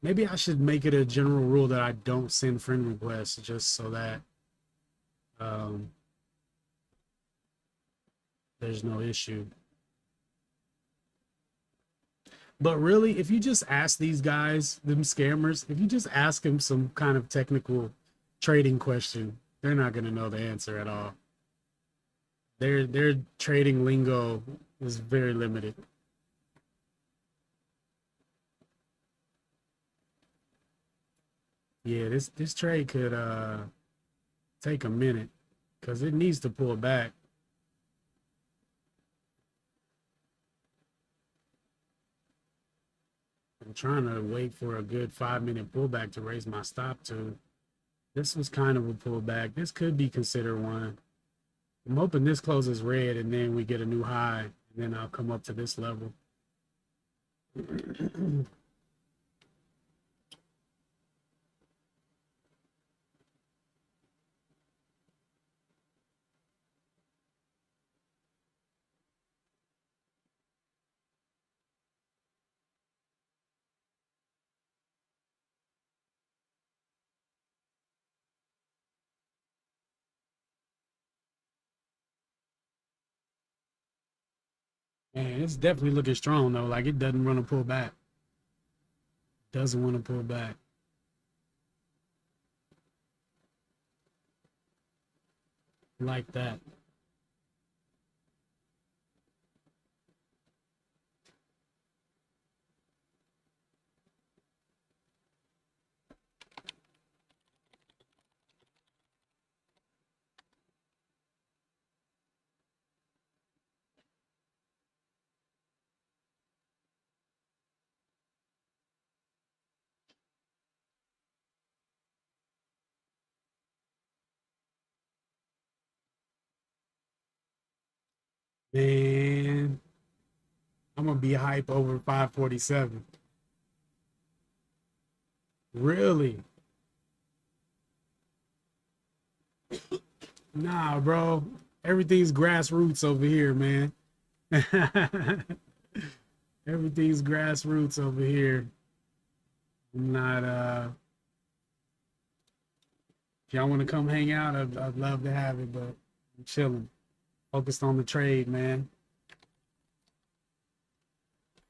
Maybe I should make it a general rule that I don't send friend requests just so that um, there's no issue. But really, if you just ask these guys, them scammers, if you just ask them some kind of technical trading question, they're not gonna know the answer at all. Their trading lingo is very limited. Yeah, this trade could take a minute because it needs to pull back. I'm trying to wait for a good 5 minute pullback to raise my stop to. This was kind of a pullback. This could be considered one. I'm hoping this closes red and then we get a new high and then I'll come up to this level. Man, it's definitely looking strong though. Like it doesn't want to pull back. Doesn't want to pull back. Like that. Man, I'm gonna be hype over 547. Really? Nah, bro. Everything's grassroots over here, man. Everything's grassroots over here. I'm not if y'all want to come hang out, I'd love to have it, but I'm chilling. Focused on the trade, man.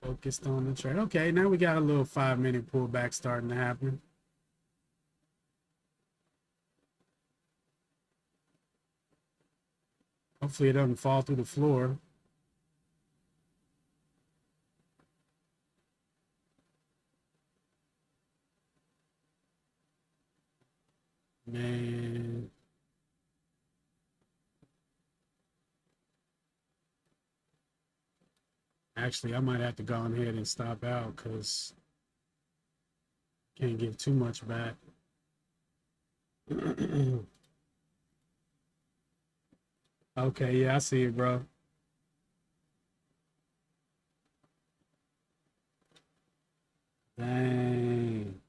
Focused on the trade. Okay, now we got a little 5 minute pullback starting to happen. Hopefully it doesn't fall through the floor. Man. Actually, I might have to go ahead and stop out because can't give too much back. Okay, yeah, I see it, bro. Dang.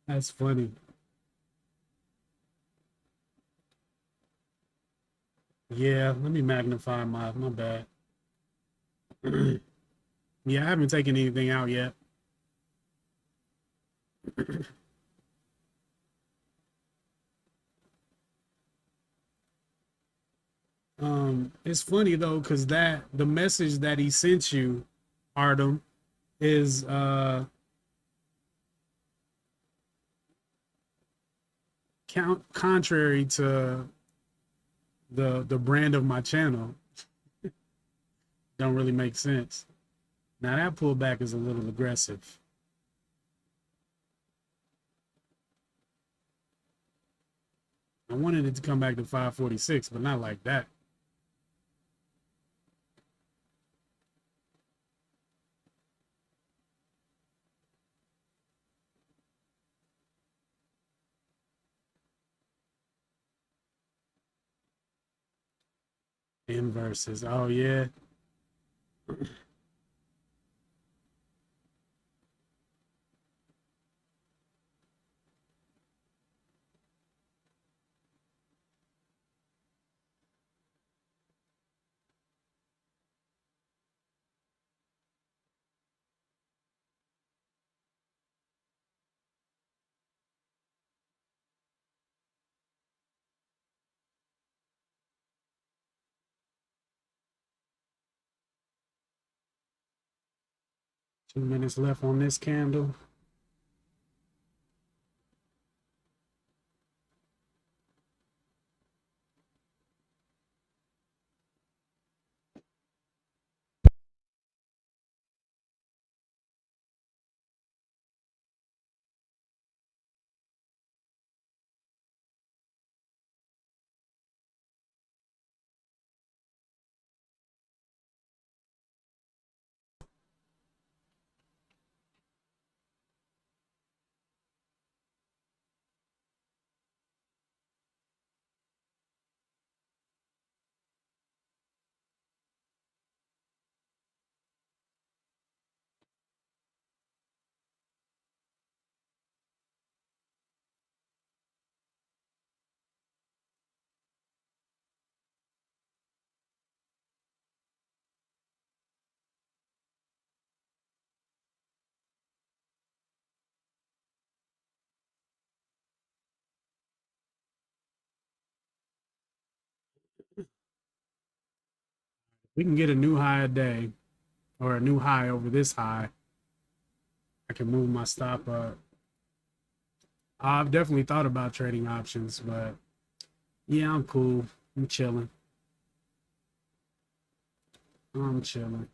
That's funny. Yeah, let me magnify my bad. Yeah, I haven't taken anything out yet. It's funny though, because that the message that he sent you, Artem, is contrary to the brand of my channel. Don't really make sense. Now that pullback is a little aggressive. I wanted it to come back to 546, but not like that. Inverses. Oh yeah. 2 minutes left on this candle. We can get a new high a day or a new high over this high. I can move my stop up. I've definitely thought about trading options, but yeah, I'm cool. I'm chilling. I'm chilling.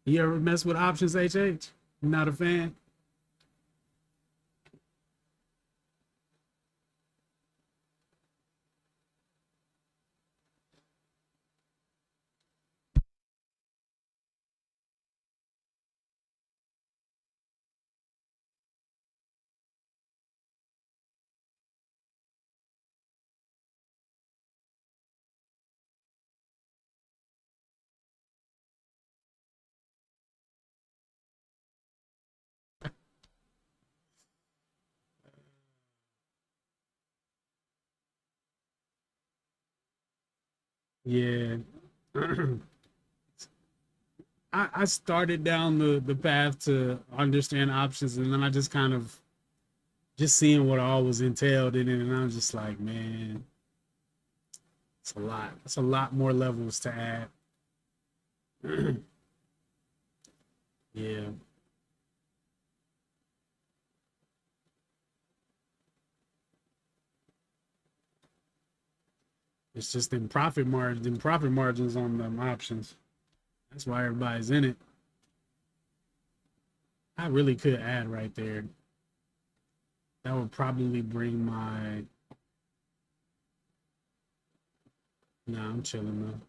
You ever mess with options, HH? Not a fan? Yeah. I started down the path to understand options, and then I just kind of just seeing what all was entailed in it, and I'm just like, man, it's a lot. It's a lot more levels to add. Yeah. It's just them profit margins on them options. That's why everybody's in it. I really could add right there. That would probably bring my. Nah, I'm chilling though.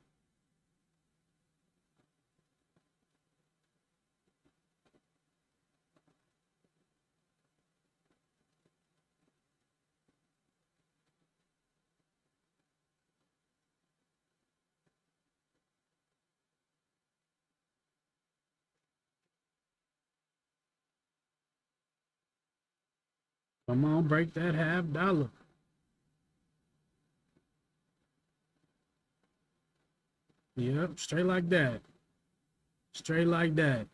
Come on, break that $50. Yep, straight like that. Straight like that.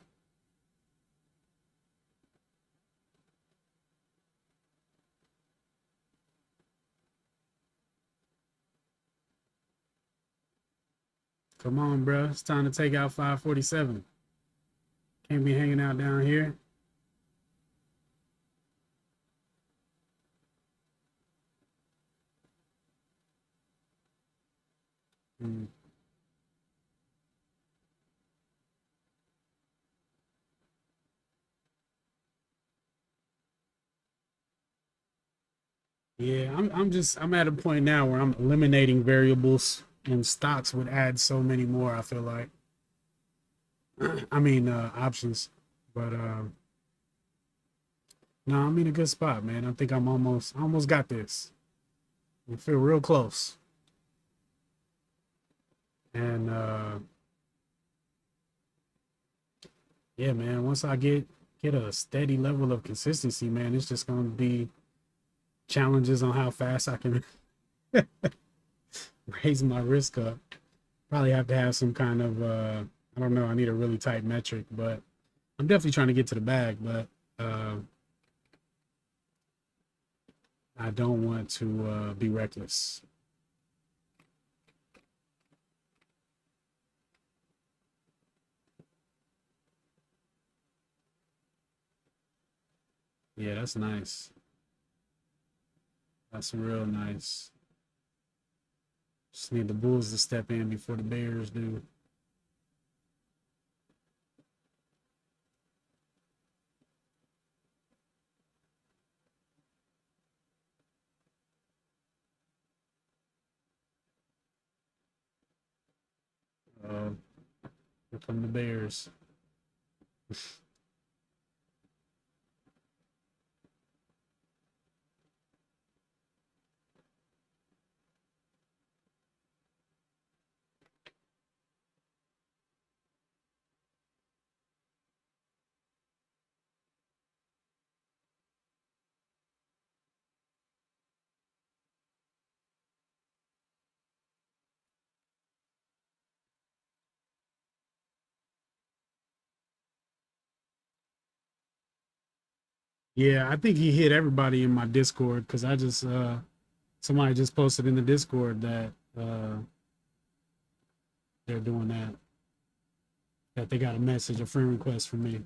Come on, bro. It's time to take out 547. Can't be hanging out down here. Mm. Yeah, I'm at a point now where I'm eliminating variables and stocks would add so many more, I feel like. I mean options. But no, I'm in a good spot, man. I think I almost got this. I feel real close. And yeah, man, once I get a steady level of consistency, man, it's just gonna be challenges on how fast I can raise my risk up. Probably have to have some kind of I don't know. I need a really tight metric, but I'm definitely trying to get to the bag, but I don't want to be reckless. Yeah, that's nice. That's real nice. Just need the Bulls to step in before the Bears do. Uh, Here come the Bears. Yeah, I think he hit everybody in my Discord because I just somebody just posted in the Discord that they're doing that. That they got a message, a friend request from me.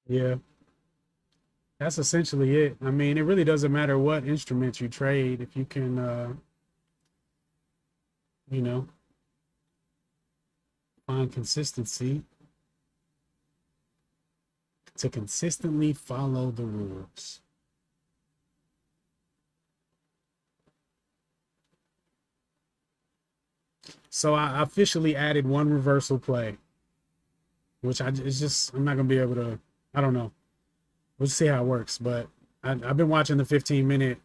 Yeah, that's essentially it. I mean, it really doesn't matter what instrument you trade if you can, you know, find consistency to consistently follow the rules. So I officially added one reversal play, which it's just I'm not gonna be able to. I don't know. We'll see how it works, but I've been watching the 15-minute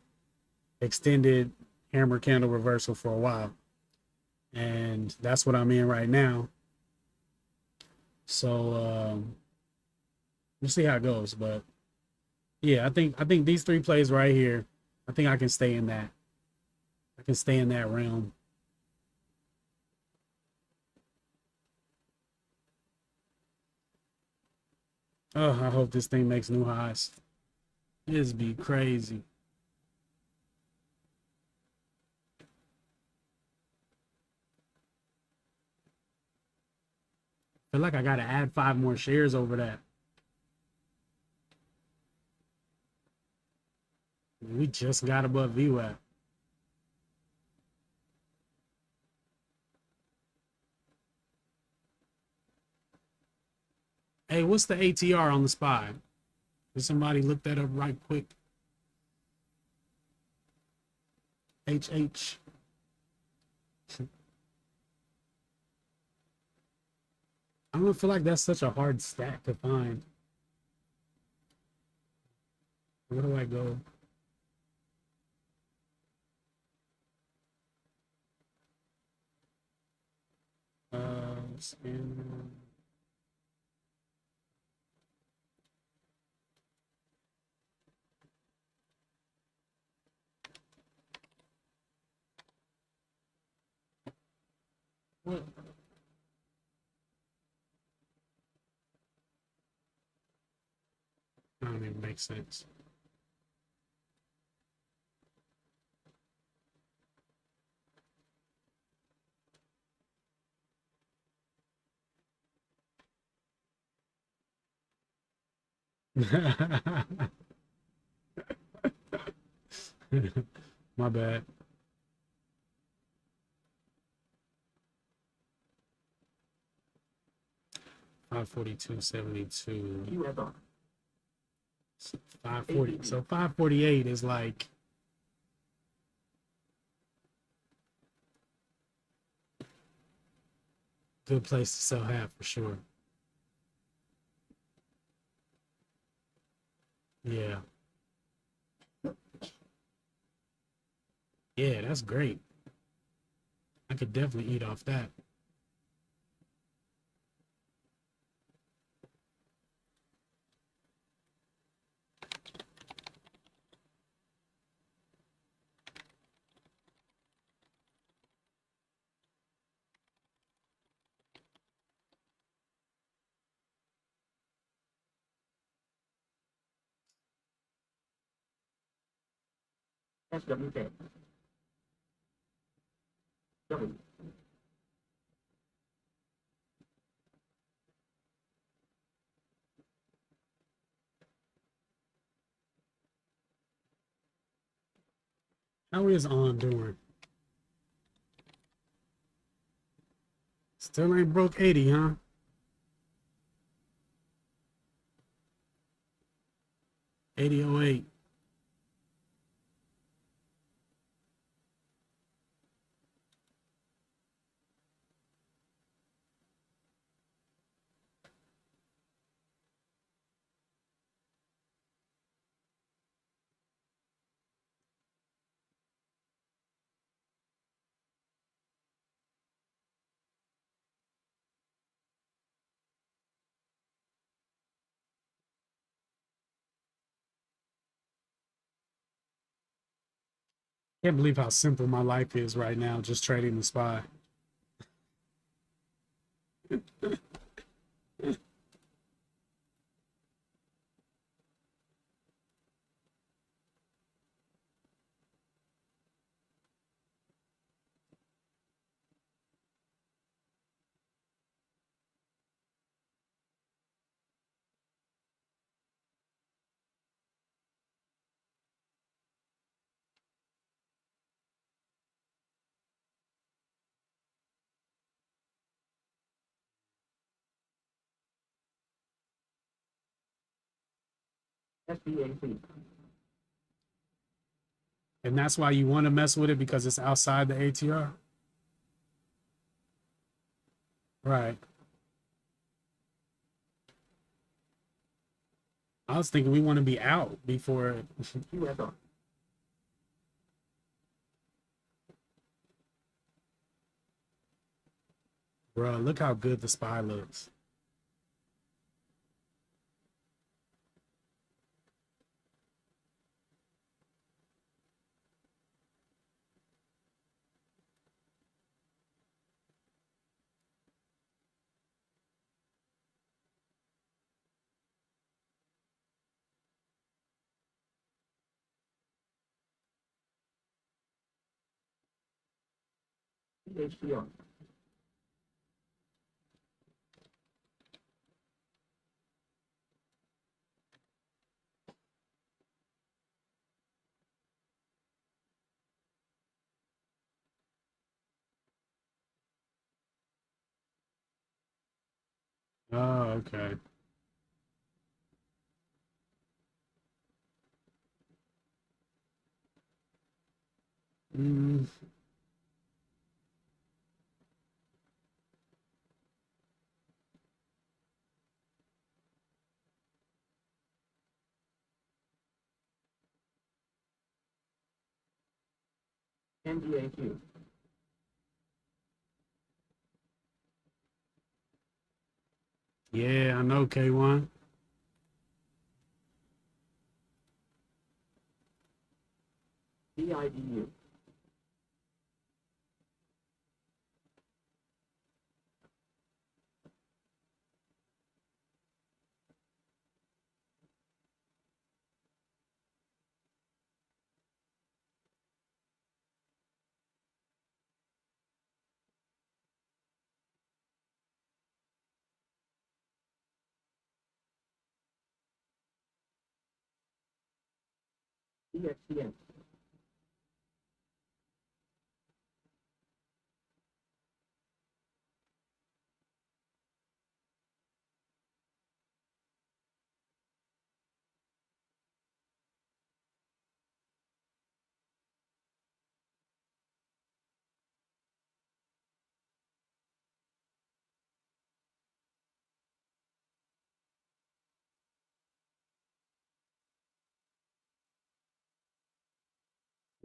extended hammer candle reversal for a while, and that's what I'm in right now. So we'll see how it goes, but yeah, I think these three plays right here, I think I can stay in that. I can stay in that realm. Oh, I hope this thing makes new highs. This be crazy. Feel like I gotta add 5 more shares over that. We just got above VWAP. Hey, what's the ATR on the SPY? Did somebody look that up right quick? HH. I don't feel like that's such a hard stat to find. Where do I go? Scan. What? That don't even make sense. My bad. $542.72. 540. So 548 is like good place to sell half for sure. Yeah. Yeah, that's great. I could definitely eat off that. How is On doing? Still ain't broke 80, huh? 80.08. Can't believe how simple my life is right now, just trading the SPY. And that's why you want to mess with it because it's outside the ATR. Right. I was thinking we want to be out before. Bro, look how good the SPY looks. Oh, okay. Mm, yeah, I know, K1.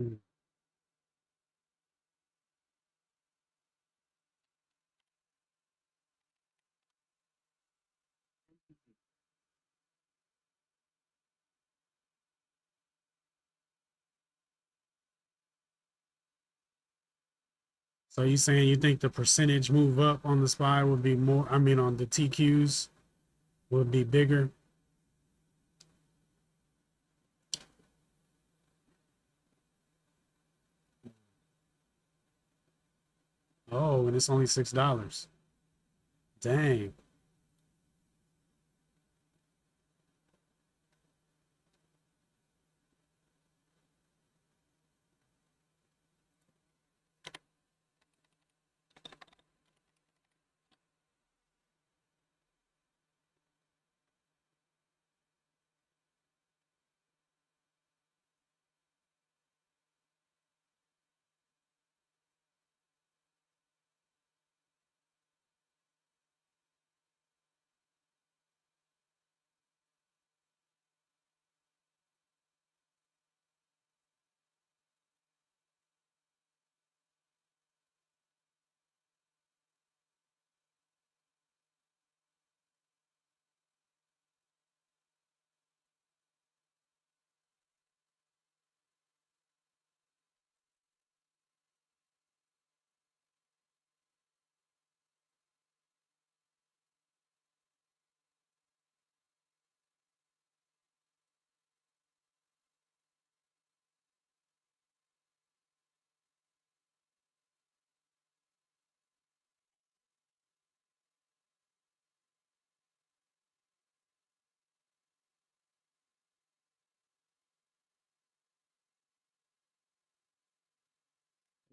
Mm. So you saying you think the percentage move up on the SPY would be more, I mean, on the TQs would be bigger? Oh, and it's only $6. Dang.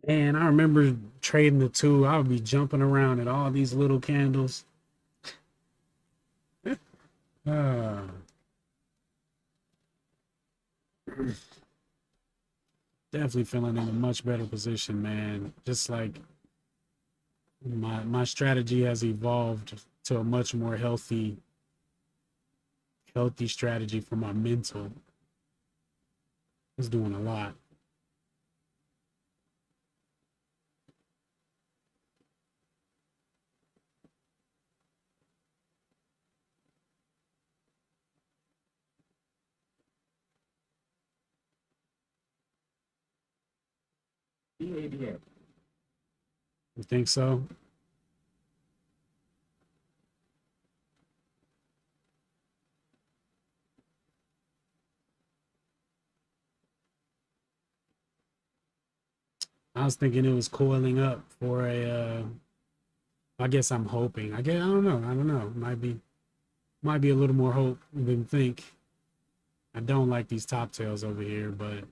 Man, I remember trading the two. I would be jumping around at all these little candles. Ah, definitely feeling in a much better position, man. Just like my strategy has evolved to a much more healthy strategy for my mental. It's doing a lot. You think so? I was thinking it was coiling up for a. I guess I'm hoping. I don't know. I don't know. Might be a little more hope than think. I don't like these top tails over here, but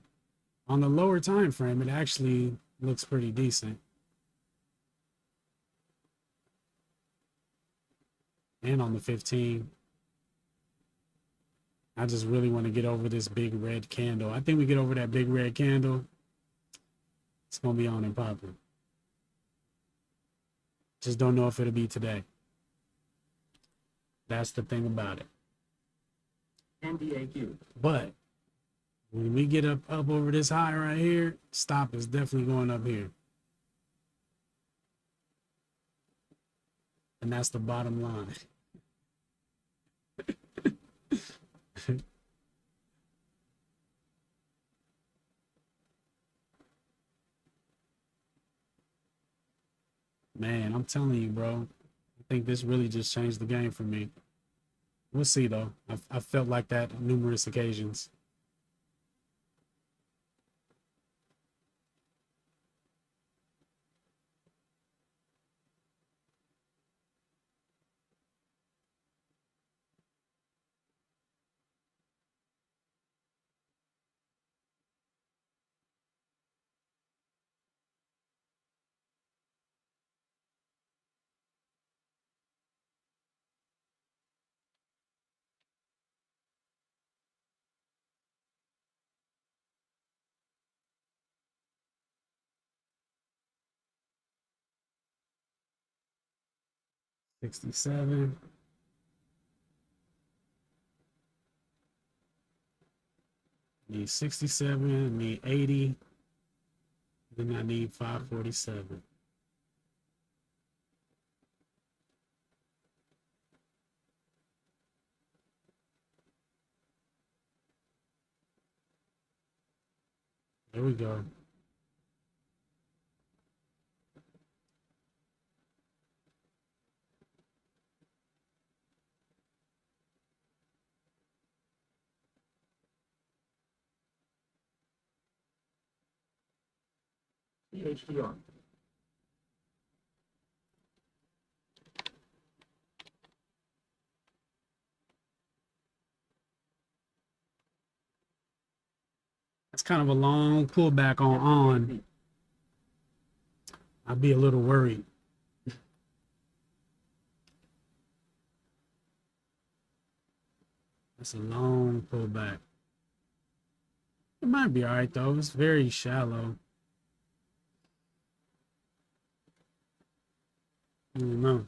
on the lower time frame, it actually looks pretty decent. And on the 15, I just really want to get over this big red candle. I think we get over that big red candle, it's gonna be on and popping. Just don't know if it'll be today. That's the thing about it. NDAQ. But when we get up over this high right here, stop is definitely going up here. And that's the bottom line. Man, I'm telling you, bro. I think this really just changed the game for me. We'll see, though. I felt like that numerous occasions. 67. Need 67. Need 80. Then I need 547. There we go. HDR. That's kind of a long pullback on. I'd be a little worried. That's a long pullback. It might be all right though. It's very shallow. I don't know.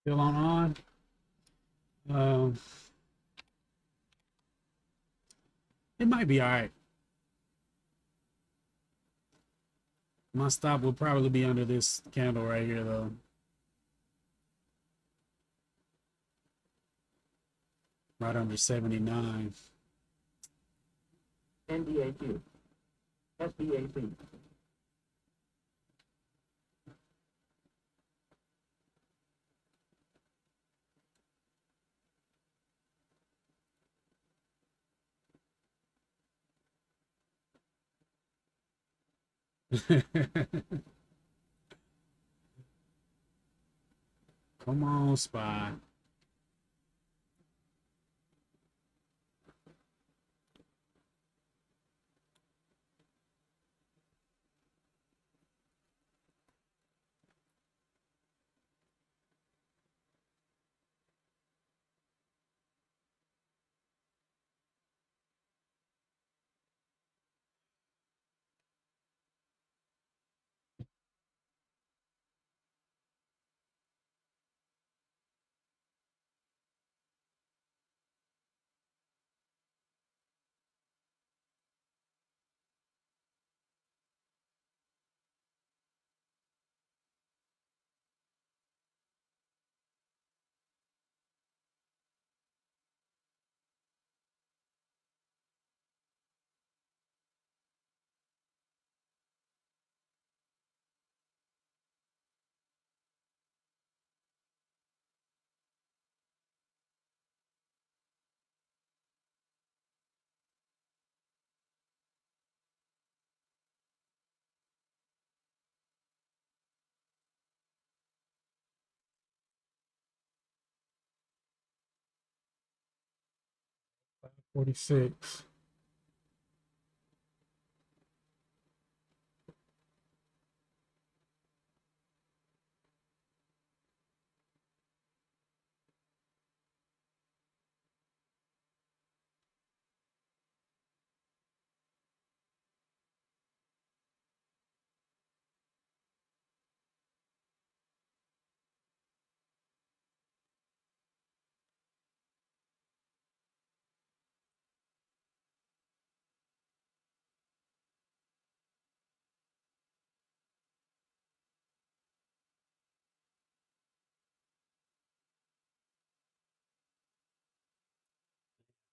Still on. Um, it might be all right. My stop will probably be under this candle right here though. Right under 79. NDAQ. SBAC. Come on, SPY. $46.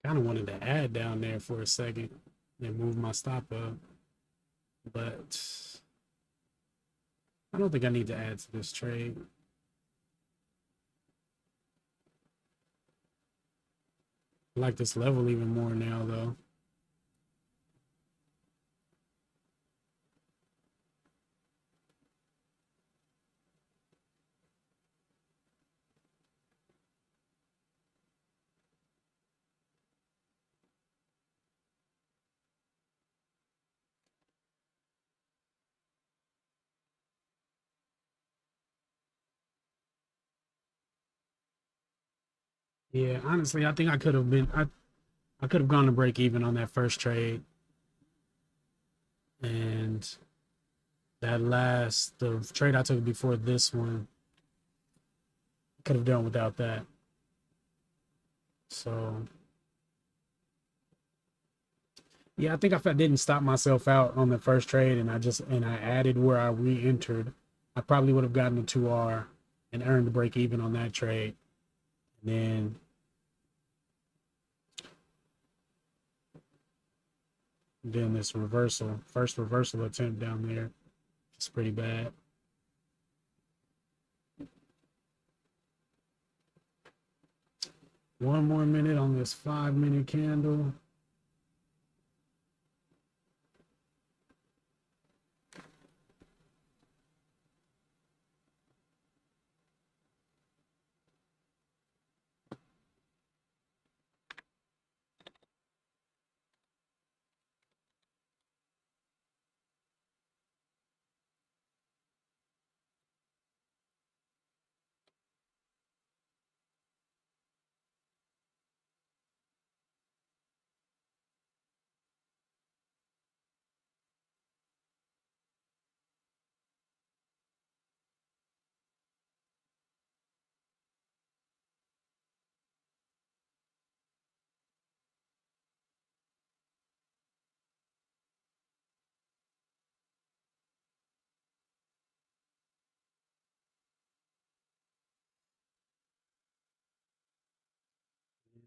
Kind of wanted to add down there for a second and move my stop up, but I don't think I need to add to this trade. I like this level even more now though. Yeah, honestly, I think I could have gone to break even on that first trade, and the trade I took before this one, could have done without that. So yeah, I think if I didn't stop myself out on the first trade and I added where I re-entered, I probably would have gotten a 2R and earned the break even on that trade. And then this first reversal attempt down there, it's pretty bad. One more minute on this 5-minute candle.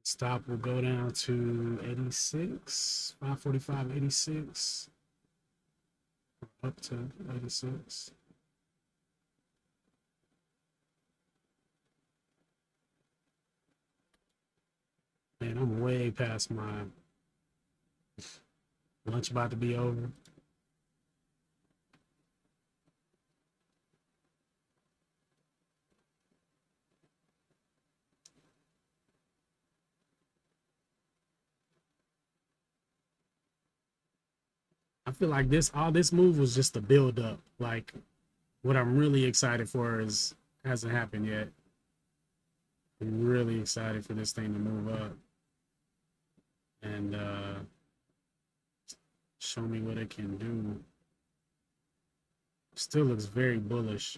Stop will go down to 86, 545, 86, up to 86. Man, I'm way past my lunch about to be over. I feel like all this move was just a build up. Like what I'm really excited for is hasn't happened yet. I'm really excited for this thing to move up and show me what it can do. Still looks very bullish.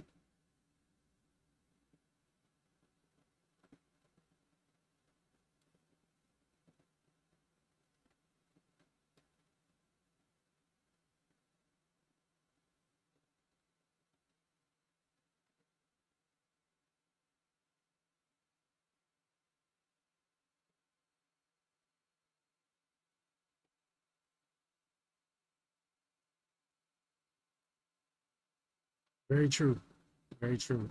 Very true. Very true.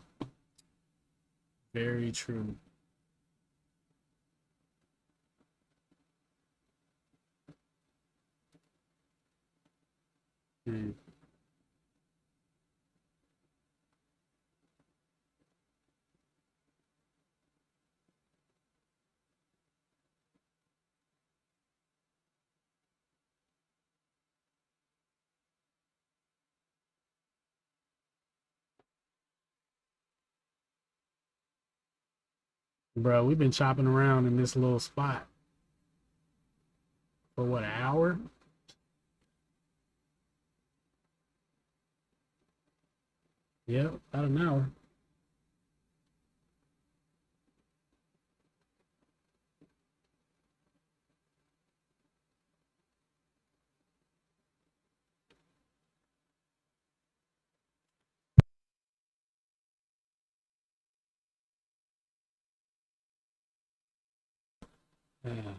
Very true. Mm. Bro, we've been chopping around in this little spot for what, an hour? Yep, about an hour. Yeah.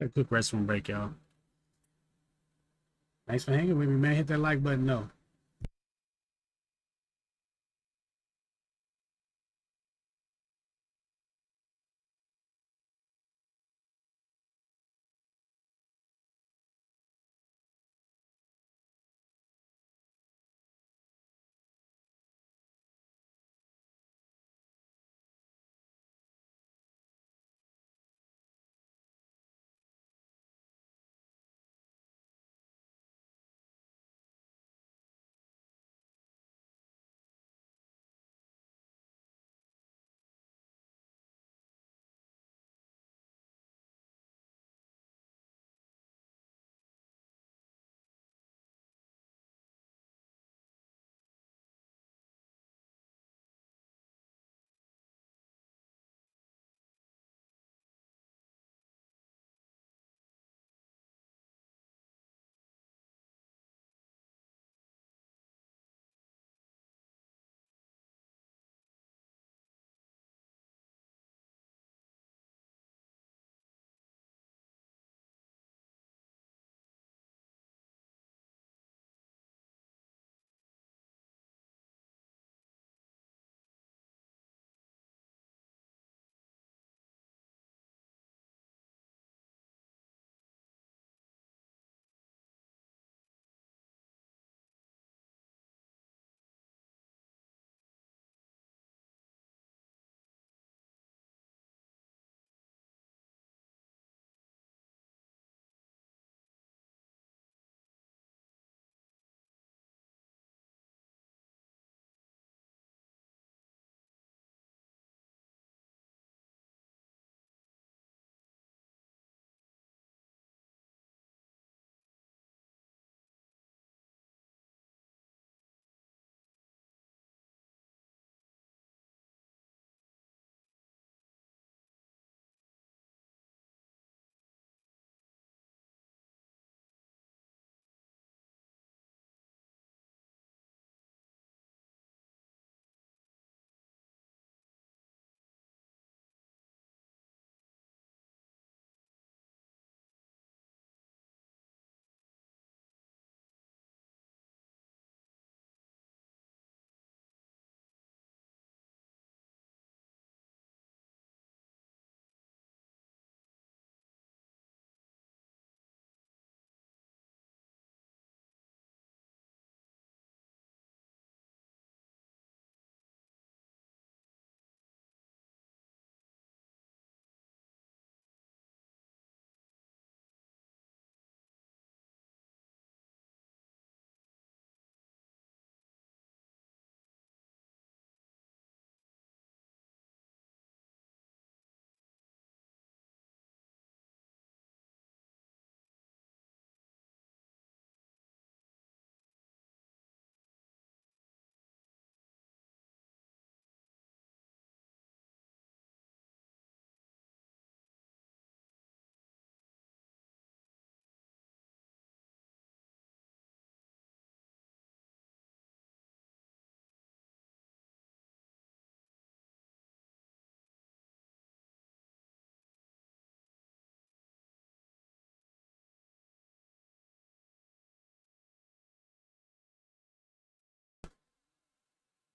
A quick restroom break, y'all. Thanks for hanging with me, man. Hit that like button. No.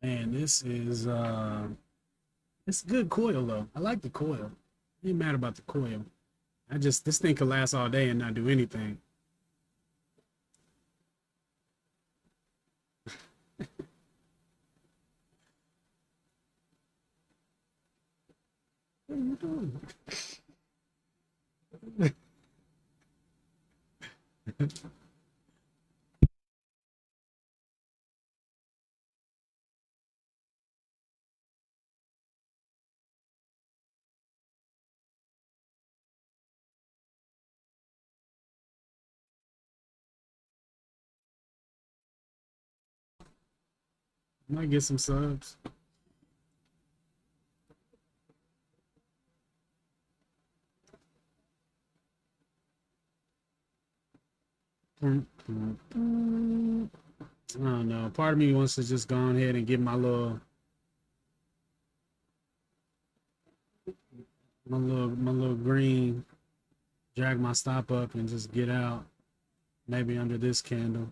Man, this is it's a good coil though. I like the coil. I ain't mad about the coil. This thing could last all day and not do anything. What are you doing? Might get some subs. I don't know. Part of me wants to just go on ahead and get my little green drag my stop up and just get out. Maybe under this candle.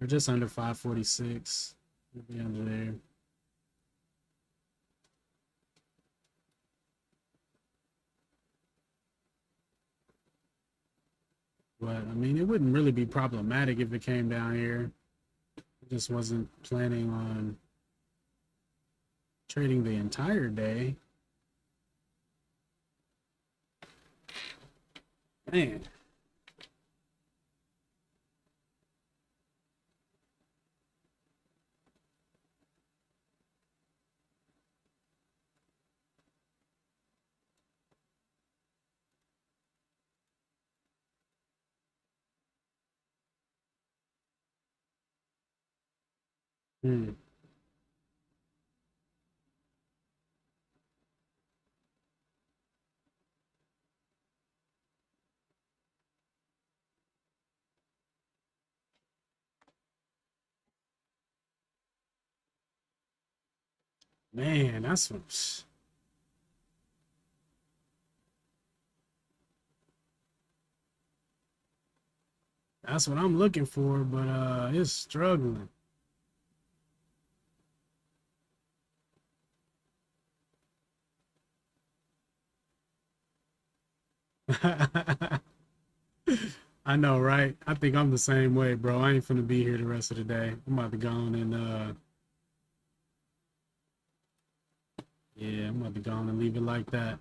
Or just under 546. Maybe under there. But I mean, it wouldn't really be problematic if it came down here. I just wasn't planning on trading the entire day. Man. Hmm. Man, that's what I'm looking for, but it's struggling. I know, right? I think I'm the same way, bro. I ain't finna be here the rest of the day. I'm about to go on and yeah, I'm about to go on and leave it like that.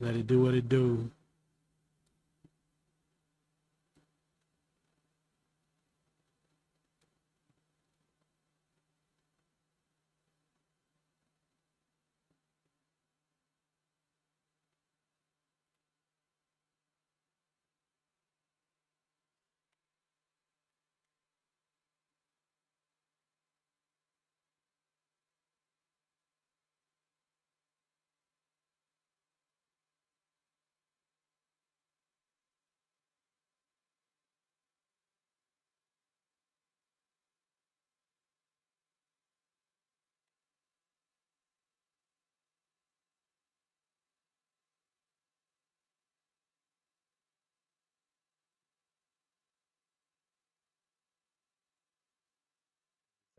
Let it do what it do.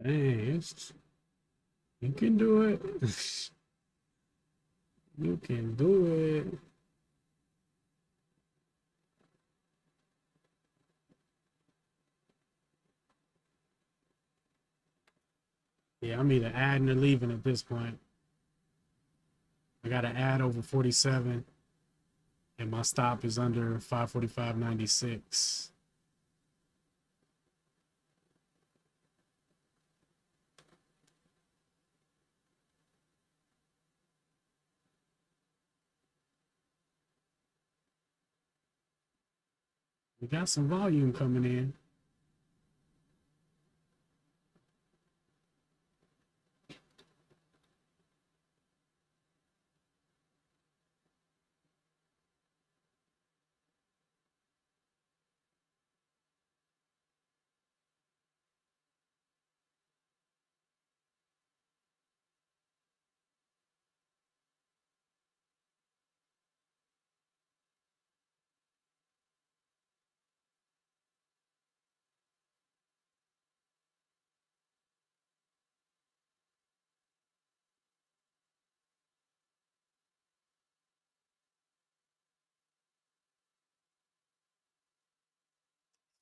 Hey, you can do it. You can do it. Yeah, I'm either adding or leaving at this point. I got to add over 47, and my stop is under 545.96. We got some volume coming in.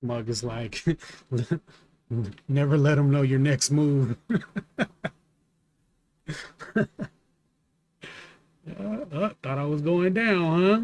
Mug is like, never let them know your next move. Thought I was going down, huh?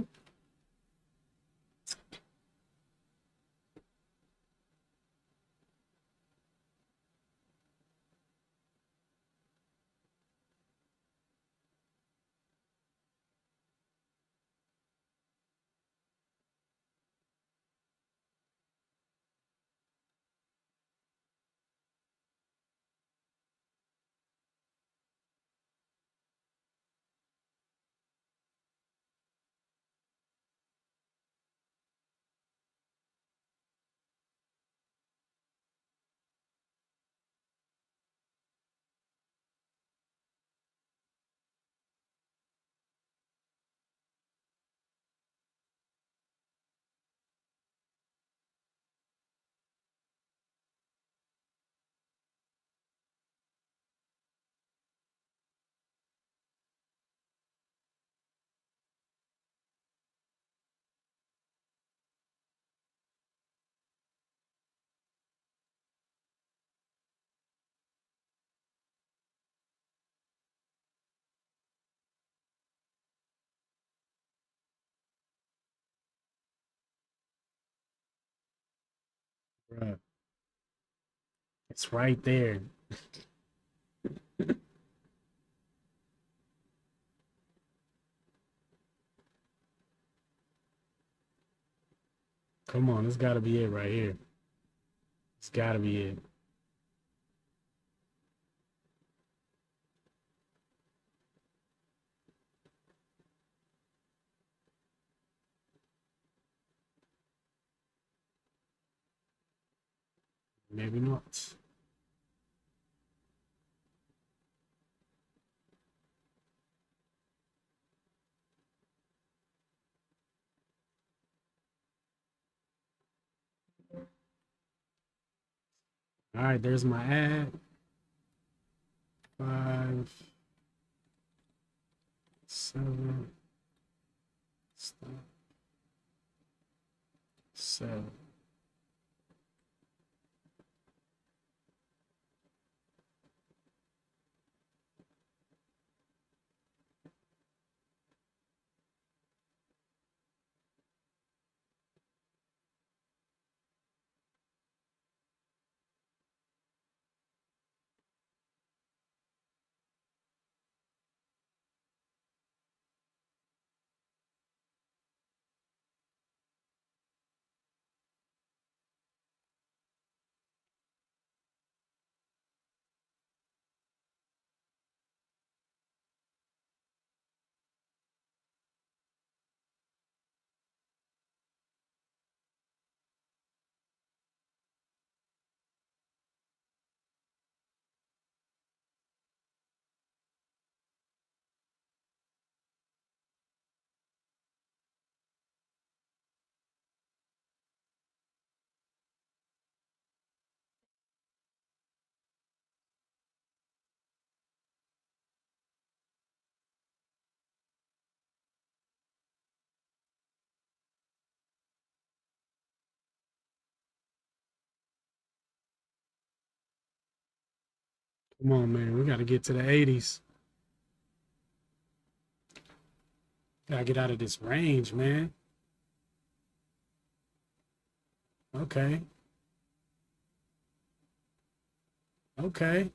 Bruh, it's right there. Come on, this gotta be it right here. It's gotta be it. Maybe not. All right, there's my ad. 5, 7, stop, 7. Come on, man. We gotta get to the 80s. Gotta get out of this range, man. Okay. Okay.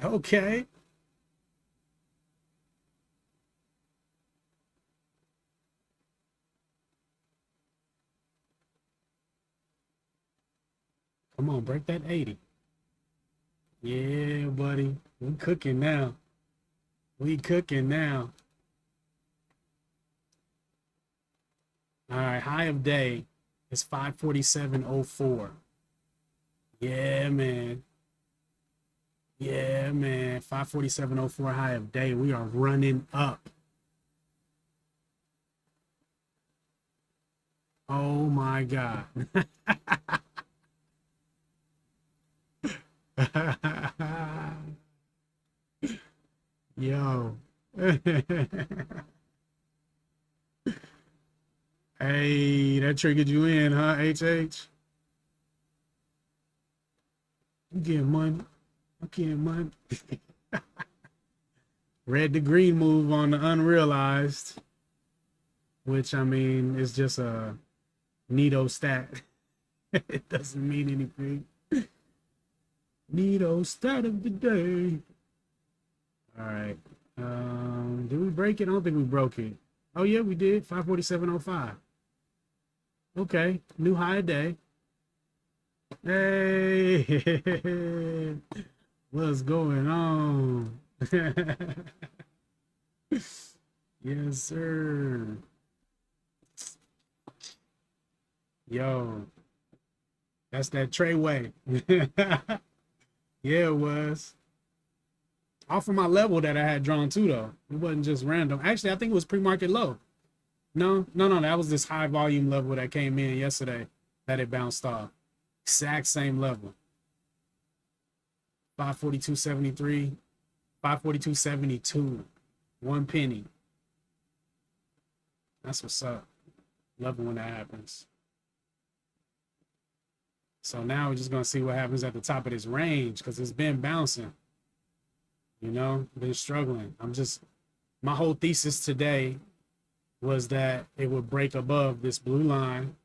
Okay. Come on, break that 80. Yeah, buddy. We cooking now. We cooking now. All right, high of day is 547.04. Yeah, man. Yeah, man. 547.04 high of day. We are running up. Oh my God. Yo. Hey, that triggered you in, huh, HH? I'm getting money. I'm getting money. Red to green move on the unrealized, which I mean is just a neato stat. It doesn't mean anything. Neato stat of the day. All right. Did we break it? I don't think we broke it. Oh yeah, we did. 547.05. Okay. New high of day. Hey, what's going on? Yes, sir. Yo, that's that Treyway. Yeah, it was. Off of my level that I had drawn too, though. It wasn't just random. Actually, I think it was pre-market low. No, no, no. That was this high volume level that came in yesterday that it bounced off. Exact same level. 542.73, 542.72. 1 penny. That's what's up. Love it when that happens. So now we're just gonna see what happens at the top of this range because it's been bouncing. You know, been struggling. I'm just my whole thesis today was that it would break above this blue line,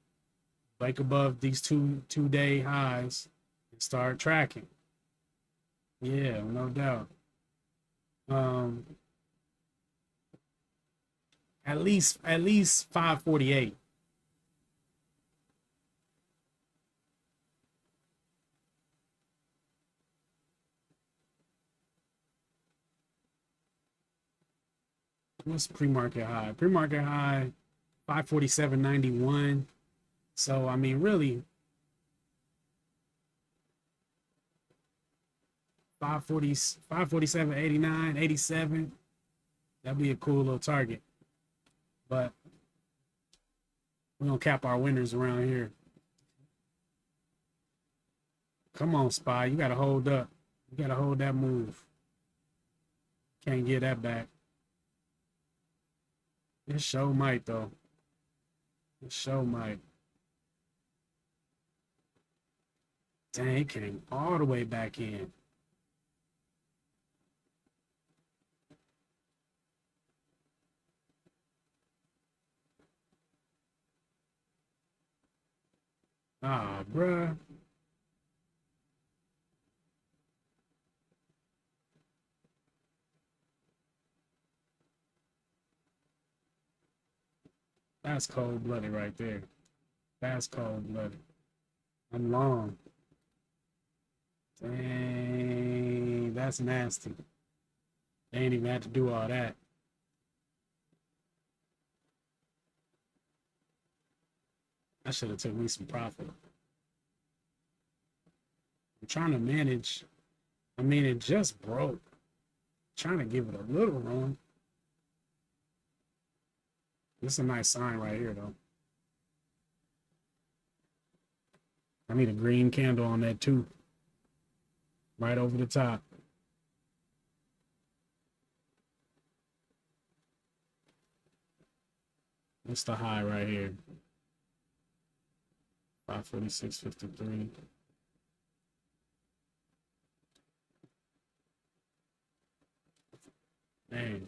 break above these two-day highs, and start tracking. Yeah, no doubt. Um, at least 548. What's pre-market high? Pre-market high 547.91. So I mean, really, 540, 547.89, 87. That'd be a cool little target. But we're gonna cap our winners around here. Come on, Spy. You gotta hold up. You gotta hold that move. Can't get that back. This show might though. This show might. Dang, it came all the way back in. Ah, bruh. That's cold-blooded right there. That's cold-blooded. I'm long. Dang, that's nasty. They ain't even had to do all that. I should have took me some profit. I'm trying to manage. I mean, it just broke. I'm trying to give it a little room. This is a nice sign right here, though. I need a green candle on that, too. Right over the top. What's the high right here? 546.53. Man.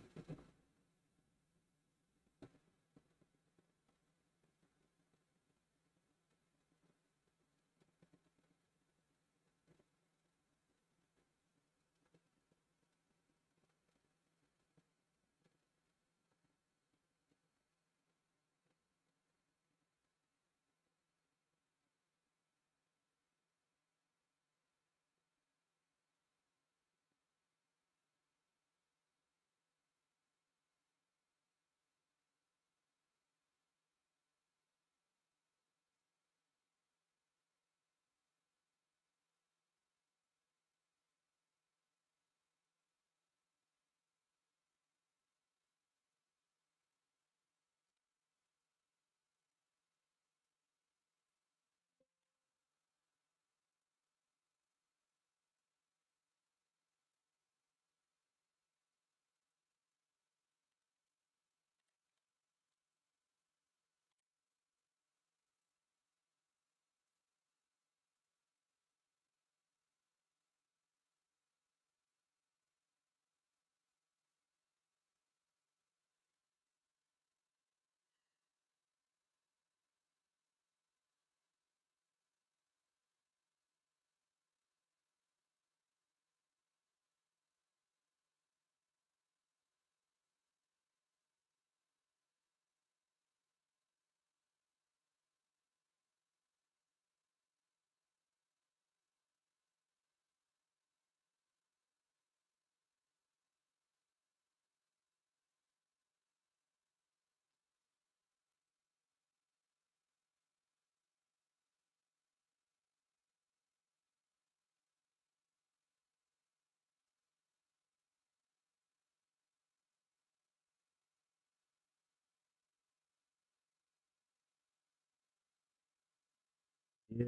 Yeah.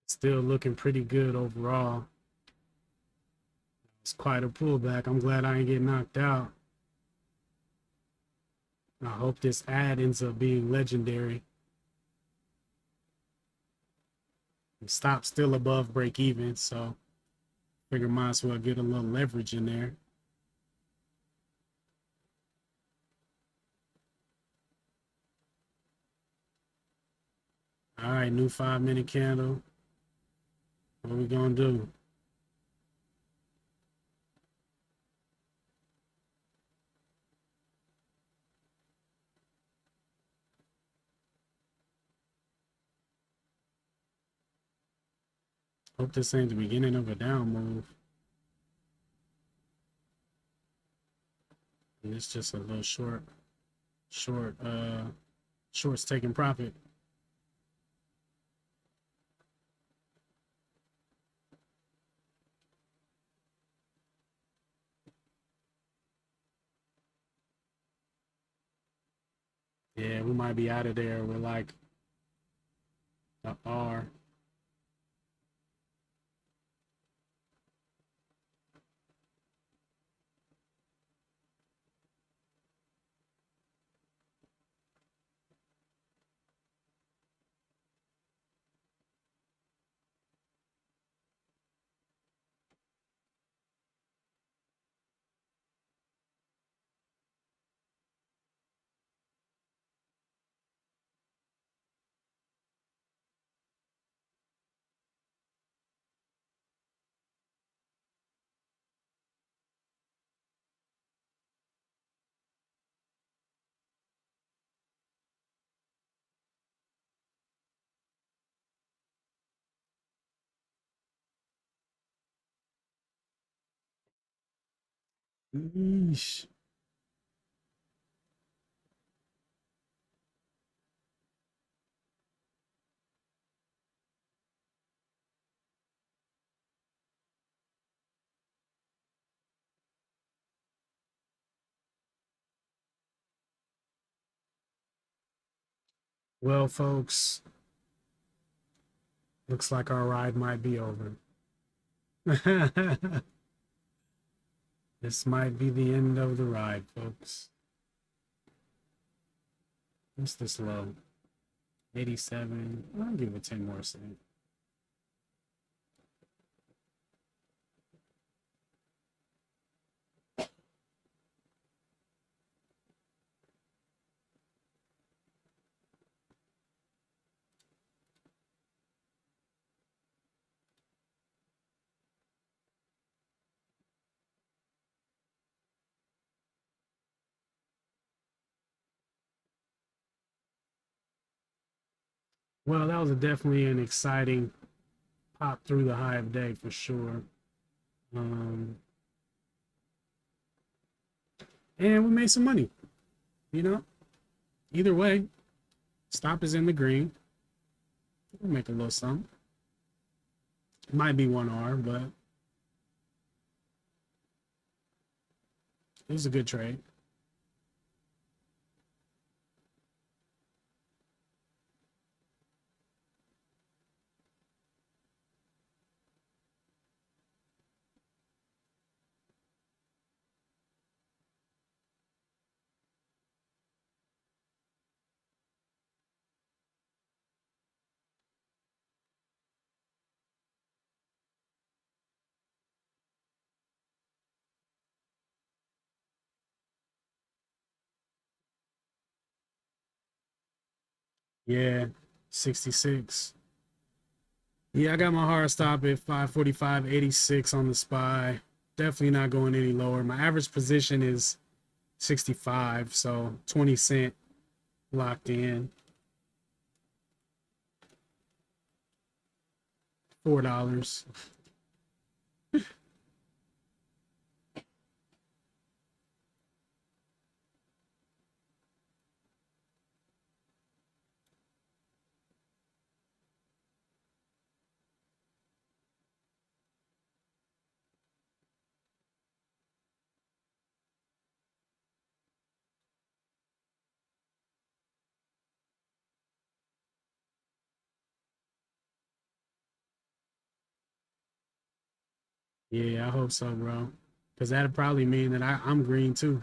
Still looking pretty good overall. It's quite a pullback. I'm glad I ain't get knocked out. I hope this ad ends up being legendary. Stop still above break even, so figure might as well get a little leverage in there. All right, new 5-minute candle. What we gonna do? Hope this ain't the beginning of a down move. And it's just a little shorts taking profit. Yeah, we might be out of there with like a R. Yeesh. Well, folks, looks like our ride might be over. This might be the end of the ride, folks. What's this low? 87. I'll give it 10 more cents. Well, that was definitely an exciting pop through the high of day for sure. Um, and we made some money, you know? Either way, stop is in the green. We'll make a little something. Might be 1R, but it was a good trade. Yeah, 66. Yeah, I got my hard stop at 545.86 on the SPY. Definitely not going any lower. My average position is 65, so 20 cent locked in. $4. Yeah, I hope so, bro. Because that'd probably mean that I'm green too.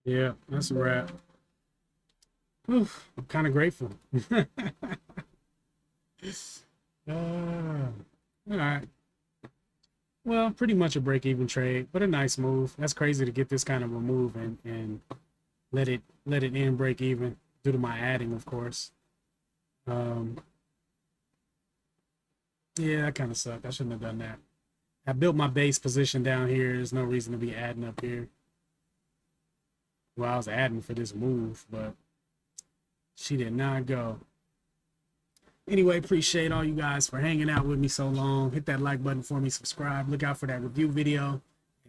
Yeah, that's a wrap. Oof, I'm kind of grateful. All right. Well, pretty much a break-even trade, but a nice move. That's crazy to get this kind of a move and let it end break even due to my adding, of course. Um, yeah, that kind of sucked. I shouldn't have done that. I built my base position down here. There's no reason to be adding up here. Well, I was adding for this move, but she did not go. Anyway, appreciate all you guys for hanging out with me so long. Hit that like button for me, subscribe, look out for that review video,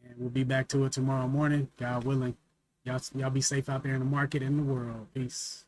and we'll be back to it tomorrow morning, God willing. Y'all be safe out there in the market and the world. Peace.